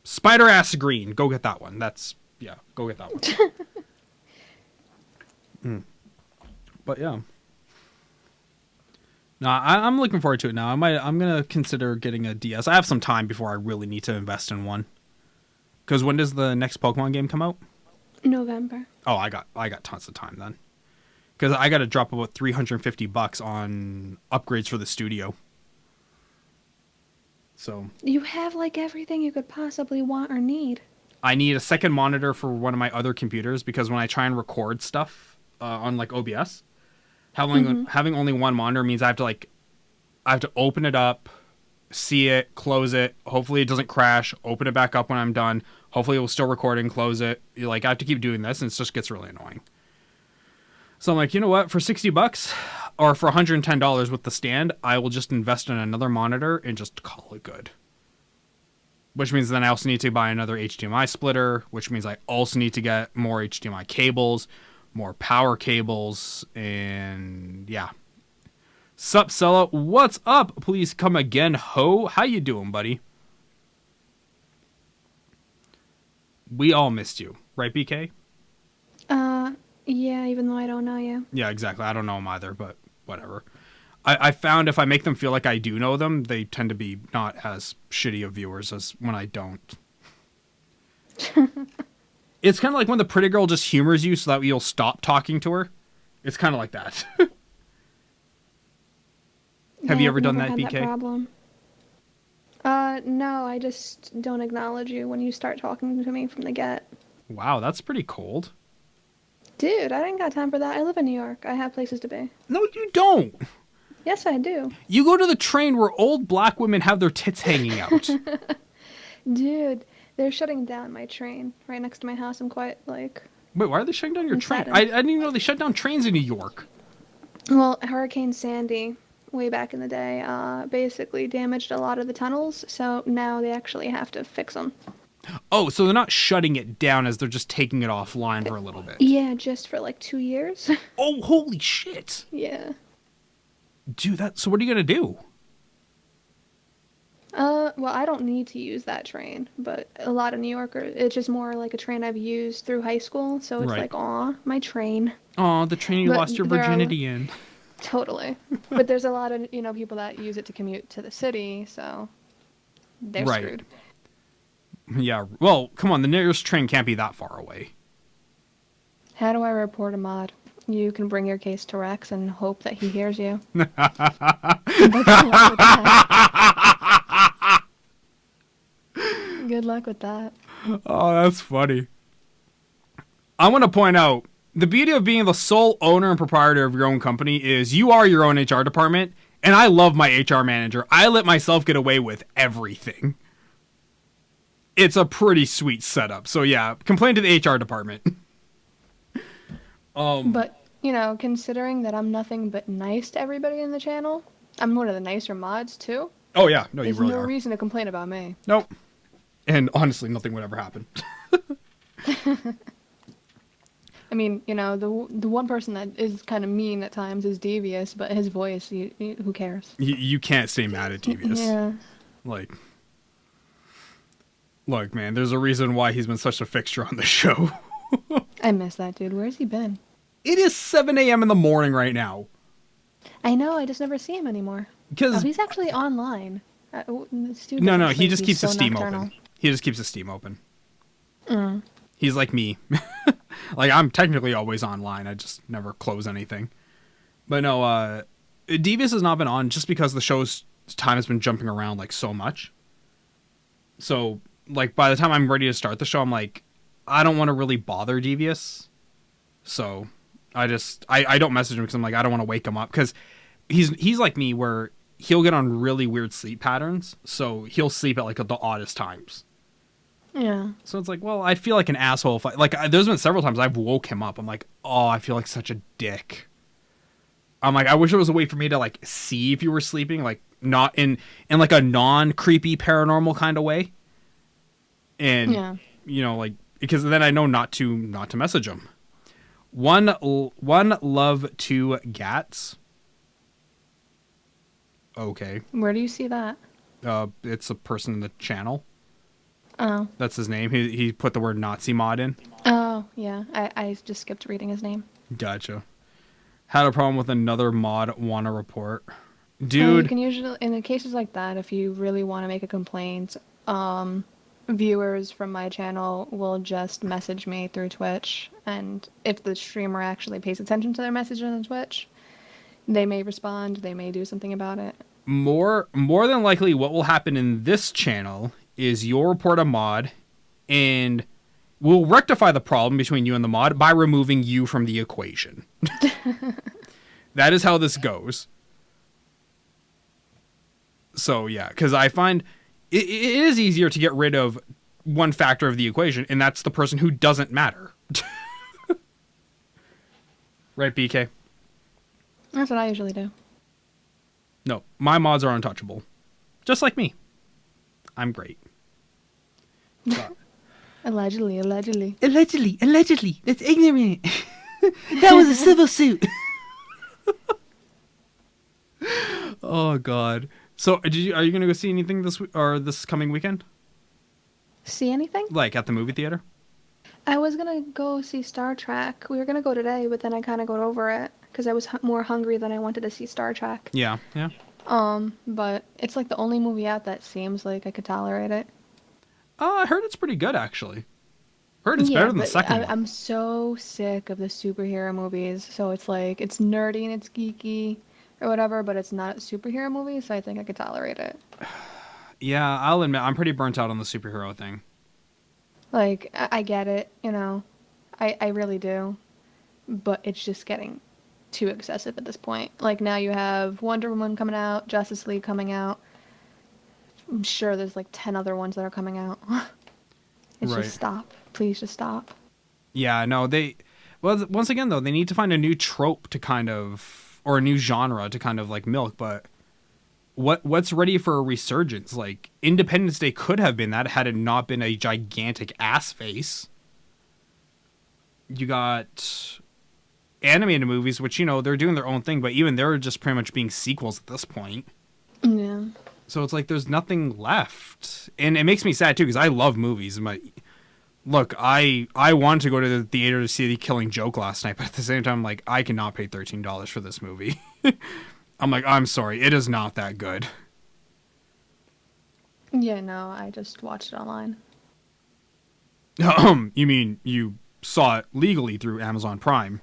Spider Ass Green. Go get that one. Go get that one. But yeah. No, I'm looking forward to it now. I'm gonna consider getting a DS. I have some time before I really need to invest in one. Because when does the next Pokemon game come out? November. Oh, I got tons of time then. Because I got to drop about $350 on upgrades for the studio. So you have like everything you could possibly want or need. I need a second monitor for one of my other computers because when I try and record stuff on like OBS, having only one monitor means I have to open it up, see it, close it. Hopefully it doesn't crash. Open it back up when I'm done. Hopefully it will still record and close it. Like I have to keep doing this, and it just gets really annoying. So I'm like, you know what? For $60 or for $110 with the stand, I will just invest in another monitor and just call it good. Which means then I also need to buy another HDMI splitter, which means I also need to get more HDMI cables, more power cables, and yeah. Sup, Sella? What's up? Please come again, ho. How you doing, buddy? We all missed you. Right, BK? Yeah, even though I don't know you. Yeah, exactly. I don't know them either, but whatever. I found if I make them feel like I do know them, they tend to be not as shitty of viewers as when I don't. It's kind of like when the pretty girl just humors you so that you'll stop talking to her. It's kind of like that. Have you ever done that, BK? That problem. No, I just don't acknowledge you when you start talking to me from the get. Wow, that's pretty cold. Dude, I ain't got time for that. I live in New York. I have places to be. No, you don't. Yes, I do. You go to the train where old black women have their tits hanging out. Dude, they're shutting down my train right next to my house. I'm quite, Wait, why are they shutting down your I'm train? saddened. I didn't even know they shut down trains in New York. Well, Hurricane Sandy, way back in the day, basically damaged a lot of the tunnels, so now they actually have to fix them. Oh, so they're not shutting it down as they're just taking it offline for a little bit. Yeah, just for like 2 years. Oh, holy shit. Yeah. Dude, so what are you going to do? Well, I don't need to use that train, but a lot of New Yorkers, it's just more like a train I've used through high school, so it's Right. like, aw, my train. Oh, the train you But lost your there are- virginity in. Totally. But there's a lot of, people that use it to commute to the city, so they're Right. screwed. Yeah, well, come on, the nearest train can't be that far away. How do I report a mod? You can bring your case to Rex and hope that he hears you. But good luck with that. Good luck with that. Oh, that's funny. I want to point out, the beauty of being the sole owner and proprietor of your own company is you are your own HR department, and I love my HR manager. I let myself get away with everything. It's a pretty sweet setup. So yeah, complain to the HR department. But, considering that I'm nothing but nice to everybody in the channel, I'm one of the nicer mods too. Oh yeah, no, you There's really no are. reason to complain about me. Nope. And honestly, nothing would ever happen. I mean, the one person that is kind of mean at times is Devious, but his voice, who cares? You can't stay mad at Devious. Yeah. Like, look, man, there's a reason why he's been such a fixture on the show. I miss that dude. Where's he been? It is 7 a.m. in the morning right now. I know, I just never see him anymore. Oh, Because he's actually online. This dude no, doesn't he sleep. just He's keeps so his Steam nocturnal. open. He just keeps his Steam open. He's like me. Like, I'm technically always online. I just never close anything. But no, Devious has not been on just because the show's time has been jumping around like so much. So, like, by the time I'm ready to start the show, I'm like, I don't want to really bother Devious. So, I don't message him because I'm like, I don't want to wake him up. Because he's like me where he'll get on really weird sleep patterns. So, he'll sleep at like the oddest times. Yeah. So it's like, well, I feel like an asshole if there's been several times I've woke him up. I'm like, oh, I feel like such a dick. I'm like, I wish there was a way for me to like see if you were sleeping, like not in like a non-creepy paranormal kind of way. And like, because then I know not to message him. One love to Gats. Okay. Where do you see that? It's a person in the channel. Oh. That's his name. He put the word Nazi mod in. Oh, yeah. I just skipped reading his name. Gotcha. Had a problem with another mod wanna report. You Dude. can usually, in the cases like that, if you really want to make a complaint, viewers from my channel will just message me through Twitch, and if the streamer actually pays attention to their message on Twitch, they may respond, they may do something about it. More than likely what will happen in this channel is you'll report a mod and we'll rectify the problem between you and the mod by removing you from the equation. That is how this goes. So yeah, because I find it is easier to get rid of one factor of the equation, and that's the person who doesn't matter. Right, BK? That's what I usually do. No, my mods are untouchable. Just like me. I'm great. Allegedly. Allegedly. That's ignorant. That was a civil suit. Oh God. So, are you gonna go see anything this coming weekend? See anything? Like at the movie theater? I was gonna go see Star Trek. We were gonna go today, but then I kind of got over it because I was more hungry than I wanted to see Star Trek. Yeah. But it's like the only movie out that seems like I could tolerate it. I heard it's pretty good actually. Heard it's better than the second one. I'm so sick of the superhero movies. So it's like it's nerdy and it's geeky or whatever, but it's not a superhero movie, so I think I could tolerate it. Yeah, I'll admit I'm pretty burnt out on the superhero thing. Like I get it, I really do, but it's just getting too excessive at this point. Like now you have Wonder Woman coming out, Justice League coming out. I'm sure there's like 10 other ones that are coming out. It's Right. just stop. Please just stop. Yeah, no, well, once again though, they need to find a new trope to kind of, or a new genre to kind of like milk, but what's ready for a resurgence? Like Independence Day could have been that had it not been a gigantic ass face. You got animated movies, which, you know, they're doing their own thing, but even they're just pretty much being sequels at this point. Yeah. So it's like there's nothing left. And it makes me sad too, because I love movies. Look, I wanted to go to the theater to see The Killing Joke last night, but at the same time, like, I cannot pay $13 for this movie. I'm like, I'm sorry, it is not that good. Yeah, no, I just watched it online. You mean you saw it legally through Amazon Prime?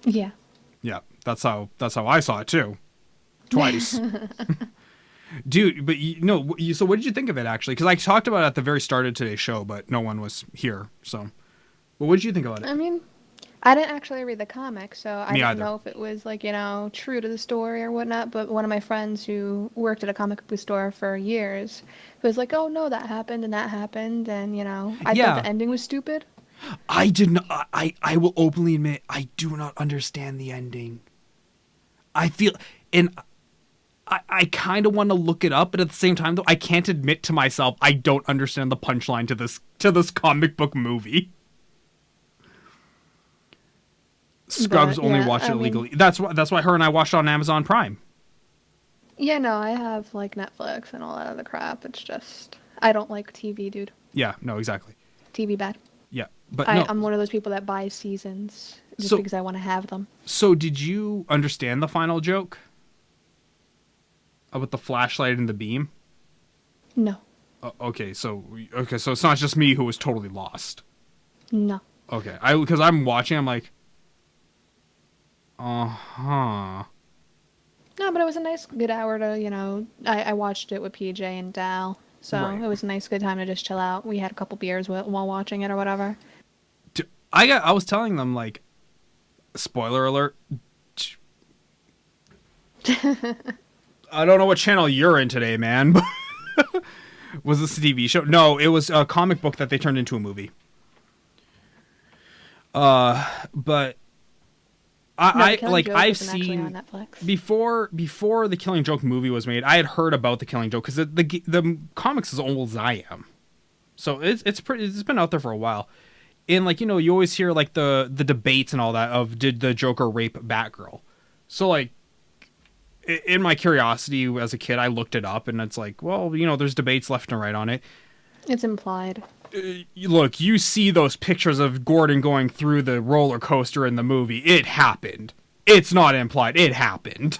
Yeah. Yeah, that's how I saw it too. Twice. Dude, but so what did you think of it actually? Because I talked about it at the very start of today's show, but no one was here. So, well, what did you think about it? I mean, I didn't actually read the comic, so I didn't either. know if it was like, you know, true to the story or whatnot. But one of my friends who worked at a comic book store for years was like, "Oh no, that happened and that happened," and you know, I thought the ending was stupid. I did not. I will openly admit I do not understand the ending. I feel and. I kind of want to look it up, but at the same time, though, I can't admit to myself I don't understand the punchline to this comic book movie. Scrubs only watch it illegally. That's why her and I watched it on Amazon Prime. Yeah, no, I have like Netflix and all that other crap. It's just I don't like TV, dude. Yeah, no, exactly. TV bad. Yeah, but I'm one of those people that buys seasons just because I want to have them. So, did you understand the final joke? With the flashlight and the beam? No. Okay, so it's not just me who was totally lost. No. Okay, because I'm watching, I'm like, uh-huh. No, but it was a nice, good hour to, you know, I watched it with PJ and Dal, so It was a nice, good time to just chill out. We had a couple beers while watching it or whatever. I was telling them, like, spoiler alert. I don't know what channel you're in today, man. Was this a TV show? No, it was a comic book that they turned into a movie. But I've seen before the Killing Joke movie was made. I had heard about the Killing Joke because the comics is as old as I am, so it's been out there for a while. And like, you know, you always hear like the debates and all that of did the Joker rape Batgirl? So like, in my curiosity as a kid, I looked it up, and it's like, well, you know, there's debates left and right on it. It's implied. Look, you see those pictures of Gordon going through the roller coaster in the movie. It happened. It's not implied. It happened.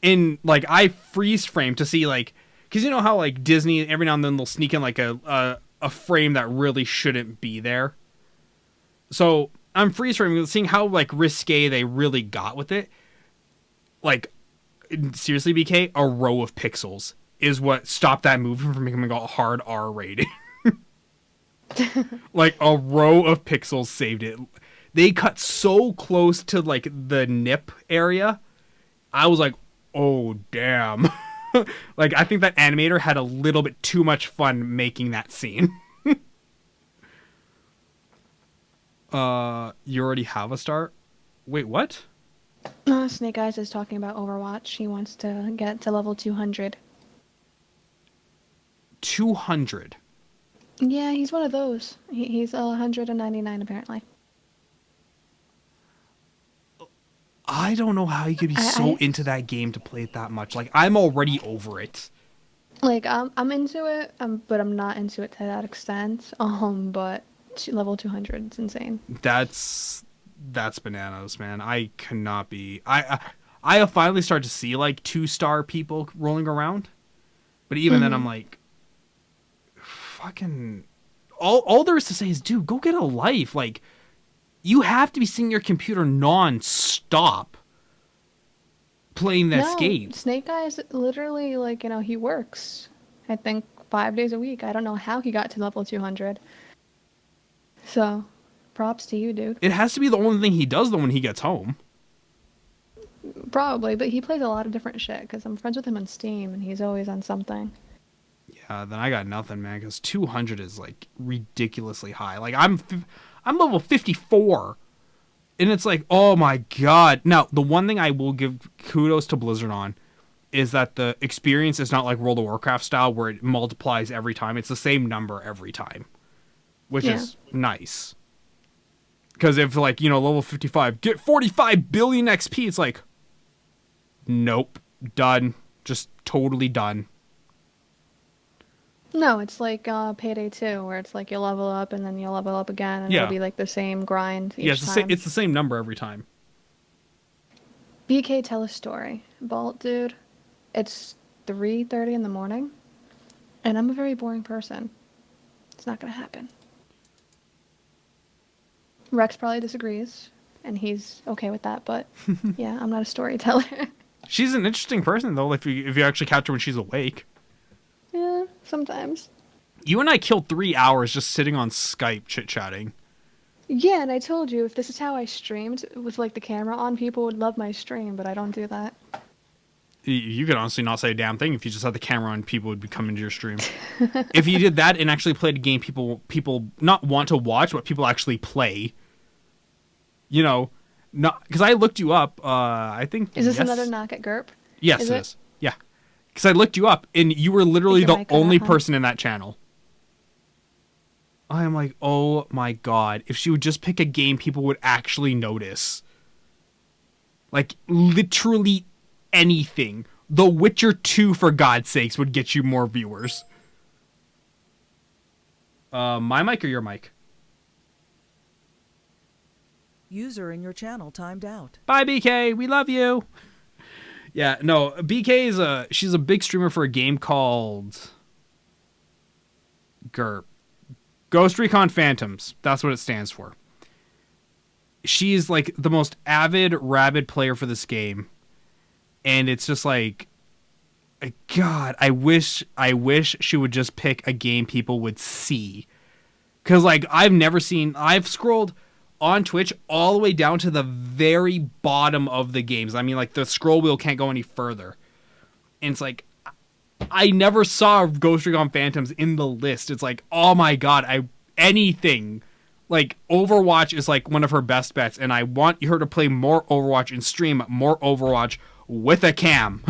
In like, I freeze frame to see like, because you know how like Disney every now and then they'll sneak in like a frame that really shouldn't be there. So I'm freeze framing, seeing how like risque they really got with it. Like, seriously, BK, a row of pixels is what stopped that movie from becoming a hard R rating. Like, a row of pixels saved it. They cut so close to, like, the nip area. I was like, oh, damn. Like, I think that animator had a little bit too much fun making that scene. You already have a star? Wait, what? Snake Eyes is talking about Overwatch. He wants to get to level 200. 200? Yeah, he's one of those. He's 199 apparently. I don't know how you could be so into that game to play it that much. Like, I'm already over it. Like, I'm into it, but I'm not into it to that extent. But level 200 is insane. That's bananas, man. I cannot be. I have finally started to see like 2-star people rolling around, but even then I'm like, fucking. All there is to say is, dude, go get a life. Like, you have to be sitting your computer non-stop playing this game. Snake Eyes literally, like, you know, he works, I think, 5 days a week. I don't know how he got to level 200. So, props to you, dude. It has to be the only thing he does, though, when he gets home. Probably, but he plays a lot of different shit, because I'm friends with him on Steam, and he's always on something. Yeah, then I got nothing, man, because 200 is like ridiculously high. Like I'm level 54, and it's like, oh my god. Now, the one thing I will give kudos to Blizzard on is that the experience is not like World of Warcraft style where it multiplies every time. It's the same number every time, which is nice. Because if, like, you know, level 55, get 45 billion XP, it's like, nope, done. Just totally done. No, it's like Payday 2, where it's like you level up and then you level up again, and it'll be like the same grind each time. It's the same number every time. BK, tell a story. Bolt, dude, it's 3:30 in the morning, and I'm a very boring person. It's not going to happen. Rex probably disagrees, and he's okay with that, but yeah, I'm not a storyteller. She's an interesting person, though, if you actually catch her when she's awake. Yeah, sometimes. You and I killed 3 hours just sitting on Skype chit-chatting. Yeah, and I told you, if this is how I streamed with, like, the camera on, people would love my stream, but I don't do that. You could honestly not say a damn thing if you just had the camera on. People would be coming to your stream. If you did that and actually played a game people not want to watch, but people actually play. You know, not because I looked you up. I think is this another knock at GURP? Yes, it is. Yeah, because I looked you up and you were literally the only person in that channel. I am like, oh my god! If she would just pick a game, people would actually notice. Like literally anything. The Witcher 2, for God's sakes, would get you more viewers. My mic or your mic? User in your channel timed out. Bye, BK. We love you. Yeah, no, BK she's a big streamer for a game called GURP. Ghost Recon Phantoms. That's what it stands for. She's like the most avid, rabid player for this game. And it's just like, God, I wish she would just pick a game people would see. Because, like, I've scrolled on Twitch all the way down to the very bottom of the games. I mean, like, the scroll wheel can't go any further. And it's like, I never saw Ghost Recon Phantoms in the list. It's like, oh my God, anything. Like, Overwatch is, like, one of her best bets. And I want her to play more Overwatch and stream more Overwatch with a cam.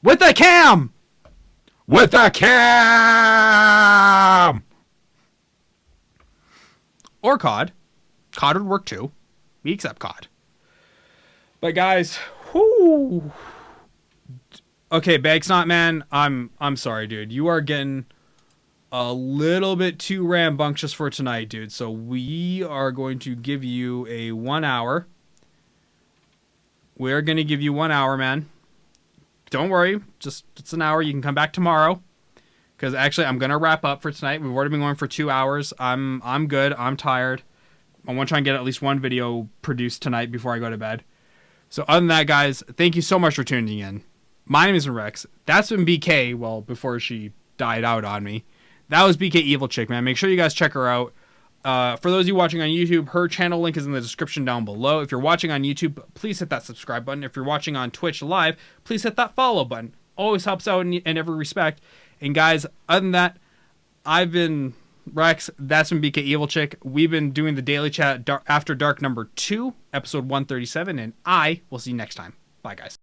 With a cam! With a cam! Or COD. COD would work too. We accept COD. But guys, whoo. Okay, Bagsnot Man, I'm sorry, dude. You are getting a little bit too rambunctious for tonight, dude. So we are going to give you a 1 hour. We're going to give you 1 hour, man. Don't worry. It's an hour. You can come back tomorrow. Because actually, I'm going to wrap up for tonight. We've already been going for 2 hours. I'm good. I'm tired. I want to try and get at least one video produced tonight before I go to bed. So other than that, guys, thank you so much for tuning in. My name is Rex. That's been BK, well, before she died out on me. That was BK Evil Chick, man. Make sure you guys check her out. For those of you watching on YouTube, her channel link is in the description down below. If you're watching on YouTube, please hit that subscribe button. If you're watching on Twitch live, please hit that follow button. Always helps out in every respect. And guys, other than that, I've been Rex. That's been BK Evil Chick. We've been doing the Daily Chat After Dark number 2, episode 137, and I will see you next time. Bye, guys.